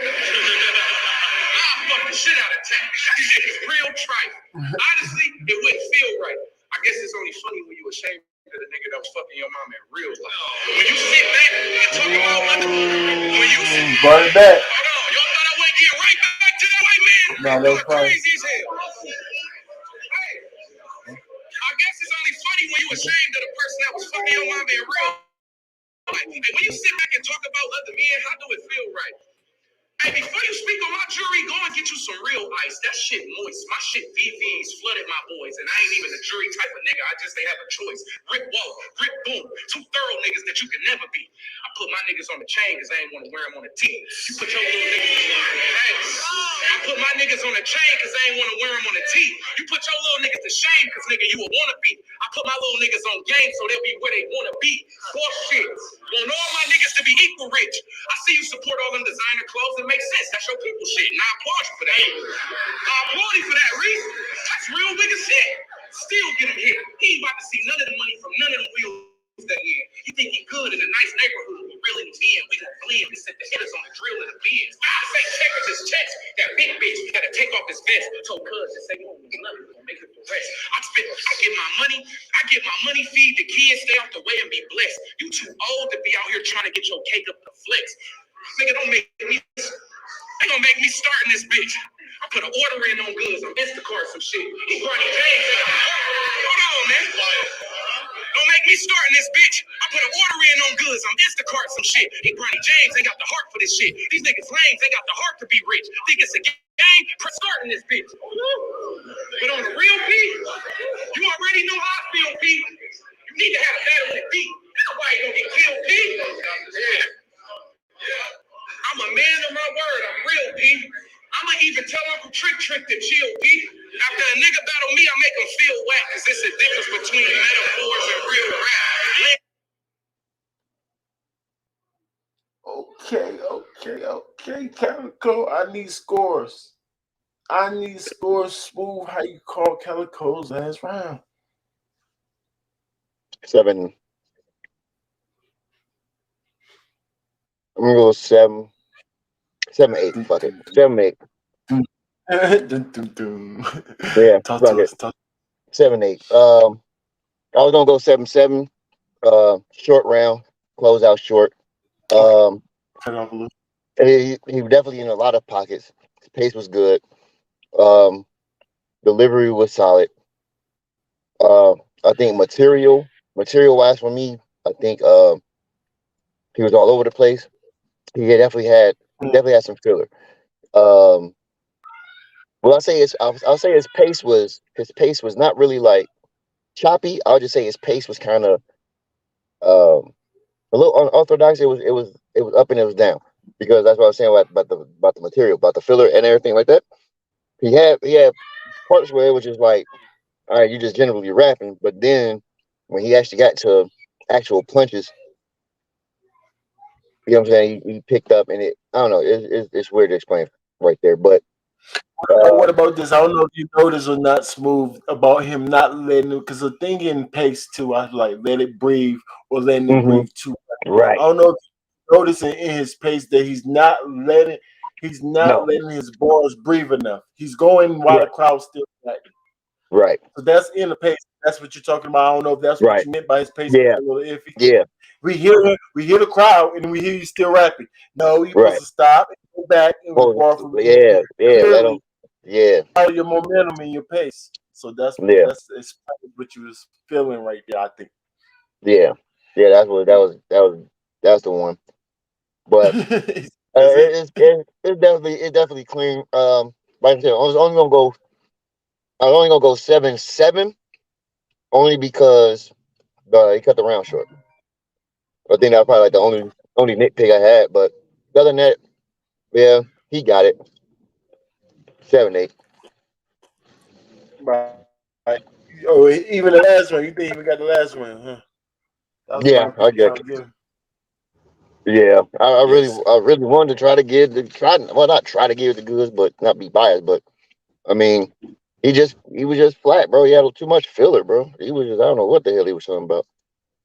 I'll fuck the shit out of Tech. This shit is real trite. Honestly, it wouldn't feel right. I guess it's only funny when you ashamed of the nigga that was fucking your mama in real life. When you sit back and talk about when you sit Brought it back. hold on, y'all thought I wouldn't get right back to that white man? No, that was fine. Crazy as hell. Hey, I guess it's only funny when you ashamed of the person that was fucking your mama in real life. And when you sit back and talk about other men, how do it feel right? Hey, before you speak on my jury, go and get you some real ice. That shit moist. My shit VVs flooded my boys, and I ain't even a jury type of nigga. I just ain't have a choice. Rick Wall, Rick Boom, two thorough niggas that you can never be. I put my niggas on the chain because I ain't want to wear them on the tee. You put your little niggas I put my niggas on the chain because I ain't want to wear them on the tee. You put your little niggas to shame because, nigga, you a wannabe. I put my little niggas on game so they'll be where they want to be. Bullshit. Want all my niggas to be equal rich. I see you support all them designer clothes. It makes sense. That's your people shit. And I applaud you for that. I applaud you for that, Reese. That's real nigga shit. Still get him hit. He ain't about to see none of the money from none of the wheels that year. You think he good in a nice neighborhood, but really in we gonna blend and set the hitters on the drill in the bins. I say checkers his checks. That big bitch gotta take off his vest. Told cuz to say, oh, nothing gonna make it the rest. I get my money, feed the kids, stay out the way and be blessed. You too old to be out here trying to get your cake up the flex. Nigga, they gonna make me start in this bitch. I put an order in on Goodz. I'm Instacart some shit. He Barney James. Hold on, man. Don't make me start in this bitch. I put an order in on Goodz. I'm Instacart some shit. He Barney James ain't got the heart for this shit. These niggas lame. They got the heart to be rich. Think it's a game? Press start in this bitch. But on the real beat, you already know how I feel, P. You need to have a battle with P. Nobody gonna get killed, P. I'm a man of my word. I'm real, P. I'ma even tell Uncle Trick to chill, P. After a nigga battle me, I make him feel whack, cause there's a difference between metaphors and real rap. Okay, Calico. I need scores. I need to score smooth. How you call Calico's last round? 7. I'm gonna go 7, 7-8. Dun, Fuck it, dun, 7-8. dun, dun, dun, dun. Yeah, Talk fuck to it, us. Talk. 7-8. I was gonna go 7-7. Short round, close out short. Okay, Um, cut it off a little. he definitely in a lot of pockets. His pace was good. Um, delivery was solid. I think material wise for me, I think he was all over the place. He definitely had some filler. Um, well, I'll say his pace was not really like choppy. I'll just say his pace was kind of um a little unorthodox. It was up and it was down because that's what I was saying about the material, about the filler and everything like that. He had parts where it was just like, all right, you just generally rapping, but then when he actually got to actual punches, you know what I'm saying, he picked up and it. I don't know, it's weird to explain right there, but uh, What about this? I don't know if you noticed or not, smooth about him not letting it, because the thing in pace too. I like let it breathe or letting it hmm breathe too long. I right, don't know if you noticing in his pace that he's not no, letting his bars breathe enough. He's going while the right, crowd's still back. right, So that's in the pace. That's what you're talking about. I don't know if that's what right, you meant by his pace yeah, being a little iffy. yeah, We hear the crowd, and we hear you still rapping. No, you're supposed right. to stop and go back and Well, bar for you yeah, yeah, let him, clearly yeah, all your momentum and your pace. So yeah, it's probably what you was feeling right there. I think. yeah, yeah. That's the one. But That's it. it's definitely clean. Like I said, I was only gonna go 7-7, only because he cut the round short. I think that was probably like the only nitpick I had. But other than that, yeah, he got it. 7-8. Right. Oh, even the last one. You think he even got the last one? Huh? That was about Yeah, what you I trying to get. get. Yeah, Yes. I really wanted to well, not try to give it the goods, but not be biased. But I mean, he was just flat, bro. He had too much filler, bro. He was just, I don't know what the hell he was talking about.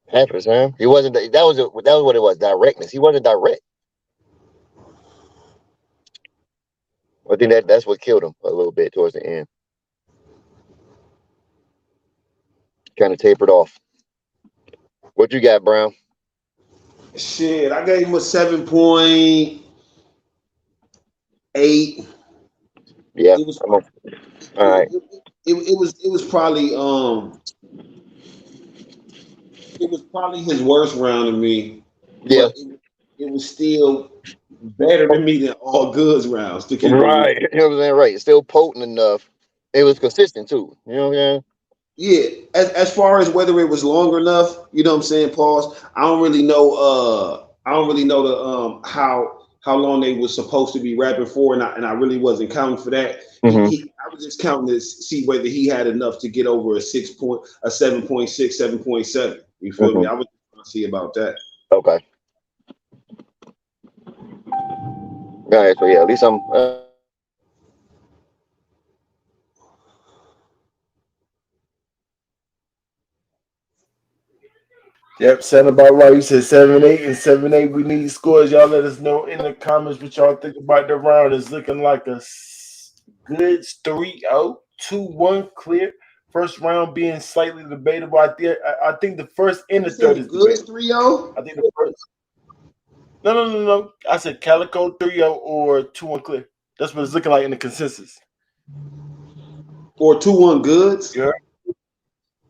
Half the time, he wasn't. That was what it was. Directness. He wasn't direct. I think that's what killed him a little bit towards the end. Kind of tapered off. What you got, Brown? Shit, I gave him a 7.8. Yeah, It was I'm on. All right. it was probably it was probably his worst round to me, Yeah. but it was still better than me than all Goodz rounds to keep it real. Right. You know what I'm saying? Right. It's still potent enough. It was consistent too. You know what I'm saying? Yeah, as far as whether it was long enough, you know what I'm saying, pause. I don't really know the how long they was supposed to be rapping for, and I really wasn't counting for that. Hmm. I was just counting to see whether he had enough to get over a 7.6, 7.7. You feel me? Hmm. I was trying to see about that. Okay. All right. So yeah, at least I'm. Yep, sound about right. You said 7-8 and 7-8. We need scores. Y'all let us know in the comments what y'all think about the round. It's looking like a good 3-0, 2-1 clear. First round being slightly debatable. I think the first and You the third said is Goodz debatable. 3-0 I think the first. No. I said Calico 3-0 or 2-1 clear. That's what it's looking like in the consensus. or 2-1 Goods? You heard?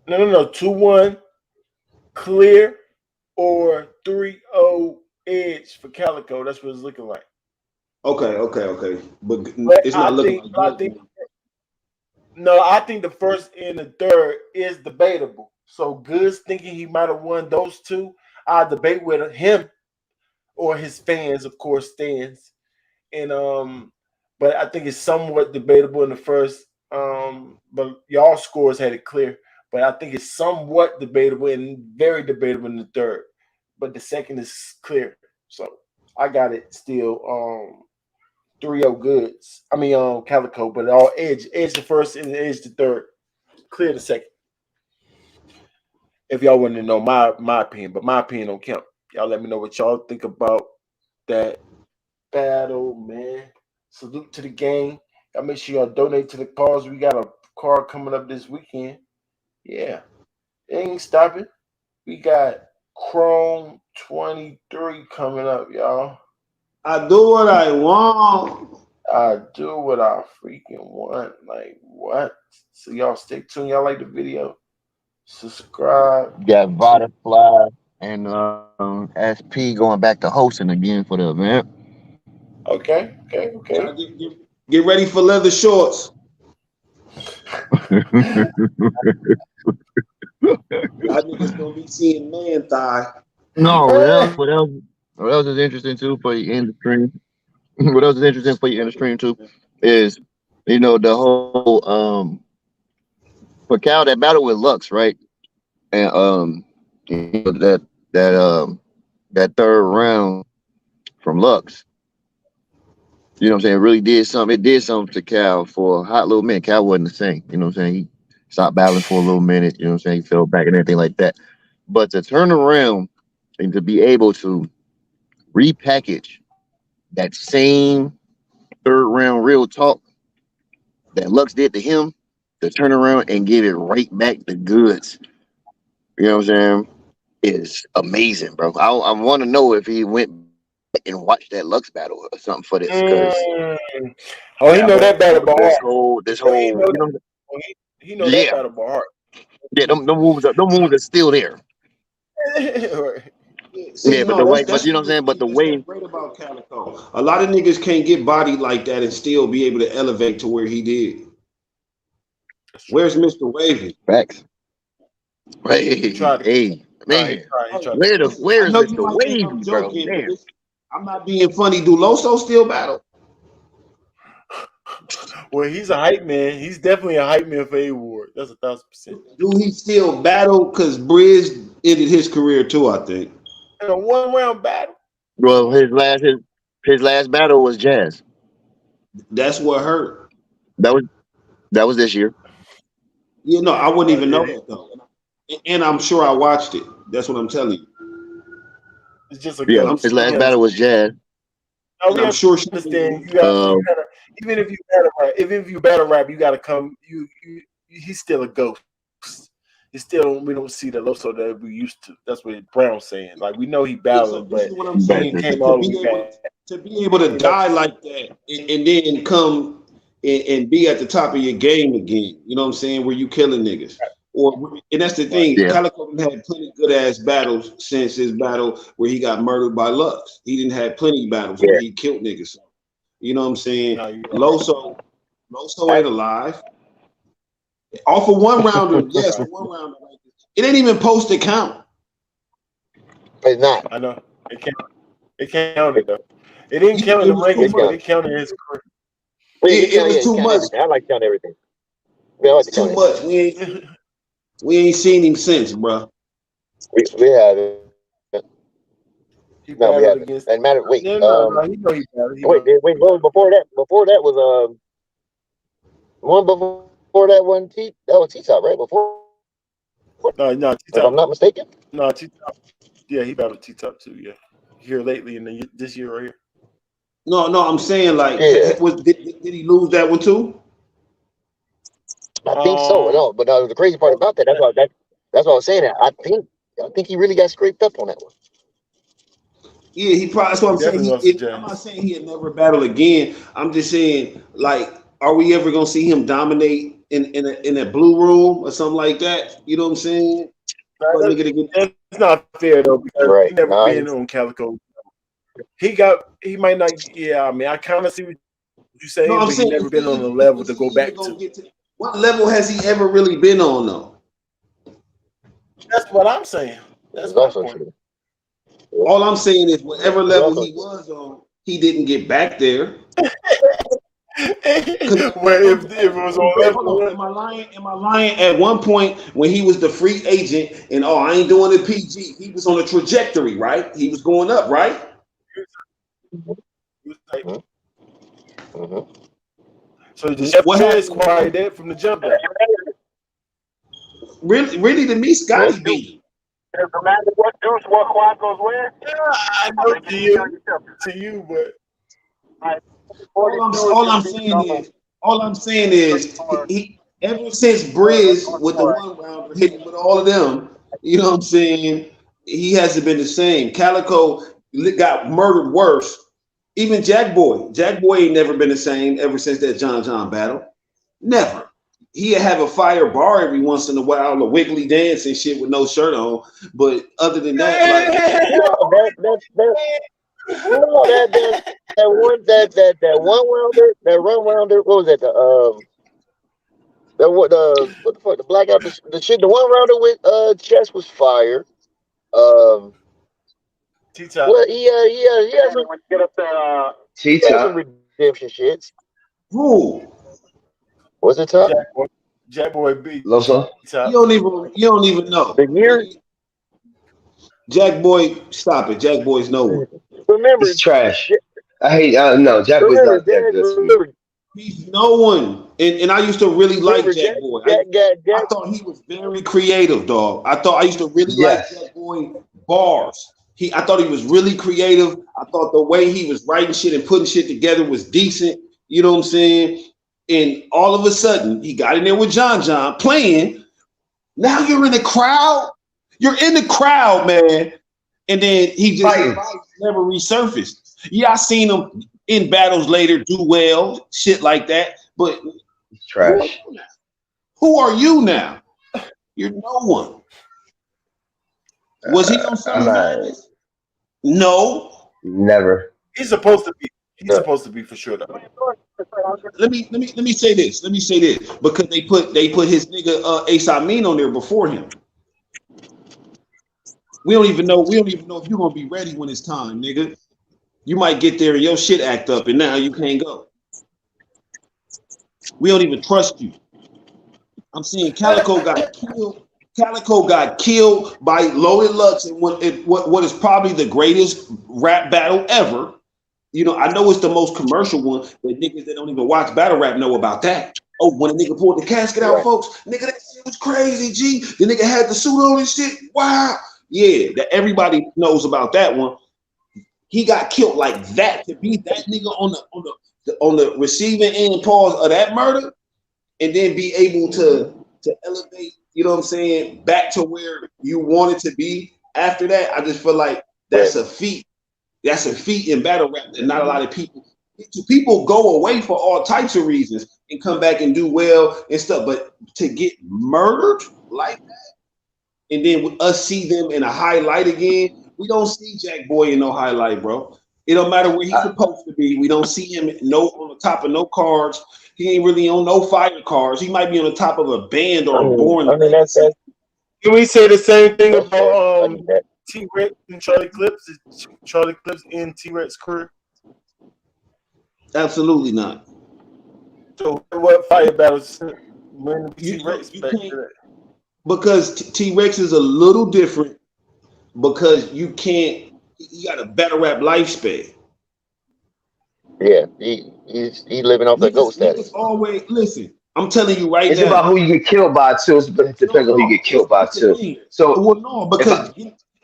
No. 2-1 clear or 3-0 edge for Calico. That's what it's looking like. Okay. But But it's not looking like I Goods. think no, I think the first and the third is debatable. So Goods thinking he might have won those two. I debate with him or his fans, of course, stands. And but I think it's somewhat debatable in the first. But y'all scores had it clear. But I think it's somewhat debatable and very debatable in the third. But the second is clear. So I got it still 3-0 Goodz. I mean, Calico, but all Edge the first and Edge the third. Clear the second. If y'all want to know my opinion, but my opinion don't count. Y'all let me know what y'all think about that battle, man. Salute to the gang. Y'all make sure y'all donate to the cause. We got a card coming up this weekend. Yeah, it ain't stopping. We got Chrome 23 coming up, y'all. I do what I want. I do what I freaking want. Like what? So y'all stay tuned. Y'all like the video? Subscribe. You got Butterfly and SP going back to hosting again for the event. Okay. Y'all get ready for leather shorts. Y'all niggas gonna be seeing man thigh. No, what else is interesting too for your industry? What else is interesting for your industry too is the whole for Cal that battle with Lux, right? And that third round from Lux, you know what I'm saying, really did something. It did something to Cal for a hot little minute. Cal wasn't the same, you know what I'm saying? He stopped battling for a little minute, you know what I'm saying? He fell back and everything like that. But to turn around and to be able to repackage that same third round real talk that Lux did to him, to turn around and give it right back to Goodz, you know what I'm saying, is amazing, bro. I want to know if he went back and watched that Lux battle or something for this, because Oh, he know that battle by this heart. He whole, know you know, he know that yeah, battle by heart. yeah, them moves are still there. See, Yeah, but no, the way, that's but you know what I'm saying, but the that's what's way, great about Calico. A lot of niggas can't get bodied like that and still be able to elevate to where he did. That's true. Where's Mr. Wavy? facts. He tried to. Hey, man, He Hey, tried listen, where I is know you Mr. might think I'm Wavy, bro? joking, but Damn. I'm not being funny. Do Loso still battle? Well, he's a hype man. He's definitely a hype man for A Ward. That's 1,000%. Do he still battle? Because Briz ended his career too, I think. In a 1-round battle. Well, his last battle was Jazz. That's what hurt. That was this year. You know, I wouldn't even know Yeah, that though. And I'm sure I watched it. That's what I'm telling you. it's just a Yeah, I'm ghost. his We last understand. battle was Jazz. No, and we I'm sure she understand. Uh, You gotta. Even if you battle rap, you gotta come. He's still a ghost. He still we don't see the Loso that we used to. That's what Brown's saying. Like we know he yeah, so battling, this but is what I'm he ain't saying. Basically. came To all the be way able back. to die like that and then come and be at the top of your game again. You know what I'm saying? Where you killing niggas. And that's the Right. thing. Yeah, Calico done had plenty good ass battles since his battle where he got murdered by Lux. He didn't have plenty battles where yeah. he killed niggas. So, you know what I'm saying? No, you Loso ain't alive. Off of one rounder, yes, right. the one rounder. It ain't even posted count. It's not. I know. It counted though. It didn't count in It the was too rankings, It but much. counted. it counted his It Yeah, was he too counted much. everything. I like count everything. Yeah, It I like was to too count everything. much. career. We ain't seen him since, bro. We haven't. He No, we battled haven't. against. And matter. Wait. Yeah, no. He know he battled. He Wait. know he What was battled. before that? Before that was the one before that one. That was T top, right? Before, No, if T I'm not Top. mistaken. No, T Top. Yeah, he battled T Top too. Yeah, here lately in this year right here. No, I'm saying like, Yeah, did he lose that one too? I think so. Um, No, but the crazy part about that, that's why I was saying that. I think he really got scraped up on that one. Yeah, he probably. That's what he I'm saying. definitely lost to I'm not Jazz. saying he'll never battle again. I'm just saying, like, are we ever gonna see him dominate in a blue room or something like that? You know what I'm saying? For a nigga to get That's not fair though because he Right. never Nah, been on Calico. He might not. Yeah, I mean, I kind of see what you're no, saying, I'm but he saying never been on a if level to go he ever back gonna to. get to what level has he ever really been on though? That's what I'm saying. this That's is my also point. true. All I'm saying is Yeah, whatever this is level also he true. was on, he didn't get back there. Cause Well, at one if it was on bro, level hold on, one, am I lying? Am I lying? At one point when he was the free agent and I ain't doing the PG, he was on a trajectory, right? He was going up, right? he was like, Mhm. So the chef What is happened? quiet there from the jump though. Really, to me, Scotty beat him. What Deuce, what Quad goes where? Yeah, I know to you, but All I'm saying is he ever since Briz with the one rounder hitting with all of them, you know what I'm saying? He hasn't been the same. Calico got murdered worse. Even Jack Boy ain't never been the same ever since that John battle. Never. He'd have a fire bar every once in a while, a wiggly dance and shit with no shirt on. But other than that, like That one rounder, that run rounder. What was that? What the fuck? The blackout, the shit. The one rounder with chest was fire. T-Top. Well, he has some, Get up there, he has some redemption shits. who? Was it top? Jack Boy B. Loso? T-Top. You don't even know. The year? Jack Boy, stop it. Jack Boy's no one. Remember, He's trash. I hate. No, Jack was remember, not that good to me. He's no one. And I used to really like remember Jack Boy. Jack, I thought he was very creative, dog. I used to really like Jack Boy bars. I thought he was really creative. I thought the way he was writing shit and putting shit together was decent. You know what I'm saying? And all of a sudden, he got in there with John playing. Now you're in the crowd. You're in the crowd, man. And then he just never resurfaced. Yeah, I seen him in battles later do well, shit like that. But He's trash. who are you now? You're no one. Was he on Summer Madness? No. Never. He's supposed to be. He's supposed to be for sure though. Let me say this. Because they put his nigga Ace Amin on there before him. We don't even know if you're gonna be ready when it's time, nigga. You might get there and your shit act up, and now you can't go. We don't even trust you. I'm saying Calico got killed. Calico got killed by Loaded Lux in what is probably the greatest rap battle ever. You know, I know it's the most commercial one, but niggas that don't even watch battle rap know about that. Oh, when a nigga pulled the casket out, folks, nigga, that shit was crazy, G. The nigga had the suit on and shit. Wow. Yeah, that everybody knows about that one. He got killed like that. To be that nigga on the receiving end pause of that murder, and then be able to elevate, you know what I'm saying, back to where you wanted to be after that. I just feel like that's a feat. That's a feat in battle rap that not a lot of people go away for all types of reasons and come back and do well and stuff. But to get murdered like that, and then with us see them in a highlight again, we don't see Jack Boy in no highlight, bro. It don't matter where he's supposed to be. We don't see him on the top of no cards. He ain't really on no fire cards. He might be on the top of a band or a born. I mean, that's Can we say the same thing about T-Rex and Charlie Clips? Is Charlie Clips in T-Rex career? Absolutely not. So what fire battles when T-Rex back to that? Because T-Rex is a little different because you got a battle rap lifespan. Yeah, he's living off that ghost status. Always listen. I'm telling you right now. It's about who you get killed by too. It depends on who you get killed by too. So no, because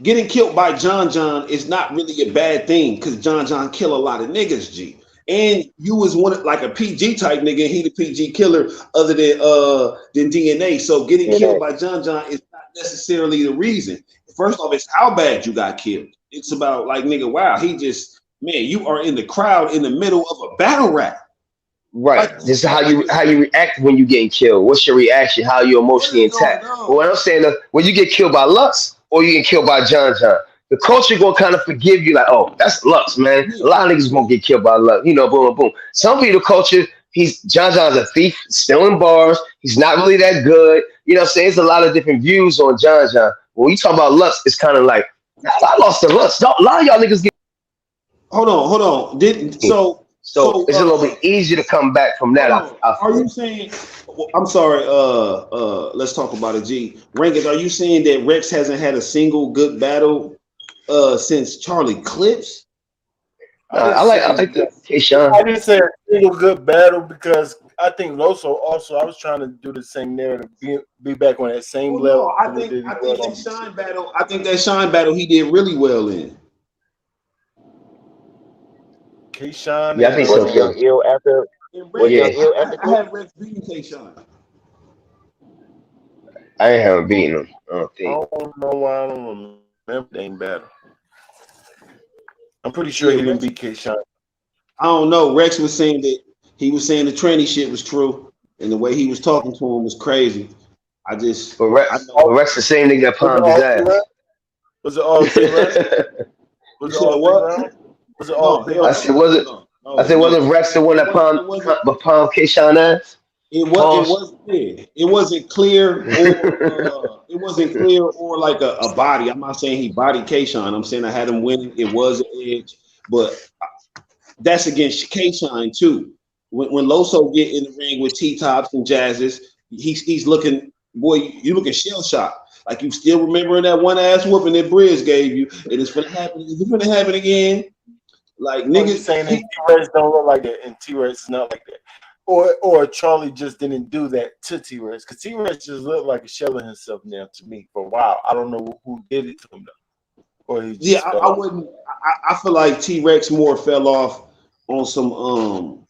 getting killed by John is not really a bad thing because John kill a lot of niggas, G. And you was like a PG type nigga, and he the PG killer other than DNA. So getting killed by John is not necessarily the reason. First off, it's how bad you got killed. It's about like nigga, wow, you are in the crowd in the middle of a battle rap. Right. This is how you react when you getting killed. What's your reaction? How you emotionally intact? But what I'm saying is when you get killed by Lux or you get killed by John, the culture gonna kind of forgive you, like, oh, that's Lux, man. A lot of niggas gonna get killed by Lux, boom, boom, boom. Some people, the culture, John's a thief, stealing bars. He's not really that good. You know what I'm saying? There's a lot of different views on John. When you talk about Lux, it's kind of like, I lost to Lux. A lot of y'all niggas get. Hold on. So it's a little bit easier to come back from that. Are you saying? I'm sorry. Let's talk about it, G. Rankins, are you saying that Rex hasn't had a single good battle since Charlie Clips? I like that. Hey, Sean. I didn't say a single good battle because I think Loso also. I was trying to do the same narrative, be back on that same level. No, I think that Shine battle. I think that Shine battle he did really well in. K-Shine. Yeah, I think so. Young Ill after. Was Young Ill after? I had Rex beating K-Shine. I ain't haven't beaten him. I don't I think. don't know why I don't remember that battle. I'm pretty sure he didn't beat K-Shine. I don't know. Rex was saying that he was saying the tranny shit was true, and the way he was talking to him was crazy. I just, But Rex the same nigga that palmed his ass. Was it all T-Rex? Was it all what? Was it all? I said, wasn't Rex the one that palmed K-Shine ass? It wasn't clear. It wasn't clear or like a body. I'm not saying he bodied K-Shine. I'm saying I had him winning. It was an edge, but that's against K-Shine too. When Loso get in the ring with T-Tops and Jazzes, he's looking, boy, you looking shell shocked. Like you still remembering that one ass whooping that Briz gave you, and it's gonna happen. Is it gonna happen again? Like niggas saying that T-Rex don't look like that, and T-Rex is not like that. Or Charlie just didn't do that to T-Rex, because T-Rex just looked like a shell of himself now to me for a while. I don't know who did it to him though. Or he just I wouldn't. I feel like T-Rex more fell off on some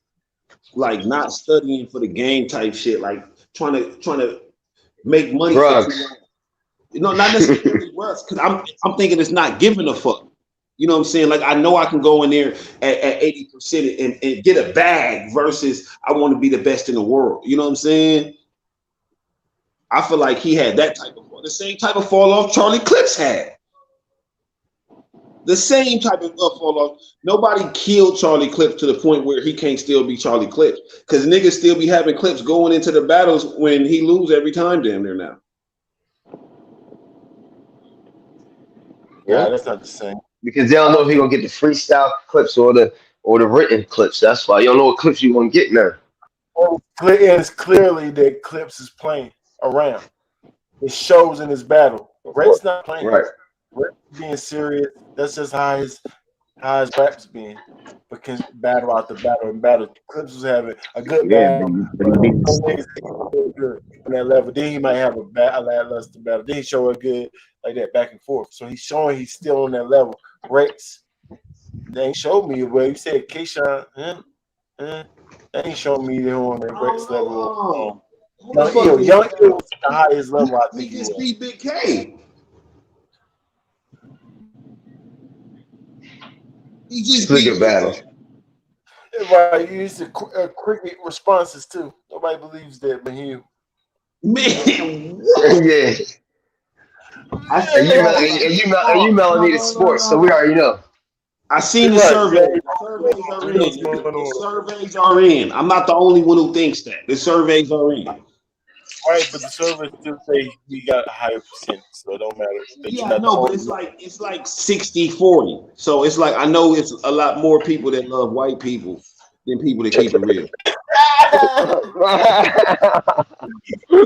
like not studying for the game type shit, like trying to make money. Drugs. Not necessarily drugs, because I'm thinking it's not giving a fuck. You know what I'm saying? Like I know I can go in there at 80% and get a bag versus I want to be the best in the world. You know what I'm saying? I feel like he had that type of the same type of fall off Charlie Clips had. The same type of fall off. Nobody killed Charlie Clips to the point where he can't still be Charlie Clips, because niggas still be having Clips going into the battles when he lose every time damn near now. Yeah, that's not the same. Because they don't know if he gonna get the freestyle clips or the written clips. That's why you don't know what clips you gonna get now. It's clearly that Clips is playing around. It shows in his battle. Rex not playing. Right. Rex being serious. That's just how his rap's being. But can battle out the battle and battle. Clips was having a good battle. Good on that level. Then he might have a lackluster battle. Then he show it good like that back and forth. So he's showing he's still on that level. Rex, they ain't showed me where you said K-Shine. They ain't showing me they're on that Rex level. Young Ill was the highest level. I think he just beat Big K. He just beat a battle. Right, you used to cricket responses too. Nobody believes that, but you. Man, yeah. And you melanated sports, so we already know. I seen the survey. The surveys are in. I'm not the only one who thinks that. The surveys are in. Right, but the surveys still say we got a higher percentage, so it don't matter. Yeah, no, but it's like 60-40. So it's like I know it's a lot more people that love white people than people that keep it real.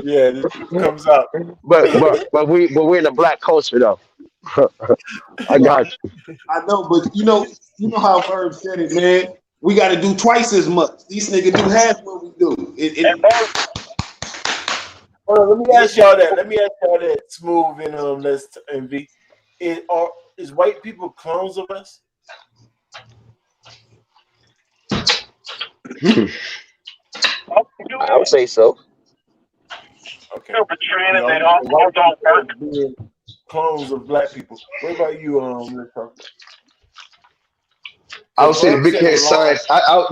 Yeah, this comes out. But we're in a black culture though. I got you. I know, but you know how Verb said it, man. We got to do twice as much. These niggas do half what we do. Hold on, let me ask y'all that. Smooth and let's envy. Is white people clones of us? I would say so. Okay. They don't work. Clones of black people. What about you, I would say the big head science. I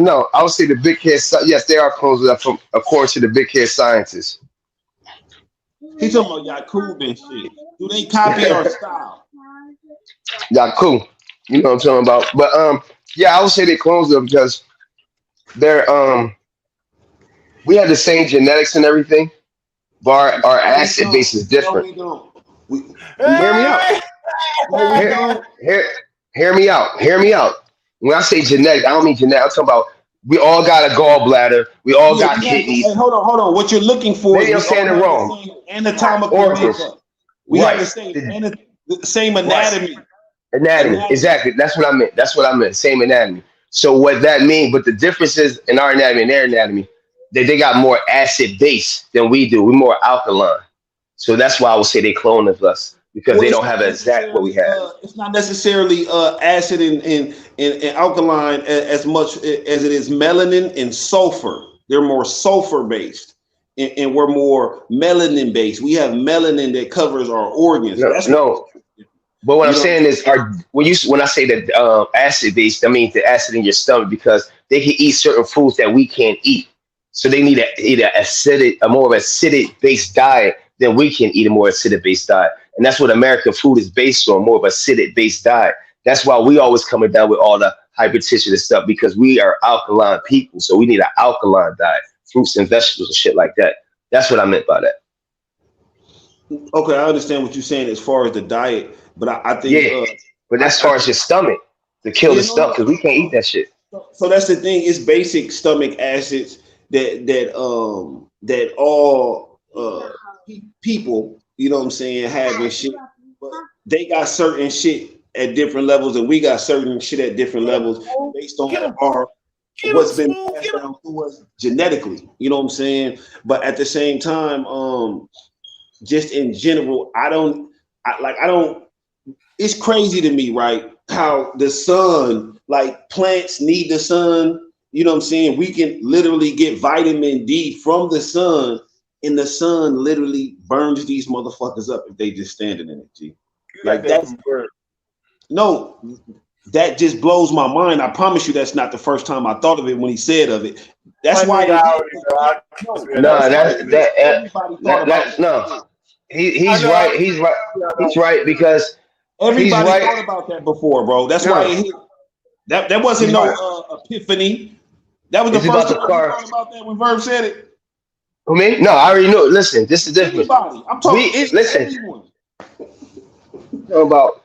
would say the big head. Yes, they are clones of from according to the big head scientists. He talking about Yakub and shit. Do they copy our style? Yakub. You know what I'm talking about. But yeah, I would say they clones them because they're we have the same genetics and everything, but our acid base is different. No, Hear me out. Hear me out. Hear me out. When I say genetic, I don't mean genetic. I'm talking about we all got a gallbladder. We all got kidneys. Hey, hold on. What you're looking for? Maybe I'm saying it wrong. Anatomical makeup. We have the same anatomy. Anatomy, exactly. That's what I meant. Same anatomy. So what that means, but the difference is in our anatomy and their anatomy, they got more acid base than we do. We're more alkaline. So that's why I would say they clone of us because Well, they it's don't not have exact what we necessarily have. it's not necessarily acid and alkaline as much as it is melanin and sulfur. They're more sulfur based, and we're more melanin based. We have melanin that covers our organs. No, That's what no. But what I'm you know. saying is, when I say that acid base, I mean the acid in your stomach because they can eat certain foods that we can't eat. So they need a more of acidic based diet than we can eat a more acidic based diet, and that's what American food is based on, more of acidic based diet. That's why we always coming down with all the hypertension and stuff because we are alkaline people, so we need an alkaline diet, fruits and vegetables and shit like that. That's what I meant by that. Okay, I understand what you're saying as far as the diet, but I think Yeah, but that's as far as your stomach to kill the you stuff because we can't eat that shit. so that's the thing. It's basic stomach acids that all people, you know what I'm saying, have and shit. But they got certain shit at different levels, and we got certain shit at different levels based on our what's been passed down to us genetically. You know what I'm saying? But at the same time, just in general, I don't. It's crazy to me, right? How the sun, like plants need the sun. You know what I'm saying? We can literally get vitamin D from the sun, and the sun literally burns these motherfuckers up if they just standing in it. G. Like that's no, that just blows my mind. I promise you, that's not the first time I thought of it when he said of it. That's why. No. He's right. He's right because everybody thought about that before, bro. That's why that wasn't epiphany. That was the first time I thought about that when Verb said it. Who me? No, I already knew. Listen, this is different. Everybody. I'm talking. Listen. About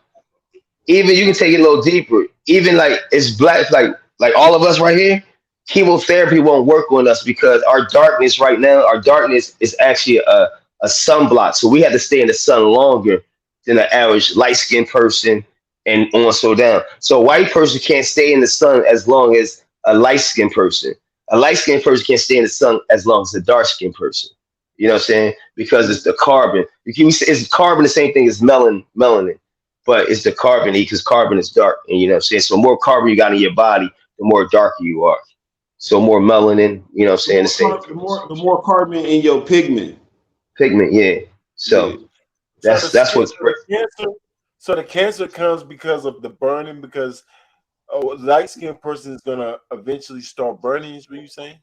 even you can take it a little deeper. Even like it's black, like all of us right here. Chemotherapy won't work on us because our darkness right now, our darkness is actually a sunblock. So we have to stay in the sun longer than an average light skinned person and on so down. So a white person can't stay in the sun as long as a light skinned person. A light skinned person can't stay in the sun as long as a dark skinned person. You know what I'm saying? Because it's the carbon. Is carbon the same thing as melanin? But it's the carbon because carbon is dark. And you know what I'm saying? So the more carbon you got in your body, the more darker you are. So more melanin, you know what I'm saying? The more carbon in your pigment. Pigment, yeah. So that's what's so the cancer comes because of the burning, because a light-skinned person is gonna eventually start burning, is what you saying?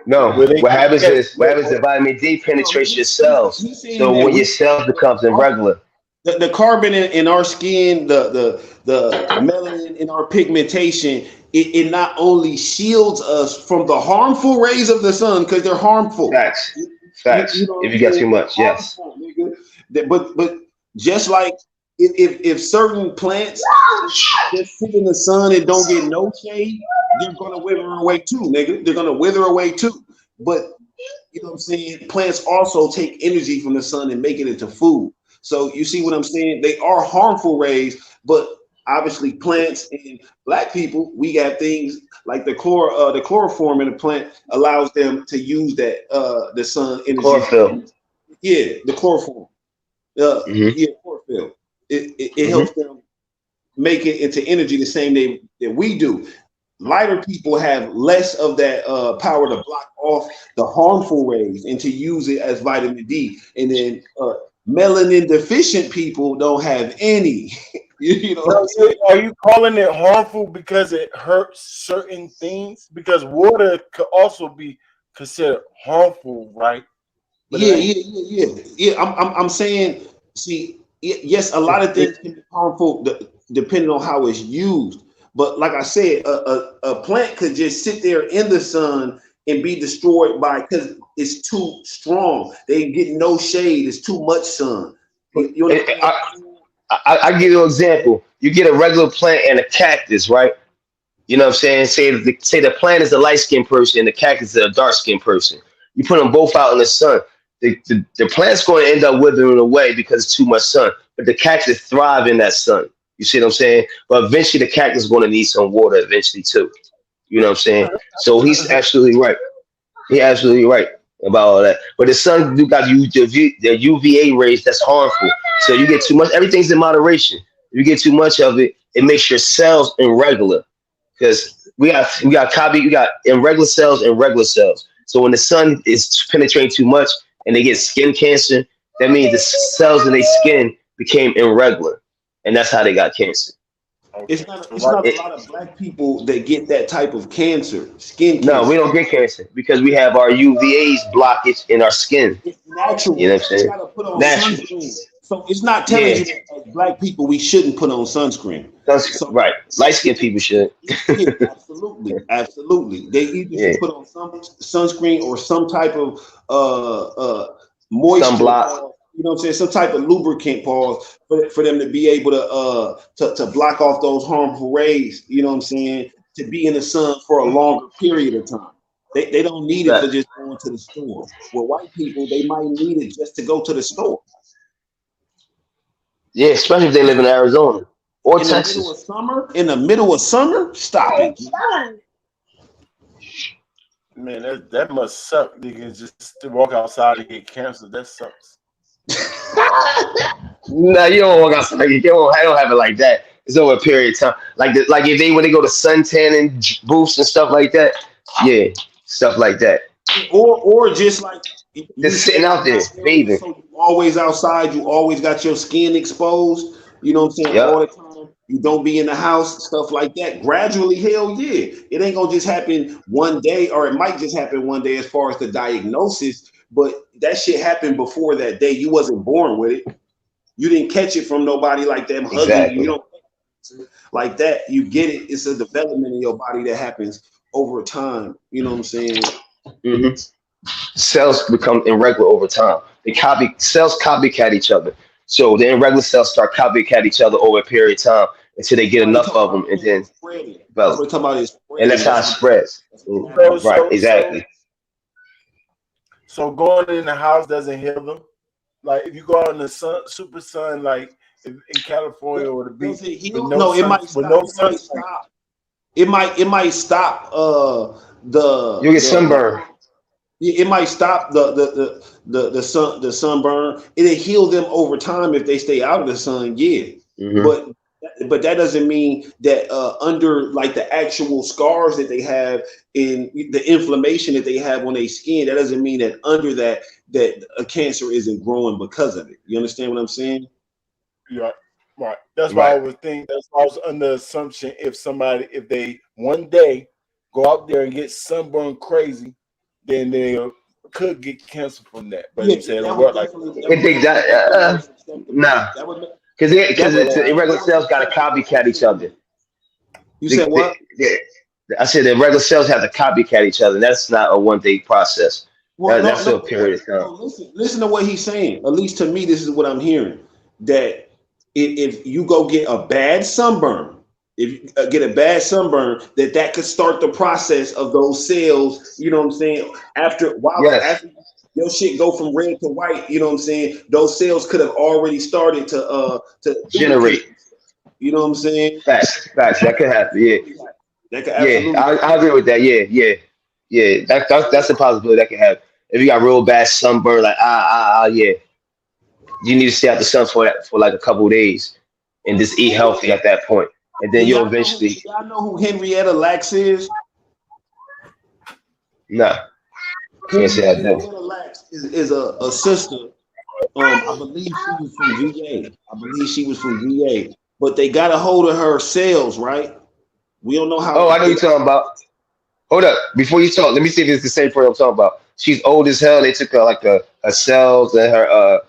No, what happens is the vitamin D penetrates your cells. So when your cells becomes irregular. The carbon in our skin, the melanin in our pigmentation, it not only shields us from the harmful rays of the sun because they're harmful. Facts. You know, if you get too much, yes. But just like if certain plants just sit in the sun and don't get no shade, they're gonna wither away too, nigga. They're gonna wither away too. But you know what I'm saying? Plants also take energy from the sun and make it into food. So you see what I'm saying? They are harmful rays, but obviously plants and black people, we got things like the chloroform in the plant allows them to use that the sun energy. Chlorophyll. Yeah, the chloroform. Yeah, chlorophyll. It helps them make it into energy the same way that we do. Lighter people have less of that power to block off the harmful rays and to use it as vitamin D. And then melanin deficient people don't have any. You know, so are you calling it harmful because it hurts certain things? Because water could also be considered harmful, right? But yeah. I'm saying, see, yes, a lot of things can be harmful depending on how it's used. But like I said, a plant could just sit there in the sun and be destroyed because it's too strong. They get no shade. It's too much sun. I give you an example. You get a regular plant and a cactus, right? You know what I'm saying? Say the plant is a light-skinned person and the cactus is a dark-skinned person. You put them both out in the sun. The plant's going to end up withering away because it's too much sun. But the cactus thrive in that sun. You see what I'm saying? But eventually the cactus is going to need some water eventually too. You know what I'm saying? So he's absolutely right. You're absolutely right about all that. But the sun do got the UVA rays that's harmful. So you get too much. Everything's in moderation. You get too much of it, it makes your cells irregular. Because we got irregular cells and regular cells. So when the sun is penetrating too much and they get skin cancer, that means the cells in their skin became irregular, and that's how they got cancer. It's Okay. not. So It's not like, a lot of black people that get that type of cancer, skin No, we cancer. don't get cancer because we have our UVA's blockage in our skin. It's You know natural. what I'm You saying? gotta put on Natural. sunscreen. So it's not telling Yeah. you that as black people we shouldn't put on sunscreen. So Right. Light skinned people should. yeah, absolutely, absolutely. They either Yeah. should put on some sunscreen or some type of moisture Sunblock. pause. You know what I'm saying? Some type of lubricant pause for them to be able to block off those harmful rays. You know what I'm saying? To be in the sun for a longer period of time. They don't need it Right. for just going to the store. Well, white people they might need it just to go to the store. Yeah, especially if they live in Arizona or In the middle of Texas. summer, stop it. man, that must suck. Niggas just to walk outside and get cancer. That sucks. No, you don't walk outside. You don't have it like that. It's over a period of time. Like if they when they go to suntanning booths and stuff like that. Yeah, stuff like that. Or just like you Just sitting stay in out a there hot area, bathing. so you always outside, you always got your skin exposed, you know what I'm saying, all Yep, the time. You don't be in the house, stuff like that. Gradually, hell yeah. It ain't gonna just happen one day, or it might just happen one day as far as the diagnosis, but that shit happened before that day. You wasn't born with it. You didn't catch it from nobody like them hugging you. You exactly. don't like that. You get it. It's a development in your body that happens over time. You know what I'm saying? hmm Cells become irregular over time. Cells copycat each other. So the irregular cells start copycat each other over a period of time until they get That's why they enough talk of them about and then spreading. That's develop. what they talk about is And that's spreading. how it spreads. That's what's So happening. Right, so so exactly. so going in the house doesn't heal them. Like if you go out in the sun, super sun, like in California or the Does beach it with heal? no No, it sun, might with stop. no It might sunlight. stop. It might stop You get sunburn. it might stop the sunburn. It'll heal them over time if they stay out of the sun, yeah. hmm But that doesn't mean that under like the actual scars that they have in the inflammation that they have on their skin, that doesn't mean that under that a cancer isn't growing because of it. You understand what I'm saying? Right, right. That's why I Right. was thinking. That's why I was under the assumption if they one day go out there and get sunburned crazy, then they could get cancer from that. But Yeah, you say it don't that would work like definitely that If would they make it die, more acceptable. nah, That would make because that would the make that. it irregular more cells got to acceptable. copycat each other. Absolutely. You said what? The, I said the regular cells have to copycat each other. That's not a one day process. Well, no, That's a no, period of time. no. Listen to what he's saying. At least to me, this is what I'm hearing. That if you go get a bad sunburn, if you get a bad sunburn, that could start the process of those cells. You know what I'm saying? Yes, After your shit go from red to white, you know what I'm saying? Those cells could have already started to duplicate. generate You know what I'm saying? facts. Facts that could happen. Yeah, That could yeah. absolutely I agree with that. Yeah, yeah, yeah. That's a possibility that could happen. If you got real bad sunburn, like yeah, you need to stay out the sun for that for like a couple of days and just eat healthy at that point, and Do then you'll do eventually. y'all know who Henrietta Lacks is? Nah, can't say I do. Henrietta Lacks is a sister. I believe she was from VA. I believe she was from VA. But they got a hold of her cells, right? We don't know Oh, how I know you're they talking about. Hold up, before you talk, let me see if it's the same person I'm talking about. She's old as hell. They took her like her cells and her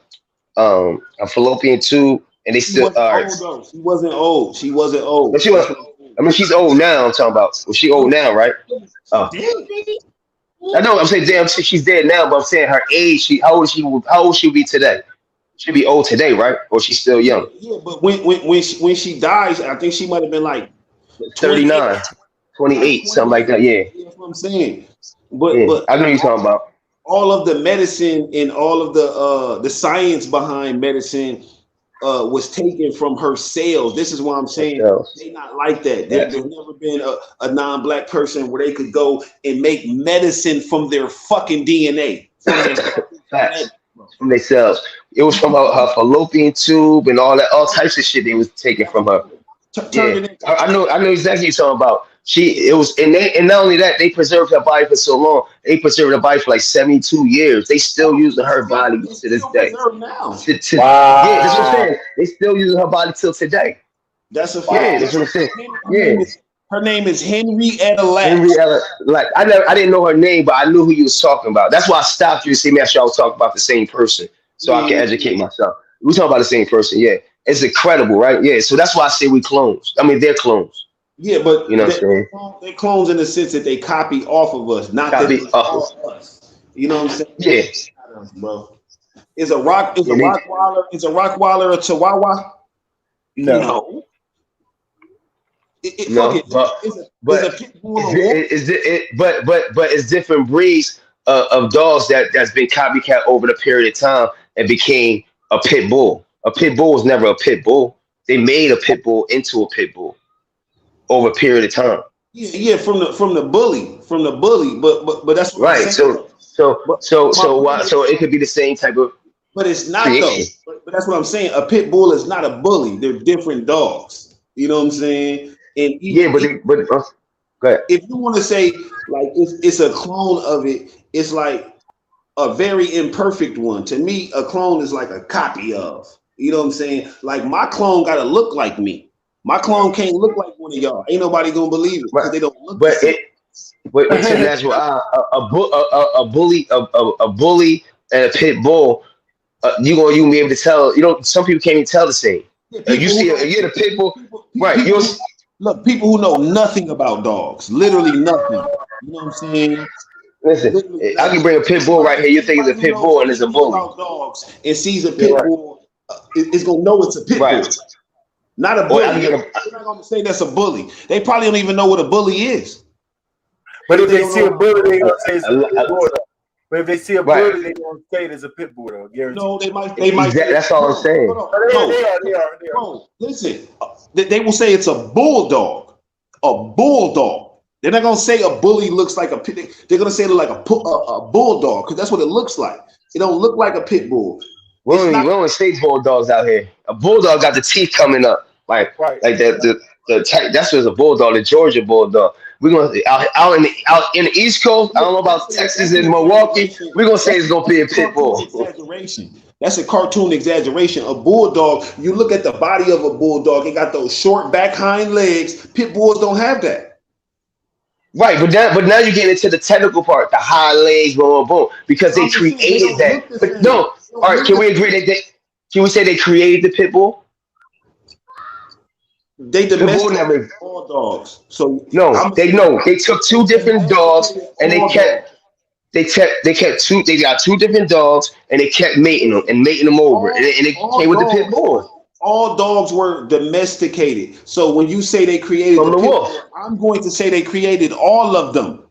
fallopian tube, and they she still wasn't are. old though. She wasn't old. She wasn't But old. she was. That's what I'm saying. I mean, she's old now. I'm talking about. Well, she old No, now, right? she Oh, did. I know. I'm saying, damn, she's dead now, but I'm saying her age. How old she be today? She'd be old today, right? Or she's still Yeah, young. yeah. But when she dies, I think she might have been like 28, 39, like 28, something like 28. that. Yeah, Yeah, that's what I'm saying. But yeah. but I know you're talking about. all of the medicine and all of the science behind medicine was taken from her cells. This is why I'm saying they not like that. There's never been a non-black person where they could go and make medicine from their fucking DNA. From their fucking Facts. From themselves. It was from her fallopian tube and all types of shit they was taking from her. Yeah, I know exactly what you're talking about. And not only that, they preserved her body for so long. They preserved her body for like 72 years. They still using her body to this day. Now. Yeah, that's what I'm saying. They still using her body till today. That's a fact. Yeah, that's what I'm saying. Yeah. Her name is Henrietta Lacks. Henrietta Lacks. I didn't know her name, but I knew who you was talking about. That's why I stopped you to see me after I was talking about the same person, so I can educate myself. We talking about the same person, yeah. It's incredible, right? Yeah. So that's why I say we clones. I mean, they're clones. Yeah, but you know what I'm saying? They're clones in the sense that they copy off of us, not copy that off of us. You know what I'm saying? Yeah, bro. Is a Rottweiler a Chihuahua? No. But it's different breeds of dogs that's been copycat over the period of time and became a pit bull. A pit bull was never a pit bull. They made a pit bull into a pit bull over a period of time. Yeah, from the bully, but that's what right. I'm saying. So it could be the same type of. But it's not creation. Though. But that's what I'm saying. A pit bull is not a bully. They're different dogs. You know what I'm saying? And go ahead. If you want to say like it's a clone of it, it's like a very imperfect one. To me, a clone is like a copy of. You know what I'm saying? Like my clone gotta look like me. My clone can't look like one of y'all. Ain't nobody gonna believe it because they don't look. But it's a natural a bully and a pit bull. You gonna be able to tell. You know, some people can't even tell the same. Yeah, you see, you're the pit bull, right? Look, people who know nothing about dogs, literally nothing. You know what I'm saying? Listen, I can bring a pit bull right here. You think it's a pit bull and it's a bully. About dogs and sees a pit bull, it's gonna know it's a pit bull, not a bully. They're not gonna say that's a bully. They probably don't even know what a bully is. But if they see a bully, they gonna say it's a pit bull. But if they see a bully, they gonna say it's a pit bull. Though, guaranteed. No, they might. That's all I'm saying. They are. Bro, listen, they will say it's a bulldog. A bulldog. They're not gonna say a bully looks like a pit. They're gonna say it like a bulldog because that's what it looks like. It don't look like a pit bull. We don't say bulldogs out here. A bulldog got the teeth coming up, like the type. That's what's a bulldog, the Georgia bulldog. We're gonna out in the East Coast. I don't know about Texas and Milwaukee. We're gonna say it's gonna be a pit bull. Exaggeration. That's a cartoon exaggeration. A bulldog. You look at the body of a bulldog. It got those short back hind legs. Pit bulls don't have that. Right, but now you're getting into the technical part, the high legs, boom, because they created that. But no, all right, can we agree that can we say they created the pit bull? They domesticated all dogs. So they took two different dogs and they got two different dogs and they kept mating them over and it came with the pit bull. All dogs were domesticated. So when you say they created from the wolf, I'm going to say they created all of them.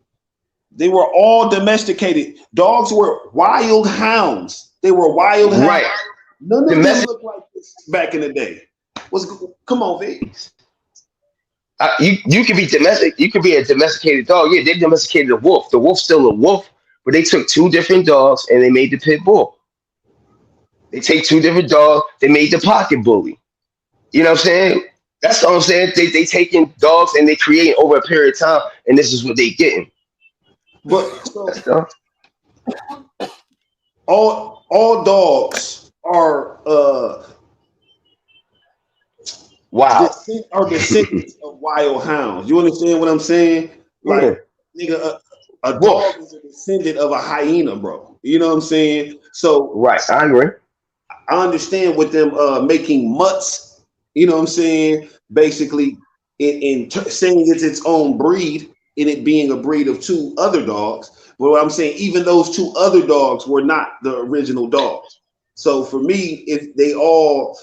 They were all domesticated. Dogs were wild hounds. They were wild hounds. Right. None of them looked like this back in the day. Come on, V. You could be domestic. You could be a domesticated dog. Yeah, they domesticated a wolf. The wolf's still a wolf, but they took two different dogs and they made the pit bull. They take two different dogs. They made the pocket bully. You know what I'm saying? That's what I'm saying. They taking dogs and they create over a period of time, and this is what they getting. But all dogs are wow. Are descendants of wild hounds. You understand what I'm saying? Like nigga, a dog is a descendant of a hyena, bro. You know what I'm saying? So right, I agree. I understand with them making mutts, you know what I'm saying? Basically, in saying it's its own breed, in it being a breed of two other dogs. But what I'm saying, even those two other dogs were not the original dogs. So for me, if they all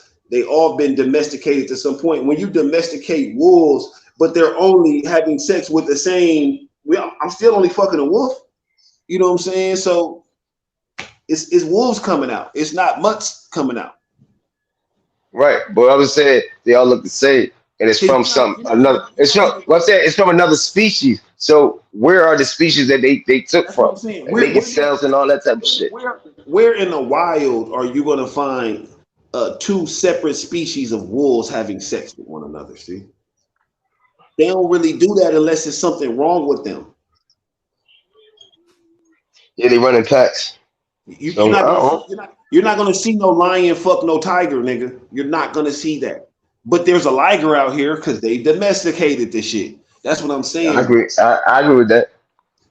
been domesticated to some point. When you domesticate wolves, but they're only having sex with the same, I'm still only fucking a wolf. You know what I'm saying? So it's wolves coming out. It's not mutts coming out. Right, but I was saying they all look the same, and it's See, from some another. It's from what's that? It's from another species. So where are the species that they took that's what from I'm saying. and making cells and all that type of shit? Where in the wild are you gonna find two separate species of wolves having sex with one another? See, they don't really do that unless there's something wrong with them. Yeah, they run in packs. You're So not I gonna see, don't. you're not gonna see no lion fuck no tiger, nigga. You're not gonna see that. But there's a liger out here because they domesticated this shit. That's what I'm I saying. agree. I agree with that.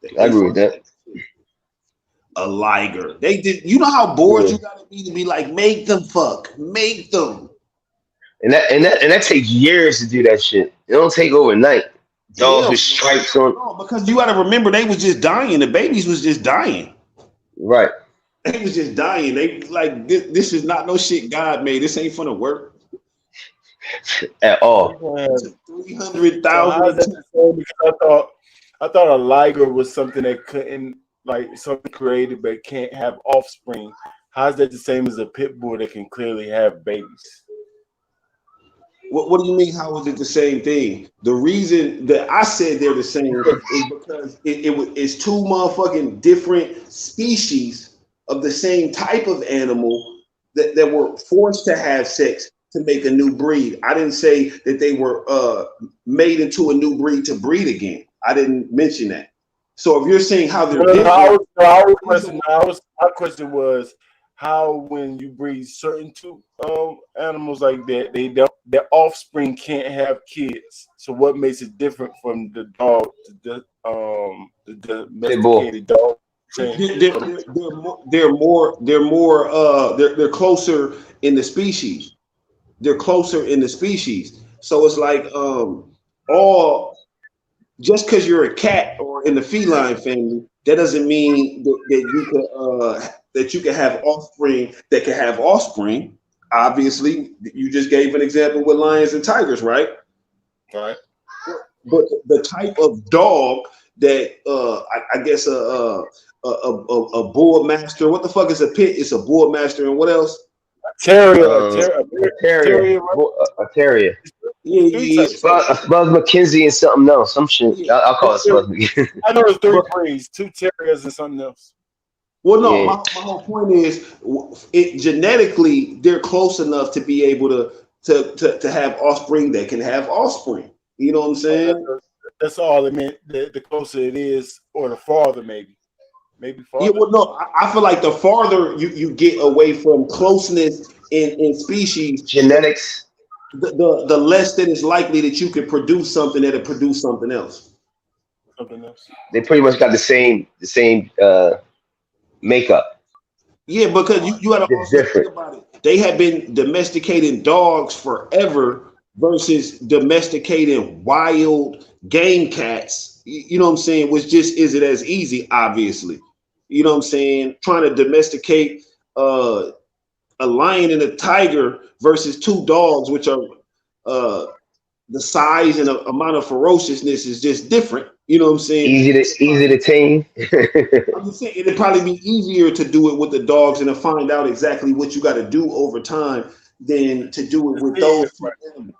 I They agree with fuck that. that shit. A liger. They did. You know how bored Yeah. you gotta be to be like, make them fuck, make them. And that takes years to do that shit. It don't take overnight. Dogs Hell with stripes on. no, because you gotta remember they was just dying. The babies was just dying. Right. They was just dying. They like this is not no shit God made. This ain't finna work. At all. Three hundred So how is thousand. that the same? Because I thought a liger was something that couldn't, like, something created but can't have offspring. How's that the same as a pit bull that can clearly have babies? What do you mean? How is it the same thing? The reason that I said they're the same is because it's two motherfucking different species of the same type of animal that were forced to have sex to make a new breed. I didn't say that they were made into a new breed to breed again. I didn't mention that. So if you're saying how they're different, My question was how, when you breed certain two animals like that, their offspring can't have kids. So what makes it different from the dog, the Pit bull. domesticated dog? they're closer in the species. They're closer in the species. So it's like all just because you're a cat or in the feline family, that doesn't mean that you can have offspring that can have offspring. Obviously, you just gave an example with lions and tigers, right? Right. But the type of dog that I guess a bull master. What the fuck is a pit? It's a bull master, and what else? Terrier, A terrier. terrier, right? A terrier. Yeah, Three yeah, types. yeah. A Buzz McKenzie and something else. Some shit. Yeah. I'll call it Buzz McKenzie. I know it's three But, breeds, two terriers and something else. well, no, Yeah. my whole point is, genetically they're close enough to be able to have offspring that can have offspring. You know what I'm saying? That's all it meant. The closer it is, or the farther, maybe Yeah, farther. well, no, I feel like the farther you get away from closeness in species, Genetics. the less that it's likely that you can produce something that'll produce something else. Something else. They pretty much got the same makeup. Yeah, because you got to Just also think different. about it. They have been domesticating dogs forever versus domesticating wild game cats. You know what I'm saying? Which just isn't as easy, obviously. You know what I'm saying? Trying to domesticate a lion and a tiger versus two dogs, which are uh, the size and the amount of ferociousness is just different. You know what I'm saying? Easy to tame. I'm just saying it'd probably be easier to do it with the dogs and to find out exactly what you got to do over time than to do it with those two animals.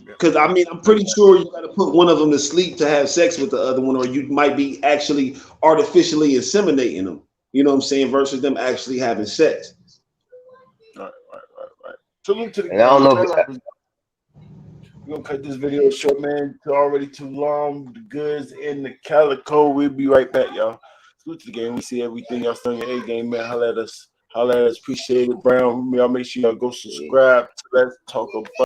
Because I mean, I'm pretty sure you got to put one of them to sleep to have sex with the other one, or you might be actually artificially inseminating them. You know what I'm saying? Versus them actually having sex. Right. Salute to the And I don't game, know. man. We're gonna cut this video short, man. It's already too long. The Goodz in the Calico. We'll be right back, y'all. Salute to the game. We see everything y'all still on your A game, man. Holla at us. Appreciate it, Brown. Y'all make sure y'all go subscribe to Let's Talk About.